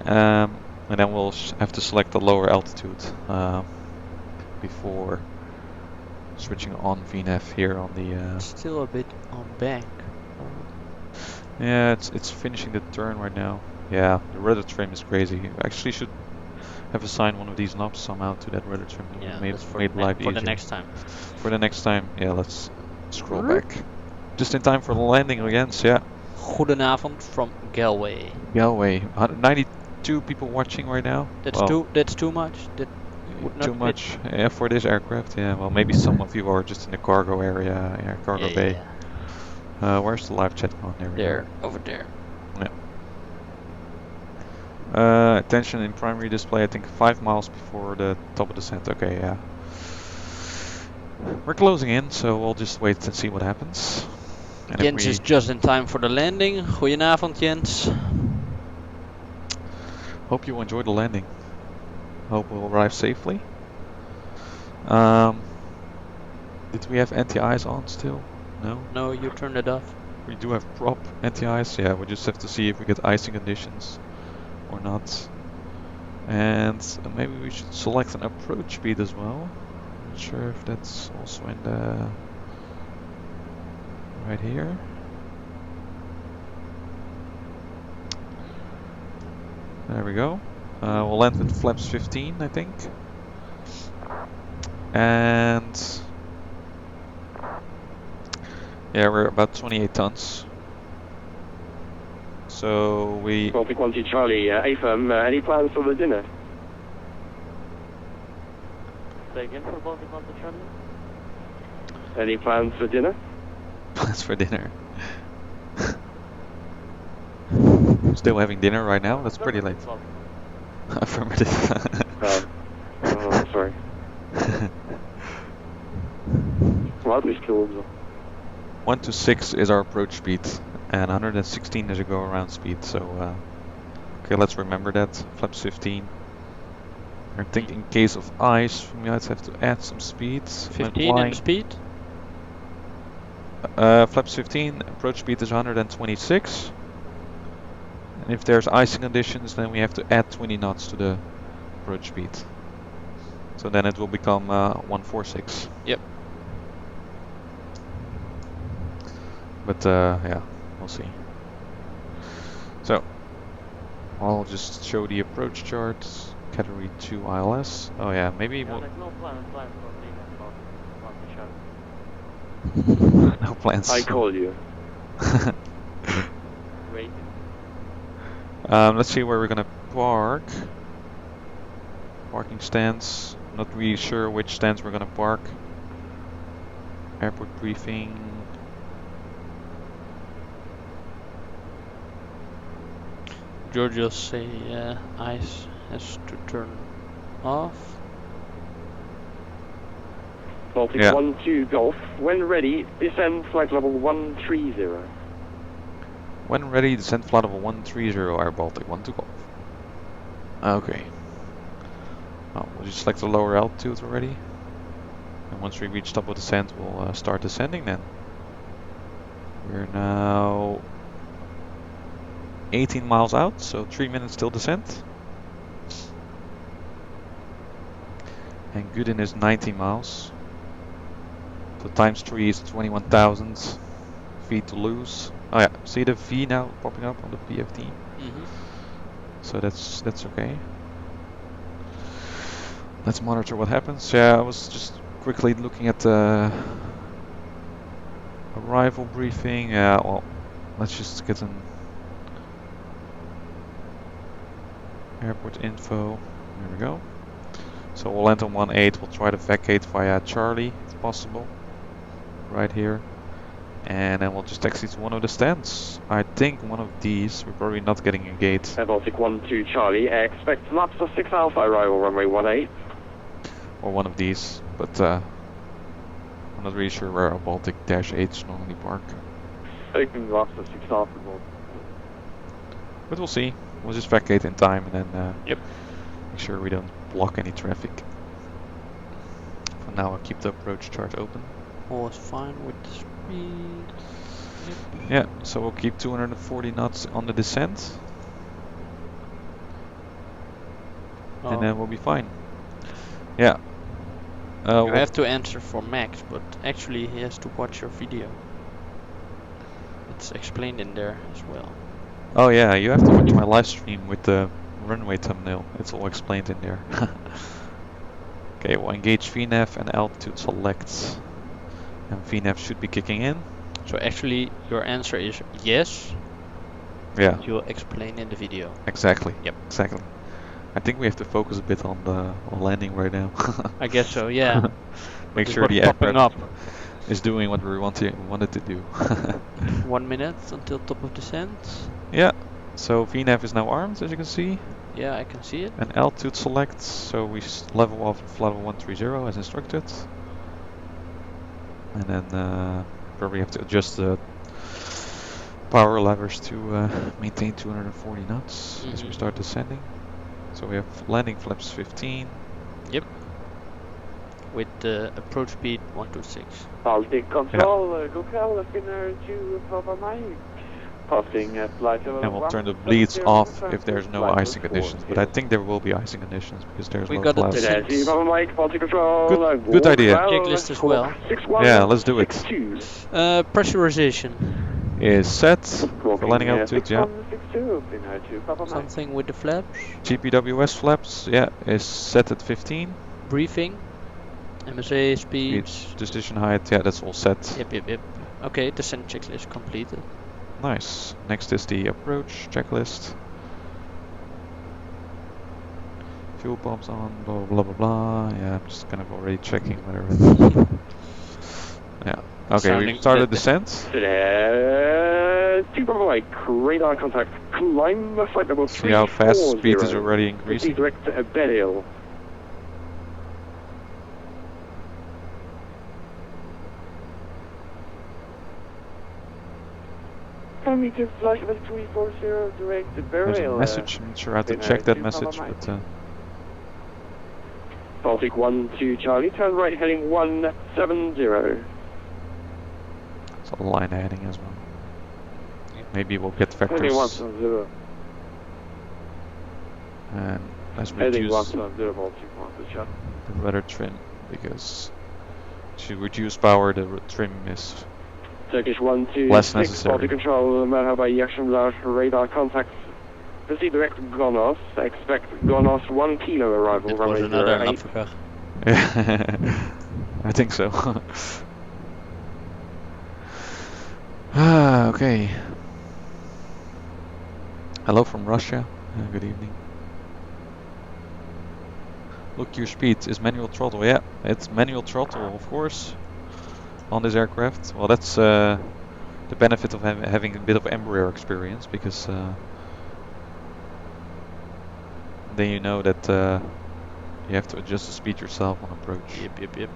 Speaker 1: and then we'll have to select the lower altitude before switching on VNAV here on the.
Speaker 2: Still a bit on bank.
Speaker 1: Yeah, it's finishing the turn right now. Yeah, the rudder trim is crazy. I actually should have assigned one of these knobs somehow to that rudder trim.
Speaker 2: Yeah,
Speaker 1: made
Speaker 2: that's for
Speaker 1: life
Speaker 2: the
Speaker 1: easier.
Speaker 2: next time.
Speaker 1: For the next time, yeah, let's scroll back. Just in time for the landing again, yeah.
Speaker 2: Goedenavond from Galway.
Speaker 1: Galway, 192 people watching right now.
Speaker 2: That's
Speaker 1: Well,
Speaker 2: too much. That would not
Speaker 1: too
Speaker 2: fit.
Speaker 1: much, yeah, for this aircraft. Yeah, well, maybe some of you are just in the cargo area, yeah, cargo
Speaker 2: Yeah,
Speaker 1: bay.
Speaker 2: yeah.
Speaker 1: Where's the live chat on? There we
Speaker 2: There, over there.
Speaker 1: go. Attention in primary display. I think 5 miles before the top of descent. Okay, yeah. We're closing in, so we'll just wait and see what happens. And if
Speaker 2: Jens is just in time for the landing. Goedenavond, Jens.
Speaker 1: hope you enjoyed the landing. Hope we'll arrive safely. Did we have anti-ice on still? No?
Speaker 2: No, you turned it off.
Speaker 1: We do have prop anti-ice. Yeah, we just have to see if we get icing conditions or not. And maybe we should select an approach speed as well. Not sure if that's also in the right here. There we go. We'll land with flaps 15, I think. And yeah, we're about 28 tons. So we.
Speaker 3: Baltic 1 2 Charlie, AFM, any plans for the dinner?
Speaker 4: Say again for Baltic 1 to Charlie?
Speaker 3: Any plans for dinner?
Speaker 1: Plans for dinner. Still having dinner right now? That's pretty late. Affirmative.
Speaker 3: Oh, sorry. Wat is cool.
Speaker 1: 1 to 6 is our approach speed, and 116 is a go around speed. So, okay, let's remember that. Flaps 15. I think in case of ice, we might have to add some speed.
Speaker 2: 15 and speed?
Speaker 1: Flaps 15, approach speed is 126. If there's icing conditions, then we have to add 20 knots to the approach speed. So then it will become 146.
Speaker 2: Yep.
Speaker 1: But yeah, we'll see. So I'll just show the approach chart. Category 2 ILS. Oh yeah, maybe
Speaker 4: Yeah,
Speaker 1: we'll
Speaker 4: there's no plan for Riga about the show.
Speaker 1: no plans.
Speaker 3: I call you.
Speaker 4: Great.
Speaker 1: Let's see where we're gonna park. Parking stands. Not really sure which stands we're gonna park. Airport briefing.
Speaker 2: Georgios say ice has to turn off.
Speaker 3: Baltic
Speaker 1: Yeah.
Speaker 3: 1-2 Golf. When ready, descend flight level 130.
Speaker 1: When ready, descend flight level 130 Air Baltic 1-2 Golf. Okay. Oh, we'll just select the lower altitude already. And once we reach top of descent, we'll start descending then. We're now 18 miles out, so 3 minutes till descent. And Gudin is 90 miles. So times 3 is 21,000 feet to lose. Oh yeah, see the V now popping up on the PFD.
Speaker 2: Mm-hmm.
Speaker 1: So that's okay. Let's monitor what happens. Yeah, I was just quickly looking at the arrival briefing. Yeah, well, let's just get an airport info. There we go. So we'll land on 18. We'll try to vacate via Charlie if possible. Right here. And then we'll just taxi to one of the stands. I think one of these. We're probably not getting a gate.
Speaker 3: Baltic 1-2 Charlie. Expect flaps for 6 Alpha, arrival runway 18.
Speaker 1: Or one of these. But I'm not really sure where our Baltic Dash-8s normally park.
Speaker 3: Taking flaps for 6 Alpha.
Speaker 1: But we'll see. We'll just vacate in time and then
Speaker 2: Yep.
Speaker 1: make sure we don't block any traffic. For now, I'll keep the approach chart open.
Speaker 2: All is fine with the speed. Yep.
Speaker 1: Yeah, so we'll keep 240 knots on the descent. And then we'll be fine. Yeah.
Speaker 2: You have to answer for Max, but actually he has to watch your video. It's explained in there as well.
Speaker 1: Oh yeah, you have to watch my live stream with the runway thumbnail. It's all explained in there. Okay, we'll engage VNAV and altitude select. And VNAV should be kicking in.
Speaker 2: So actually your answer is yes.
Speaker 1: Yeah,
Speaker 2: You'll explain in the video.
Speaker 1: exactly.
Speaker 2: Yep.
Speaker 1: Exactly. I think we have to focus a bit on the landing right now.
Speaker 2: I guess so, yeah.
Speaker 1: Make
Speaker 2: It's
Speaker 1: sure
Speaker 2: what's
Speaker 1: the
Speaker 2: popping
Speaker 1: aircraft
Speaker 2: up.
Speaker 1: is doing what we wanted to do.
Speaker 2: 1 minute until top of descent.
Speaker 1: Yeah, so VNAV is now armed, as you can see.
Speaker 2: Yeah, I can see it.
Speaker 1: And altitude select, so we level off flight level 130 as instructed. And then probably have to adjust the power levers to maintain 240 knots as we start descending. So we have landing flaps 15.
Speaker 2: Yep. With the approach speed 126.
Speaker 3: Baltic Control, Luca, spinner to Papa Mike. Passing at flight level
Speaker 1: And we'll turn the bleeds off if there's no icing conditions. But I think there will be icing conditions because there's
Speaker 2: We
Speaker 1: low
Speaker 2: got a
Speaker 1: clouds.
Speaker 2: descent.
Speaker 3: Papa Mike, Baltic Control.
Speaker 1: Good idea.
Speaker 2: Checklist as well.
Speaker 1: Yeah, let's do it.
Speaker 2: Pressurization.
Speaker 1: Is set for landing altitude, yeah.
Speaker 2: Something with the flaps.
Speaker 1: GPWS flaps, yeah, is set at 15.
Speaker 2: Briefing. MSA speeds.
Speaker 1: Decision height, yeah, that's all set.
Speaker 2: Yep. Okay, descent checklist completed.
Speaker 1: Nice. Next is the approach checklist. Fuel pumps on, blah blah blah blah. Yeah, I'm just kind of already checking whether it's yeah. Okay, we started descent.
Speaker 3: Papa Mike, radar contact. Climb the flight level 340.
Speaker 1: See how fast speed is already increasing.
Speaker 3: Direct to burial. Coming to flight level 340, direct to burial.
Speaker 1: There's a message, I'm not sure how to check that message, but
Speaker 3: Baltic 1-2 Charlie, turn right heading 170.
Speaker 1: it's a line heading as well. Maybe we'll get
Speaker 3: Heading
Speaker 1: vectors.
Speaker 3: 170.
Speaker 1: And let's
Speaker 3: Heading
Speaker 1: reduce
Speaker 3: 170 Baltic 1 to Charlie.
Speaker 1: the rudder trim because to reduce power the trim is
Speaker 3: Turkish 126,
Speaker 1: less necessary.
Speaker 3: Baltic Control, Merhaba, AviationPro Radar contacts. Proceed direct to Gonos. Expect Gonos 1 kilo arrival.
Speaker 2: It was
Speaker 3: runway
Speaker 2: another
Speaker 3: 08.
Speaker 2: Lapvacar.
Speaker 1: I think so. Okay. Hello from Russia. Good evening. Look, your speed is manual throttle. Yeah, it's manual throttle, of course, on this aircraft. Well, that's the benefit of having a bit of Embraer experience, because then you know that you have to adjust the speed yourself on approach.
Speaker 2: Yep.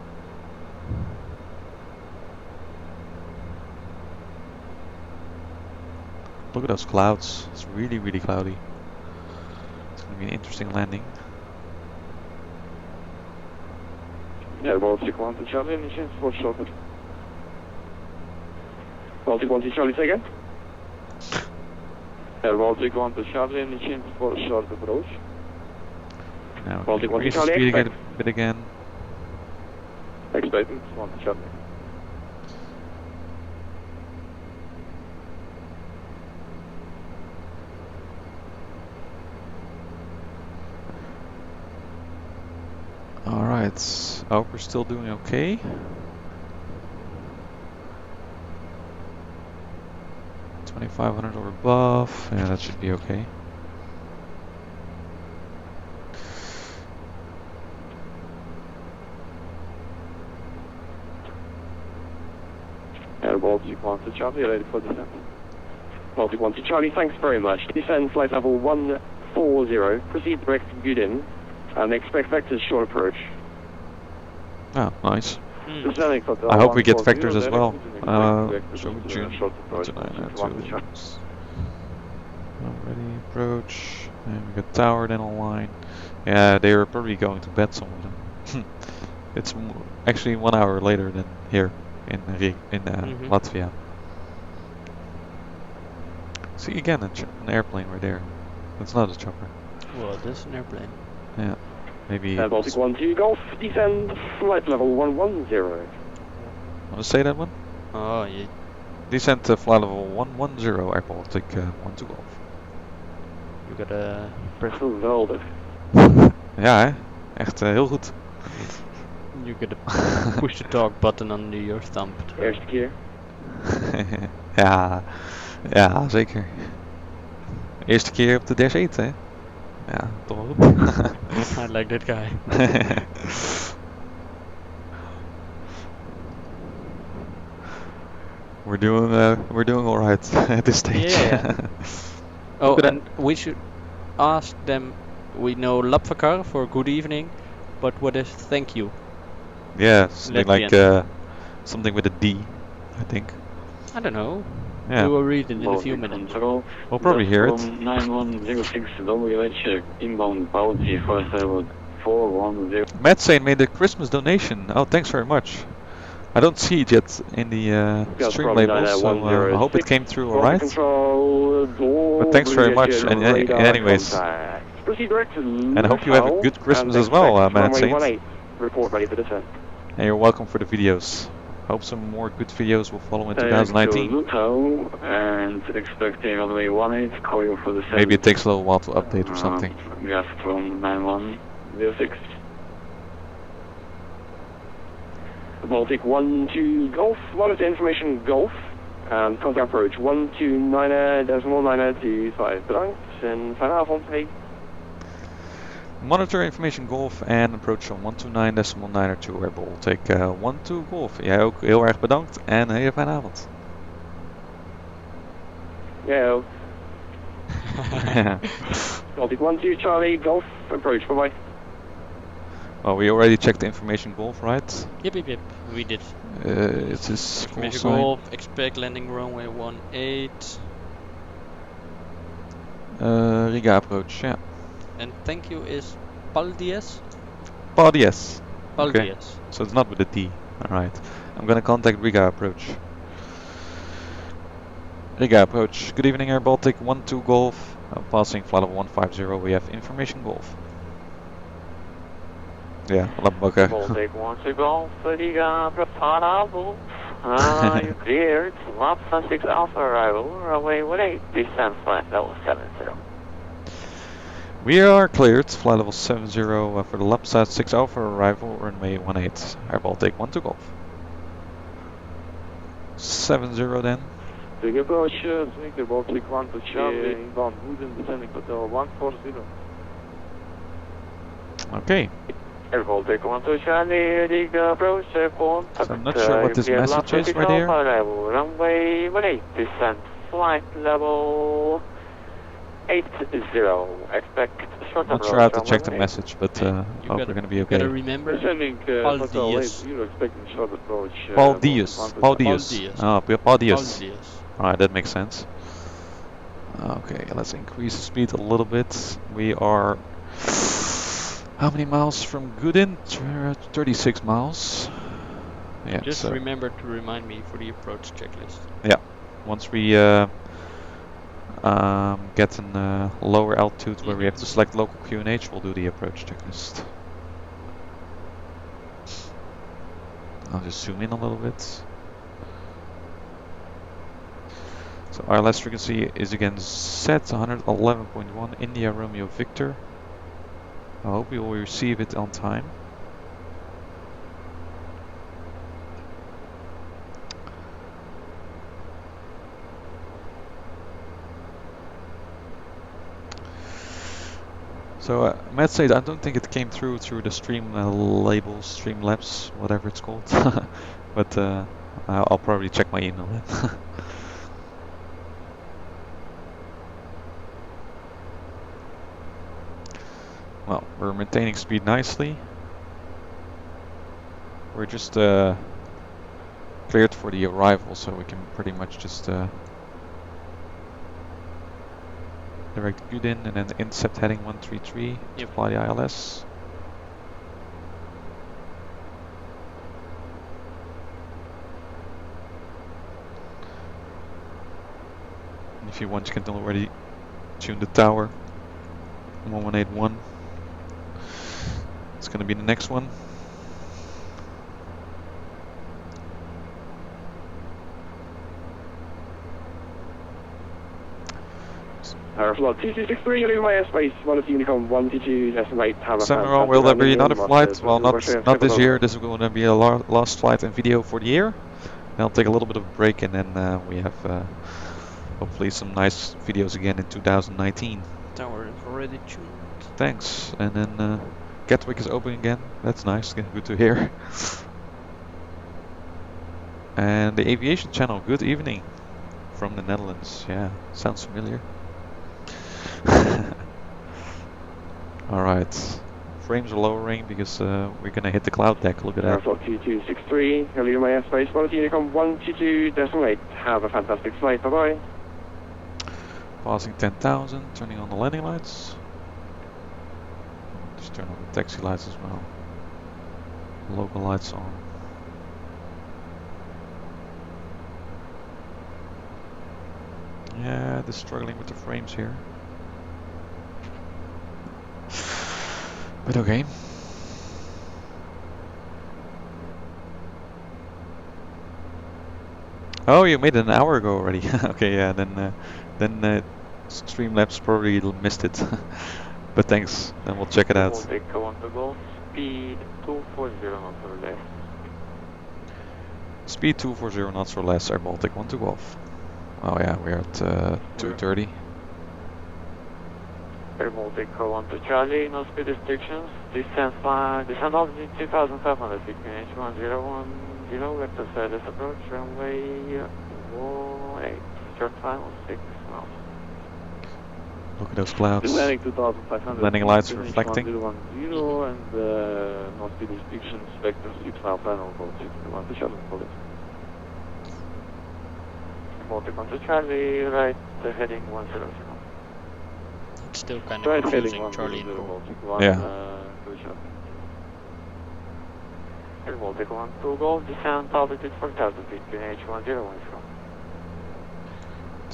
Speaker 1: Look at those clouds. It's really, really cloudy. It's going to be an interesting landing.
Speaker 3: Yeah, Baltic 1 to Charlie, any chance for short? Baltic 1 to Charlie, say again? Yeah, Baltic 1 to Charlie, any chance for short approach?
Speaker 1: Now
Speaker 3: Baltic 1 to
Speaker 1: increase the
Speaker 3: Charlie,
Speaker 1: speed
Speaker 3: expect.
Speaker 1: a bit again.
Speaker 3: Expecting 1 to Charlie.
Speaker 1: Alright, I hope we're still doing okay. $2,500 or above, yeah, that should be okay.
Speaker 3: Air Baltic 1 to Charlie, ready for descent. Baltic 1 to Charlie, thanks very much. Descend flight level 140, proceed direct to Gudin, and expect vectors short approach.
Speaker 1: Oh, nice.
Speaker 3: Descending for
Speaker 1: I hope we get
Speaker 3: 140,
Speaker 1: vectors as well.
Speaker 3: vectors
Speaker 1: So
Speaker 3: to
Speaker 1: June
Speaker 3: short approach.
Speaker 1: 29 already approach, and we got towered in a line. Yeah, they were probably going to bed, some of them. It's actually 1 hour later than here in Latvia. See again an airplane right there. That's not a chopper.
Speaker 2: Well, that's an airplane.
Speaker 1: Yeah, maybe.
Speaker 3: Baltic 1 to Golf, descend flight level 110.
Speaker 1: Want to say that one?
Speaker 2: Oh, yeah.
Speaker 1: Descent to flight level 110, Air Baltic 1 to Golf.
Speaker 2: You gotta press.
Speaker 3: Geweldig.
Speaker 1: Ja, hè? Echt heel goed.
Speaker 2: You gotta push the talk button under your thumb.
Speaker 3: Eerste keer.
Speaker 1: ja, zeker. Eerste keer op de Dash-8, hè? Ja, toch wel goed.
Speaker 2: I like that guy.
Speaker 1: We're doing all right at this stage.
Speaker 2: Yeah. Oh, and we should ask them. We know Lapvacar for good evening, but what is thank you?
Speaker 1: Yeah, something like
Speaker 2: Latvian.
Speaker 1: something with a D, I think.
Speaker 2: I don't know.
Speaker 1: Yeah,
Speaker 2: We will read it in a few minutes.
Speaker 1: we'll probably hear it.
Speaker 5: 9106 WH inbound Baltic 410.
Speaker 1: Matt saying made a Christmas donation. Oh, thanks very much. I don't see it yet in the stream labels, so I hope it came through alright. But thanks very much, and anyways.
Speaker 3: Proceed direct to
Speaker 1: And I hope you have a good Christmas as well, Matt Saint.
Speaker 3: Report ready for descent.
Speaker 1: And you're welcome for the videos. Hope some more good videos will follow in 2019.
Speaker 5: Luca and expecting runway 18, call you for the descent.
Speaker 1: Maybe it takes a little while to update or something.
Speaker 5: Gas from 9106.
Speaker 3: Baltic 1 Golf, monitor information Golf, and contact approach 129.925. Bedankt en fijne avond. Hey.
Speaker 1: Monitor information Golf en approach on 129.902 Air Baltic 12 Golf. Jij ook heel erg bedankt en een hele fijne avond.
Speaker 3: Jij ook. Baltic 1 Charlie Golf, approach, bye bye.
Speaker 1: Well, we already checked the information Golf, right?
Speaker 2: Yep. We did.
Speaker 1: It's his call
Speaker 2: Information
Speaker 1: sign.
Speaker 2: Golf, expect landing runway 18.
Speaker 1: Riga approach, yeah.
Speaker 2: And thank you is Paldies?
Speaker 1: Yes. Okay.
Speaker 2: Paldies.
Speaker 1: So it's not with a D. Alright. I'm gonna contact Riga approach. Riga approach. Good evening, Air Baltic 12 Golf. Passing flight level 150, we have information Golf. Yeah, Labaga.
Speaker 5: Baltic 1 Golf, Riga preparable. You cleared. Lapsa 6 Alpha arrival, runway 18, descent flight level 70.
Speaker 1: We are cleared, flight level 70 for the Lapsat 6 Alpha arrival, runway 18, Air Baltic 1 Golf. 70 then.
Speaker 3: Big approach, Victor Baltic 1 to Charlie, inbound Wooden, descending hotel 140.
Speaker 5: Okay. Air Baltic 1 to Charlie, Riga approach, contact.
Speaker 1: So I'm not sure what this message is right here.
Speaker 5: Arrival, runway 18, descent flight level 80. Expect short
Speaker 1: Not sure how to check the message, but hope we're gonna be okay.
Speaker 2: Gotta remember,
Speaker 3: Descending hotel 8, you're expecting short approach.
Speaker 1: Paul Diaz.
Speaker 2: Paul Diaz.
Speaker 1: Oh, Paul Diaz.
Speaker 2: Paul Diaz.
Speaker 1: Alright, that makes sense. Okay, let's increase the speed a little bit. We are how many miles from Gudin? 36 miles. Yeah.
Speaker 2: Just
Speaker 1: so
Speaker 2: remember to remind me for the approach checklist.
Speaker 1: yeah, once we get in lower altitude where we have to select local QNH, we'll do the approach checklist. I'll just zoom in a little bit. So our last frequency is again set 111.1 India Romeo Victor. I hope we will receive it on time. So Matt said I don't think it came through the stream labels, Streamlabs, whatever it's called. But I'll probably check my email then. Well, we're maintaining speed nicely. We're just cleared for the arrival, so we can pretty much just direct Gudin and then intercept heading 133 to fly the ILS. And if you want, you can already tune the tower 1181. It's going to be the next one.
Speaker 3: Aeroflot 2263, you're in my airspace, 1 Unicom 122, estimate, have a
Speaker 1: Samuel, will there be another flight? Well, not this year. This is going to be a last flight and video for the year. I'll take a little bit of a break, and then we have hopefully some nice videos again in 2019.
Speaker 2: Tower is already tuned.
Speaker 1: Thanks. And then Gatwick is open again. That's nice. Good to hear. And the aviation channel. Good evening from the Netherlands. Yeah, sounds familiar. Alright. Frames are lowering because we're gonna hit the cloud deck. Look at that.
Speaker 3: Aeroflot 2263, you're in my airspace, 1 Unicom 122.8. Have a fantastic flight. Bye bye.
Speaker 1: Passing 10,000. Turning on the landing lights. Just turn on the taxi lights as well. Local lights on. Yeah, they're struggling with the frames here. But okay. Oh, you made it an hour ago already. Okay, yeah, then Streamlabs probably missed it. But thanks, then we'll check it out.
Speaker 5: Baltic 1 to Golf, speed 240 knots or less.
Speaker 1: Speed 240 knots or less, Air Baltic 1 to Golf. Oh yeah, we're at 230.
Speaker 5: Air Baltic 1 to Charlie, no speed restrictions. Descent altitude 2500 feet, H1010, vector status approach, runway 18, short final 6 miles.
Speaker 1: Look at those clouds.
Speaker 3: Landing 2500.
Speaker 1: Landing lights reflecting.
Speaker 3: 1010 and no speed restrictions, vector 6 mile final, code 61 to shuttle police.
Speaker 5: Baltic 1 to Charlie, right heading 100.
Speaker 2: It's still kind of
Speaker 3: Right
Speaker 2: confusing,
Speaker 3: heading
Speaker 2: Charlie and
Speaker 3: 100,
Speaker 2: Paul.
Speaker 3: Baltic 1,
Speaker 1: Yeah.
Speaker 3: to the shuttle.
Speaker 5: Air Baltic 1 to Golf, descent altitude 4000 feet, H1010.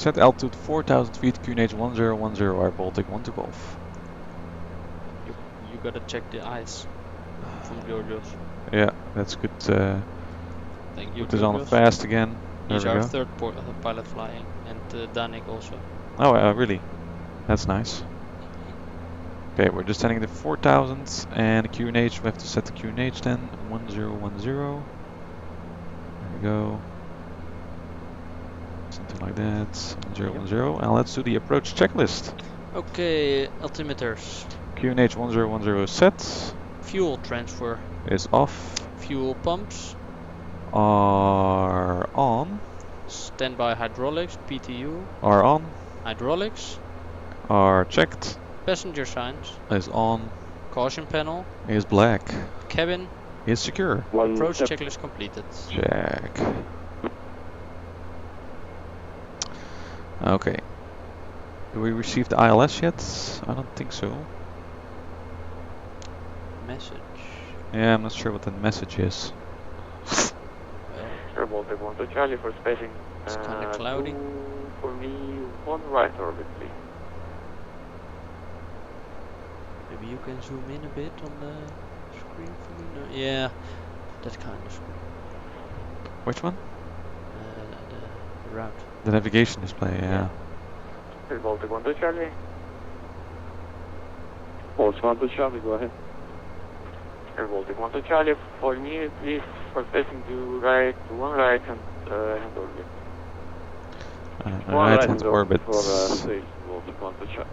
Speaker 1: Set altitude 4,000 feet, QNH 1010, Air Baltic 1 to Golf.
Speaker 2: You gotta check the ice from Georgios.
Speaker 1: Yeah, that's good.
Speaker 2: Thank you,
Speaker 1: Put this on
Speaker 2: Georgios.
Speaker 1: fast again. There
Speaker 2: He's
Speaker 1: we
Speaker 2: our
Speaker 1: go.
Speaker 2: third pilot flying, and Danek also.
Speaker 1: Oh, really? That's nice. Okay, we're descending to 4,000 and QNH. We have to set the QNH then 1010. There we go. Something like that. 1010. And let's do the approach checklist.
Speaker 2: Okay, altimeters.
Speaker 1: QNH 1010 is set.
Speaker 2: Fuel transfer.
Speaker 1: Is off.
Speaker 2: Fuel pumps.
Speaker 1: Are on.
Speaker 2: Standby hydraulics, PTU.
Speaker 1: Are on.
Speaker 2: Hydraulics.
Speaker 1: Are checked.
Speaker 2: Passenger signs.
Speaker 1: Is on.
Speaker 2: Caution panel.
Speaker 1: Is black.
Speaker 2: Cabin.
Speaker 1: Is secure.
Speaker 2: Approach checklist completed.
Speaker 1: Check. Okay. Do we receive the ILS yet? I don't think so.
Speaker 2: Message.
Speaker 1: Yeah, I'm not sure what the message is.
Speaker 5: Air Baltic 1 to Charlie for spacing.
Speaker 2: It's kinda cloudy.
Speaker 5: For me, 1 right orbit, please.
Speaker 2: Maybe you can zoom in a bit on the screen for me? No. Yeah, that kind of screen.
Speaker 1: Which one?
Speaker 2: The route.
Speaker 1: The navigation display, yeah.
Speaker 5: Air Baltic 1 to Charlie.
Speaker 3: Baltic 1 to Charlie, go ahead.
Speaker 5: Air Baltic 1 to Charlie, for me, please, for spacing to right, 1 right and hand orbit.
Speaker 1: Right hand orbit.
Speaker 3: For stage, Baltic 1 to Charlie.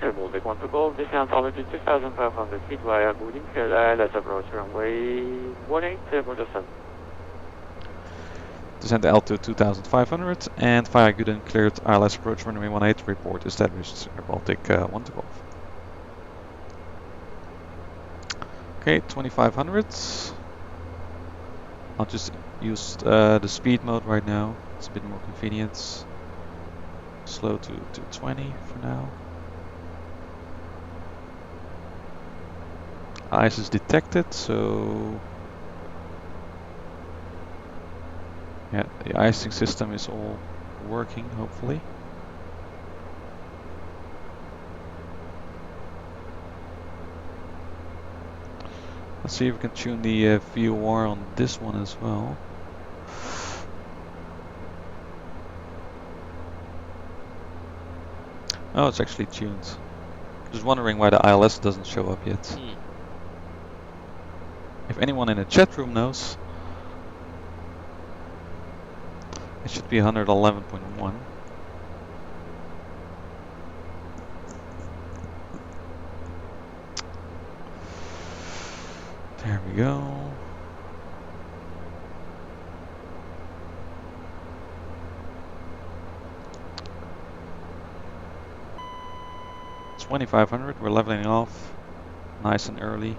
Speaker 5: Air Baltic 1 to Golf, descent altitude 2,500 feet via boarding field, let's approach runway 18, for descent.
Speaker 1: Descent altitude 2,500 and via good and cleared ILS approach runway 18, report established. Air Baltic 1 to Golf. Okay, 2,500. I'll just use the speed mode right now. It's a bit more convenient. Slow to 20 for now. Ice is detected, so yeah, the icing system is all working, hopefully. Let's see if we can tune the VOR on this one as well. Oh, it's actually tuned. Just wondering why the ILS doesn't show up yet. If anyone in the chat room knows, it should be 111.1. There we go. It's 2,500. We're leveling off, nice and early.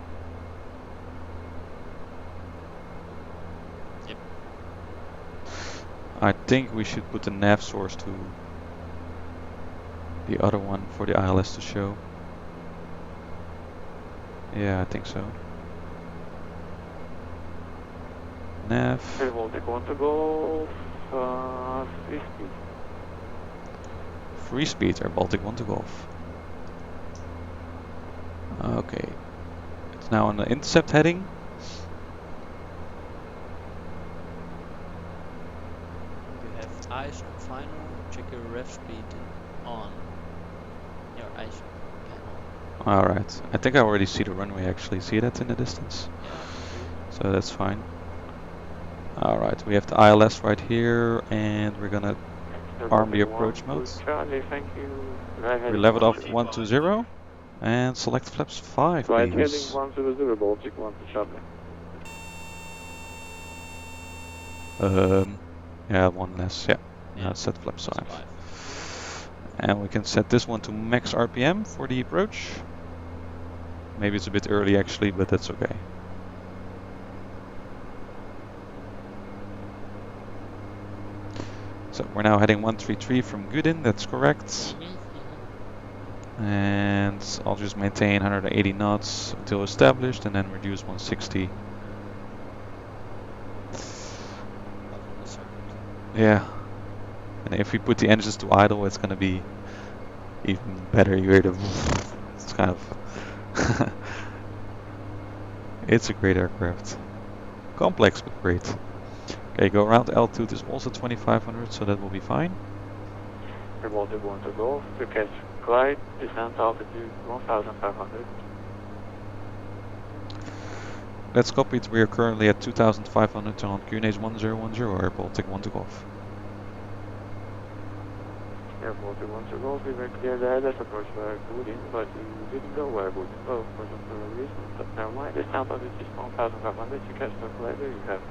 Speaker 2: Yep.
Speaker 1: I think we should put the nav source to the other one for the ILS to show. Yeah, I think so. Nav.
Speaker 5: Air Baltic 1 to Golf, free speed.
Speaker 1: Free speed, Air Baltic 1 to Golf. Okay. It's now on the intercept heading.
Speaker 2: You have ice on final, check your rev speed on your ice panel.
Speaker 1: Alright. I think I already see the runway actually. See that in the distance?
Speaker 2: Yeah.
Speaker 1: So that's fine. Alright, we have the ILS right here and we're gonna arm the approach mode.
Speaker 5: Charlie, thank you.
Speaker 1: We leveled off 120 and select flaps 5,
Speaker 3: Right heading
Speaker 1: please.
Speaker 3: 100, Baltic 1 to Charlie.
Speaker 1: Yeah, one less, yeah.
Speaker 2: Yeah.
Speaker 1: Set flaps
Speaker 2: That's
Speaker 1: 5.
Speaker 2: 5.
Speaker 1: And we can set this one to max RPM for the approach. Maybe it's a bit early actually, but that's okay. So we're now heading 133 from Gudin, that's correct. And I'll just maintain 180 knots until established and then reduce 160. Yeah. And if we put the engines to idle, it's gonna be even better. You hear the it's kind of it's a great aircraft. Complex but great. Okay, go around altitude is also 2500, so that will be fine.
Speaker 5: Baltic 1 to Golf, to catch glide, descent altitude 1500.
Speaker 1: Let's copy it. We are currently at 2500 on QNH 1010, Air Baltic 1 to Golf.
Speaker 5: Air Baltic 1 to Golf, we were clear there, let's approach where good in, but you didn't go where good in, for some reason, but never mind, descent altitude is 1500, you catch the glider, you have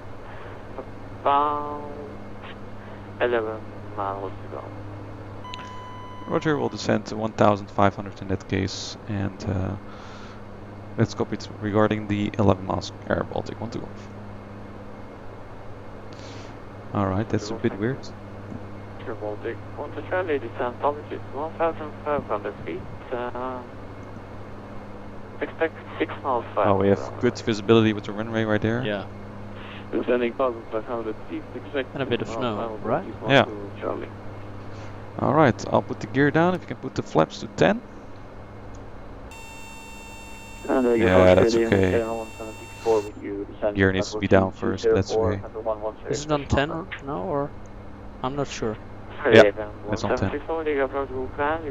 Speaker 5: about 11 miles to go.
Speaker 1: Roger, we'll descend to 1500 in that case, and let's copy it regarding the 11 miles Air Baltic 1 to Golf. Alright, that's a bit weird.
Speaker 5: Air Baltic 1 to Charlie, descent altitude 1500 feet, expect 6 miles 5.
Speaker 1: Oh, we have good visibility with the runway right there.
Speaker 2: Yeah.
Speaker 3: Descending 1500 feet, expect
Speaker 2: And a bit of snow, right?
Speaker 1: Yeah.
Speaker 3: Charlie.
Speaker 1: Alright, I'll put the gear down. If you can put the flaps to 10.
Speaker 3: And
Speaker 1: Yeah, that's okay. Gear needs to be down first, that's okay.
Speaker 2: Is it on 10 or no, or? I'm not sure.
Speaker 1: Yeah, it's on 10.
Speaker 5: You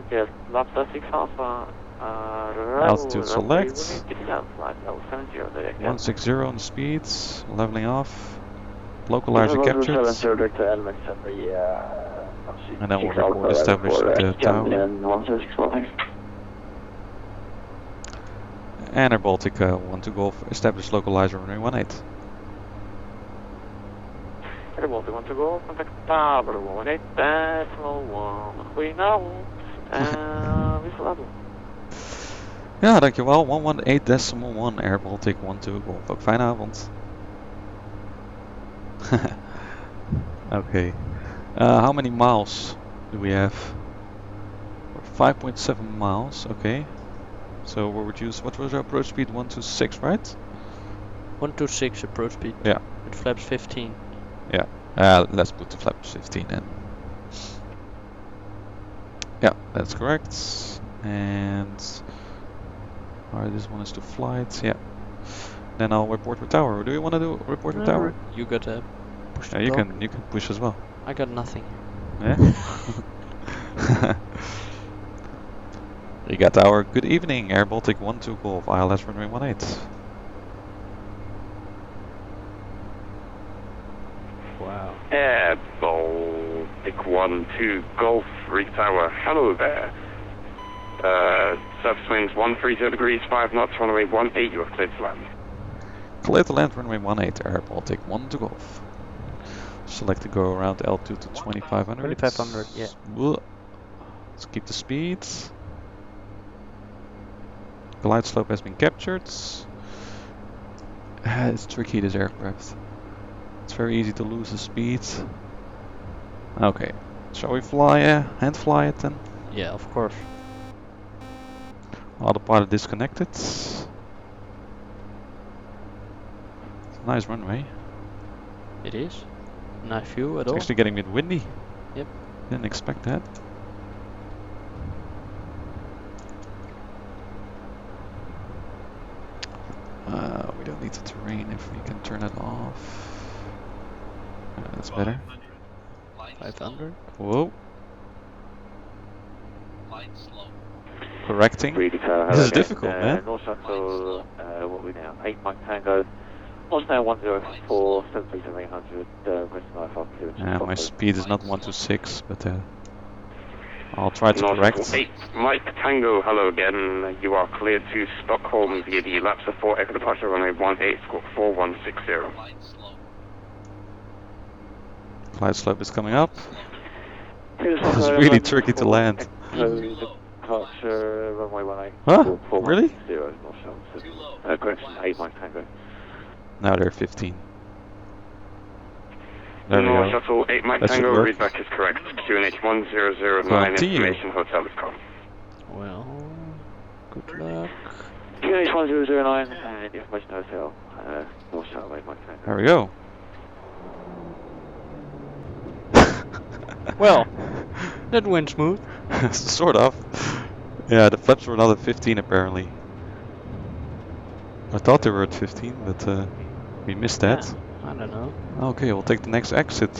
Speaker 5: get laps at 6 alpha.
Speaker 1: Altitude select.
Speaker 5: 160
Speaker 1: 160 on the speeds, leveling off. Localizer captured. And then we'll report established the tower. And Air Baltic 1 to Golf, established localizer runway 18.
Speaker 5: Air Baltic 1 to Golf, contact tower 18.1. Goedenavond. Wisselabel.
Speaker 1: Ja, dankjewel. 118.1 Air Baltic 1 to Golf. Ook fijne avond. Okay. How many miles do we have? 5.7 miles, okay. So we'll reduce, what was our approach speed? 126, right?
Speaker 2: 126 approach speed.
Speaker 1: Yeah.
Speaker 2: With flaps 15.
Speaker 1: Yeah. Let's put the flaps 15 in. Yeah, that's correct. And alright, this one is to flight. Yeah. Then I'll report with tower. Do you want to do report with tower?
Speaker 2: You got a push.
Speaker 1: Yeah, you can push as well.
Speaker 2: I got nothing.
Speaker 1: Yeah. Riga Tower, good evening. Air Baltic 1 to Golf, ILS runway 18.
Speaker 2: Wow.
Speaker 3: Air Baltic 1 to Golf, Riga Tower. Hello there. Surface winds 130 degrees, 5 knots, runway 18, you are cleared to land.
Speaker 1: Clear to land, runway 18, Air Baltic 1 to Golf. Select to go around altitude to 2500.
Speaker 2: 2500, yeah.
Speaker 1: Let's keep the speed. Glide slope has been captured. It's tricky, this aircraft. It's very easy to lose the speed. Okay, shall we fly, hand fly it then?
Speaker 2: Yeah, of course.
Speaker 1: Autopilot disconnected. It's a nice runway.
Speaker 2: It is. Nice view at
Speaker 1: It's
Speaker 2: all.
Speaker 1: actually getting a bit windy.
Speaker 2: Yep.
Speaker 1: Didn't expect that. We don't need the terrain if we can turn it off. That's better.
Speaker 2: 500.
Speaker 1: Whoa. Correcting. This is difficult, man.
Speaker 5: North Shuttle, what are we now? 8 Mike Tango. North now 104, 737-800, rest of my
Speaker 1: Yeah, my speed is not 126, but I'll try to
Speaker 3: North
Speaker 1: correct.
Speaker 3: 8 Mike Tango, hello again. You are cleared to Stockholm via the Lapsa 4 Echo Departure runway 18, squawk 4160.
Speaker 1: Glide slope is coming up. This is really tricky to land.
Speaker 5: Departure runway 18.
Speaker 1: Huh? Really?
Speaker 5: 0 North Shuttle. Correction, 8 Mike Tango.
Speaker 1: Now they're 15. There we
Speaker 3: North
Speaker 1: go.
Speaker 3: Shuttle 8 Mike
Speaker 1: That should
Speaker 3: Tango,
Speaker 1: work.
Speaker 3: readback is correct. QNH 1009,
Speaker 1: Continue.
Speaker 3: information hotel is calm.
Speaker 2: Well, good luck.
Speaker 5: QNH 1009 and information hotel. North Shuttle 8 Mike Tango.
Speaker 1: There we go.
Speaker 2: Well, that went smooth.
Speaker 1: Sort of. Yeah, the flaps were not at 15 apparently. I thought they were at 15, but we missed that.
Speaker 2: Yeah, I don't know.
Speaker 1: Okay, we'll take the next exit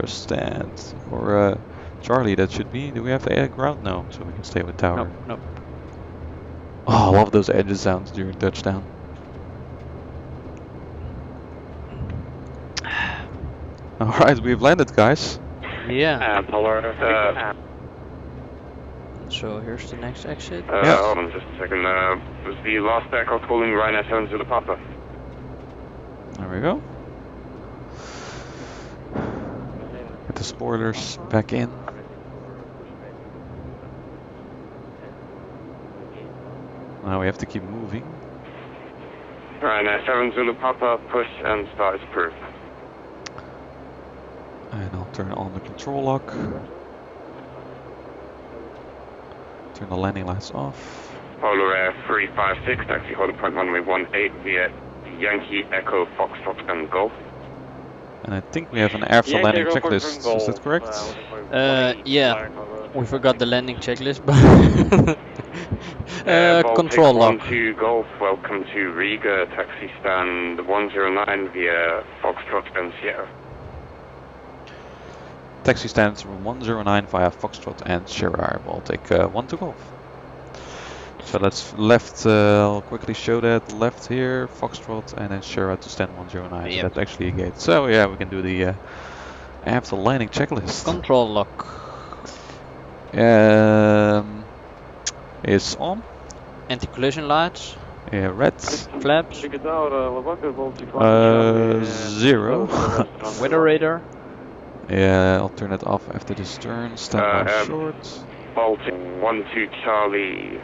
Speaker 1: stand. Or Charlie, that should be. Do we have the air ground? No, so we can stay with tower.
Speaker 2: Nope, nope.
Speaker 1: Oh, I love those engine sounds during touchdown. Alright, we've landed, guys.
Speaker 2: Yeah.
Speaker 5: Polar.
Speaker 2: So here's the next exit.
Speaker 1: Yeah.
Speaker 5: Hold on just a second. Was the last Takeoff calling Ryanair 7 to the Papa?
Speaker 1: There we go. Get the spoilers back in. Now we have to keep moving.
Speaker 5: Ryanair 7 Zulu Papa, push and start is approved.
Speaker 1: And I'll turn on the control lock. Turn the landing lights off.
Speaker 5: Polar Air 356, taxi hold point runway 18 via Yankee Echo Foxtrot and Golf.
Speaker 1: And I think we have an after landing checklist. Is that correct?
Speaker 2: Yeah. We forgot the landing checklist, but
Speaker 5: Baltic
Speaker 2: control lock.
Speaker 5: 12 Golf, welcome to Riga, taxi stand 109 via Foxtrot and Sierra.
Speaker 1: Taxi stands 109 via Foxtrot and Sierra Baltic 1 to Golf. So that's left, I'll quickly show that. Left here, Foxtrot, and then Sierra to stand 109.
Speaker 2: Yep.
Speaker 1: So that's actually a gate. So yeah, we can do the after landing checklist.
Speaker 2: Control lock.
Speaker 1: Is on.
Speaker 2: Anti-collision lights.
Speaker 1: Yeah, red.
Speaker 2: Flaps.
Speaker 1: 0.
Speaker 2: Weather radar.
Speaker 1: Yeah, I'll turn it off after this turn. Stand by short.
Speaker 5: Baltic 12 Charlie.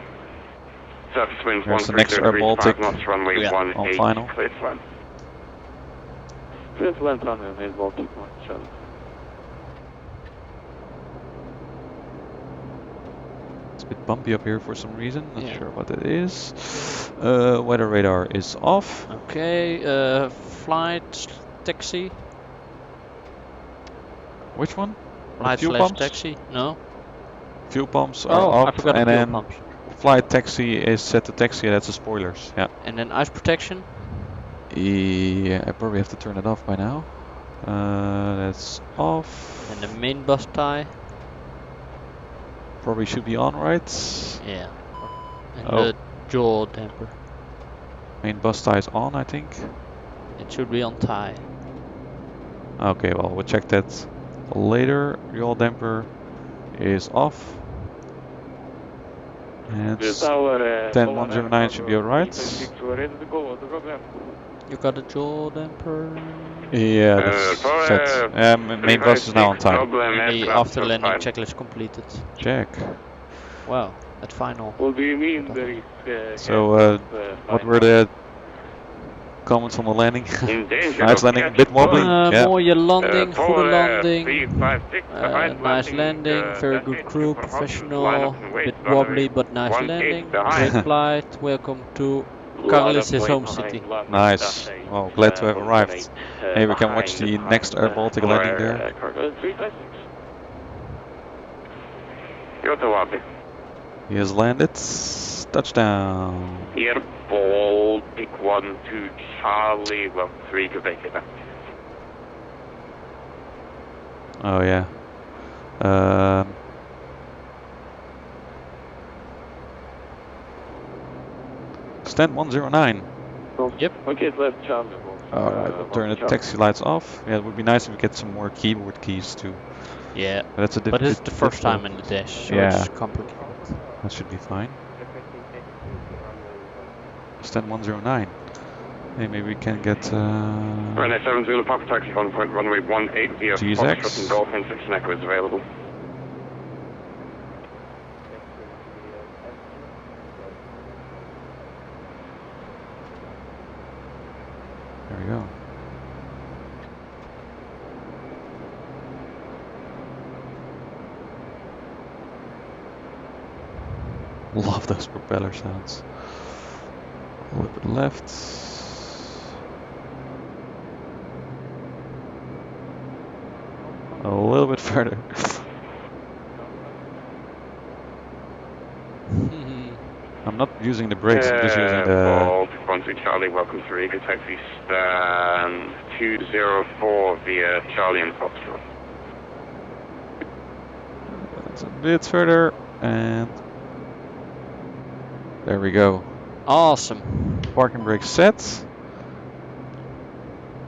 Speaker 5: Surface winds
Speaker 1: There's the next
Speaker 5: 130
Speaker 1: Air
Speaker 5: degrees,
Speaker 1: Baltic.
Speaker 5: 5 knots, runway
Speaker 2: Yeah,
Speaker 1: on
Speaker 5: 18,
Speaker 1: final.
Speaker 5: clear to land.
Speaker 3: Clear to land on Air Baltic 1, Charlie.
Speaker 1: It's a bit bumpy up here for some reason. Not
Speaker 2: Yeah.
Speaker 1: sure what it is. Weather radar is off.
Speaker 2: Okay, flight taxi.
Speaker 1: Which one?
Speaker 2: Flight
Speaker 1: fuel
Speaker 2: slash
Speaker 1: pumps?
Speaker 2: taxi. No.
Speaker 1: Fuel pumps are
Speaker 2: Oh, I
Speaker 1: up,
Speaker 2: forgot the
Speaker 1: and
Speaker 2: fuel
Speaker 1: then
Speaker 2: pumps.
Speaker 1: flight taxi is set to taxi. That's the spoilers. Yeah.
Speaker 2: And then ice protection.
Speaker 1: Yeah, I probably have to turn it off by now. That's off.
Speaker 2: And the main bus tie.
Speaker 1: Probably should be on, right?
Speaker 2: Yeah. And
Speaker 1: Oh.
Speaker 2: the jaw damper.
Speaker 1: Main bus tie is on, I think.
Speaker 2: It should be on tie.
Speaker 1: Okay, well, we'll check that later. Yaw damper is off. And 10109 should be alright.
Speaker 2: You got a jaw damper.
Speaker 1: Yeah, that's set. Main bus is now on time.
Speaker 2: And the after landing checklist completed.
Speaker 1: Check.
Speaker 2: Wow, at final.
Speaker 3: What do you mean there is...
Speaker 1: So, what were the comments on the landing?
Speaker 5: In danger.
Speaker 1: Nice landing, a bit wobbly. Yeah.
Speaker 2: Mooie landing, goede landing.
Speaker 5: 356,
Speaker 2: Nice landing, very good crew, professional, bit wobbly but nice landing. Great flight, welcome to Carlis's home city.
Speaker 1: Nice. Well, glad to have arrived. Hey, we can watch the next Air Baltic landing there. He has landed. Touchdown.
Speaker 5: Air Baltic 12 Charlie, well, 3 Quebec.
Speaker 1: Oh yeah. Stand 109.
Speaker 2: Yep.
Speaker 3: Okay, left Charlie.
Speaker 1: Alright, we'll turn the taxi lights off. Yeah, it would be nice if we get some more keyboard keys too.
Speaker 2: Yeah,
Speaker 1: That's a
Speaker 2: but it's
Speaker 1: bit
Speaker 2: the first
Speaker 1: difficult.
Speaker 2: time in the dash, so
Speaker 1: Yeah.
Speaker 2: it's complicated.
Speaker 1: That should be fine. Stand 109. Hey, maybe we can get.
Speaker 5: Ryanair 7 Zulu Papa taxi on point runway 18 via
Speaker 1: GSX.
Speaker 5: Foxtrot and Golf and 6 Echo is available.
Speaker 1: There we go. Love those propeller sounds. A little bit left. A little little bit further. I'm not using the brakes, I'm just using the...
Speaker 3: Baltic 1 Charlie, welcome to Riga, taxi stand 204 via Charlie and Foxtrot.
Speaker 1: It's a bit further, and... There we go.
Speaker 2: Awesome.
Speaker 1: Parking brake set.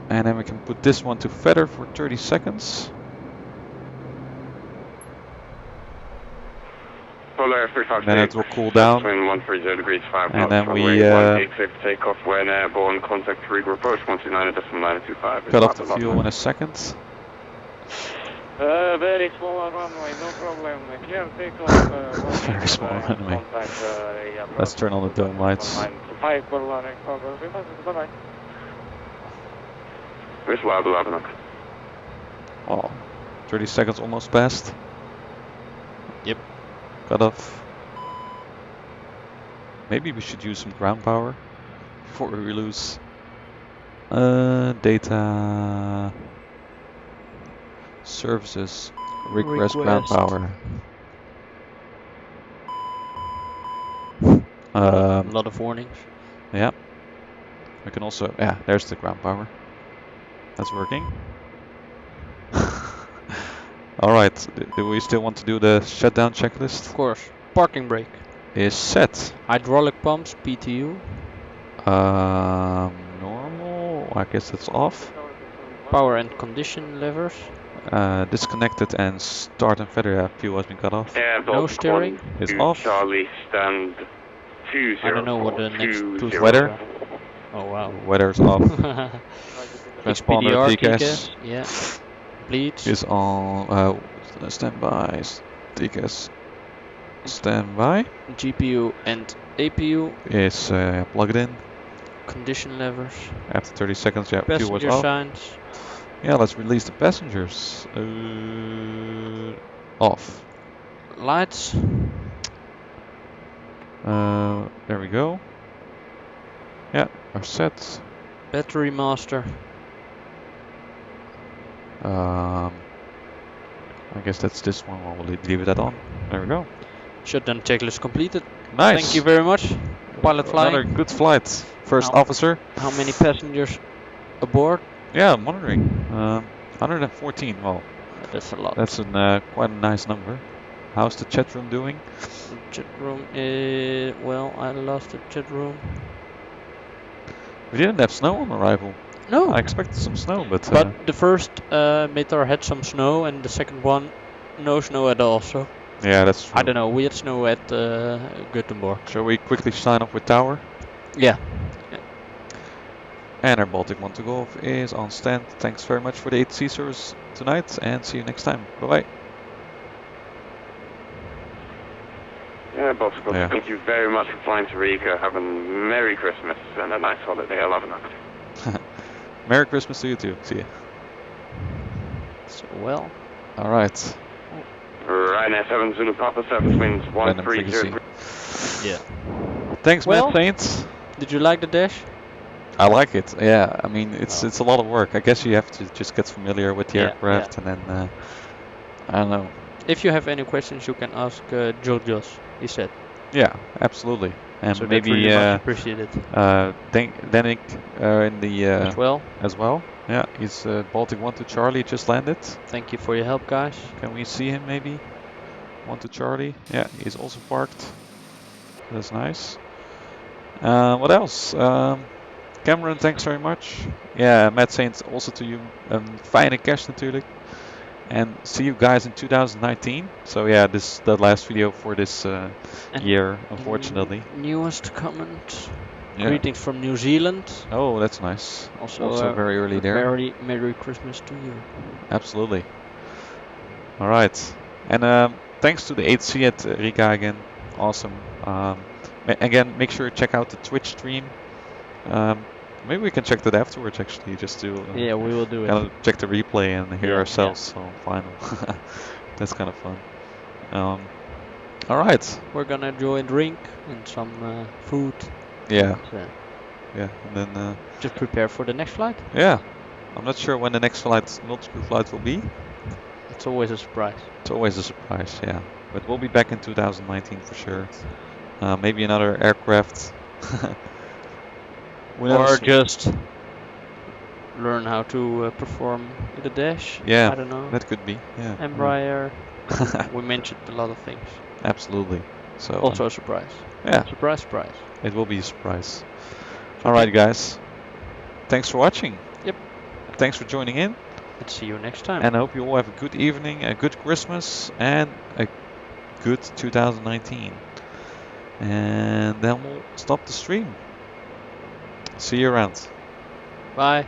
Speaker 1: And then we can put this one to feather for 30 seconds.
Speaker 3: Polar 356.
Speaker 1: Then it will cool down.
Speaker 3: Wind 130 degrees 5
Speaker 1: And
Speaker 3: knots.
Speaker 1: then we,
Speaker 3: runway 18 safe takeoff when airborne. Contact Riga approach 129.925.
Speaker 1: Cut off the fuel in a second.
Speaker 5: Very small runway, no problem. Clear takeoff.
Speaker 1: Very small runway. Let's turn on the dome lights.
Speaker 5: Bye-bye.
Speaker 3: Where's Labanok?
Speaker 1: Oh, 30 seconds almost passed.
Speaker 2: Yep.
Speaker 1: Cut off. Maybe we should use some ground power before we lose data. Services. Request ground power.
Speaker 2: A lot of warnings.
Speaker 1: Yeah. We can also, yeah, there's the ground power. That's working. Alright, do we still want to do the shutdown checklist?
Speaker 2: Of course. Parking brake.
Speaker 1: Is set.
Speaker 2: Hydraulic pumps, PTU.
Speaker 1: Normal, I guess it's off.
Speaker 2: Power and condition levers.
Speaker 1: Disconnected and start and feather, yeah, fuel has been cut off.
Speaker 2: No steering.
Speaker 1: It's off.
Speaker 3: Charlie stand 204.
Speaker 2: I don't know what the next two
Speaker 1: Weather.
Speaker 2: Oh wow.
Speaker 1: Weather's off. Transponder
Speaker 2: PDR
Speaker 1: TCAS
Speaker 2: yeah. Bleeds.
Speaker 1: is on standby. TCAS standby.
Speaker 2: GPU and APU.
Speaker 1: Is plugged in.
Speaker 2: Condition levers.
Speaker 1: After 30 seconds, yeah, fuel was
Speaker 2: Passenger
Speaker 1: off.
Speaker 2: signs.
Speaker 1: Yeah, let's release the passengers. Off.
Speaker 2: Lights.
Speaker 1: There we go. Yeah, are set.
Speaker 2: Battery master.
Speaker 1: I guess that's this one. We'll leave that on. There we go.
Speaker 2: Shutdown checklist completed.
Speaker 1: Nice.
Speaker 2: Thank you very much. Pilot flying.
Speaker 1: Another good flight. First officer.
Speaker 2: How many passengers aboard?
Speaker 1: Yeah, I'm wondering. 114. Well,
Speaker 2: That's a lot.
Speaker 1: that's quite a nice number. How's the chat room doing?
Speaker 2: Chat room. Well, I lost the chat room.
Speaker 1: We didn't have snow on arrival.
Speaker 2: No.
Speaker 1: I expected some snow, but
Speaker 2: the first METAR had some snow, and the second one, no snow at all. So
Speaker 1: yeah, that's true.
Speaker 2: I don't know. We had snow at Gothenburg.
Speaker 1: Shall we quickly sign off with tower?
Speaker 2: Yeah.
Speaker 1: And our Baltic 1 to Golf is on stand. Thanks very much for the ATC service tonight, and see you next time. Bye bye.
Speaker 3: Yeah, Baltic 1, thank you very much for flying to Riga. Have a Merry Christmas and a nice holiday. Labanok.
Speaker 1: Merry Christmas to you too. See ya.
Speaker 2: So well.
Speaker 1: All right.
Speaker 3: Ryanair 7 Zulu Papa 7 winds 130.
Speaker 2: Yeah.
Speaker 1: Thanks,
Speaker 2: Well,
Speaker 1: Matt Saints.
Speaker 2: Did you like the dash?
Speaker 1: I like it. Yeah, I mean it's a lot of work. I guess you have to just get familiar with the
Speaker 2: Yeah,
Speaker 1: aircraft, and then I don't know.
Speaker 2: If you have any questions, you can ask Georgios. He said.
Speaker 1: Yeah, absolutely. And
Speaker 2: So
Speaker 1: maybe
Speaker 2: that's really much appreciated.
Speaker 1: Danik in the
Speaker 2: As well.
Speaker 1: as well. Yeah, he's Baltic 1 to Charlie just landed.
Speaker 2: Thank you for your help, guys.
Speaker 1: Can we see him maybe? 1 to Charlie. Yeah, he's also parked. That's nice. What else? Cameron, thanks very much. Yeah, Matt Saints also to you. Fijne kerst natuurlijk. And see you guys in 2019. So yeah, this is the last video for this year, unfortunately.
Speaker 2: Newest comment.
Speaker 1: Yeah.
Speaker 2: Greetings from New Zealand.
Speaker 1: Oh, that's nice.
Speaker 2: Also,
Speaker 1: very early there.
Speaker 2: Very Merry Christmas to you.
Speaker 1: Absolutely. All right. And thanks to the ATC at Riga again. Awesome. Again, make sure to check out the Twitch stream. Maybe we can check that afterwards, actually, just to
Speaker 2: Yeah, we will do it.
Speaker 1: kind of check the replay and hear
Speaker 2: Yeah,
Speaker 1: ourselves. So final. That's kind of fun. All right.
Speaker 2: We're gonna enjoy a drink and some food.
Speaker 1: Yeah.
Speaker 2: So
Speaker 1: Yeah. And then
Speaker 2: just prepare for the next flight.
Speaker 1: yeah. I'm not sure when the next flight, multicrew flight, will be.
Speaker 2: I It's always a surprise.
Speaker 1: It's always a surprise, yeah. But we'll be back in 2019 for sure. Maybe another aircraft. Who
Speaker 2: Or
Speaker 1: knows?
Speaker 2: just learn how to perform with a dash.
Speaker 1: Yeah,
Speaker 2: I don't know.
Speaker 1: that could be. Yeah.
Speaker 2: Embraer. We mentioned a lot of things.
Speaker 1: Absolutely. So
Speaker 2: Also a surprise.
Speaker 1: yeah,
Speaker 2: Surprise, surprise.
Speaker 1: it will be a surprise. All right, guys. Thanks for watching.
Speaker 2: Yep.
Speaker 1: Thanks for joining in,
Speaker 2: And see you next time.
Speaker 1: and I hope you all have a good evening, a good Christmas, and a good 2019. And then we'll stop the stream. See you around.
Speaker 2: Bye.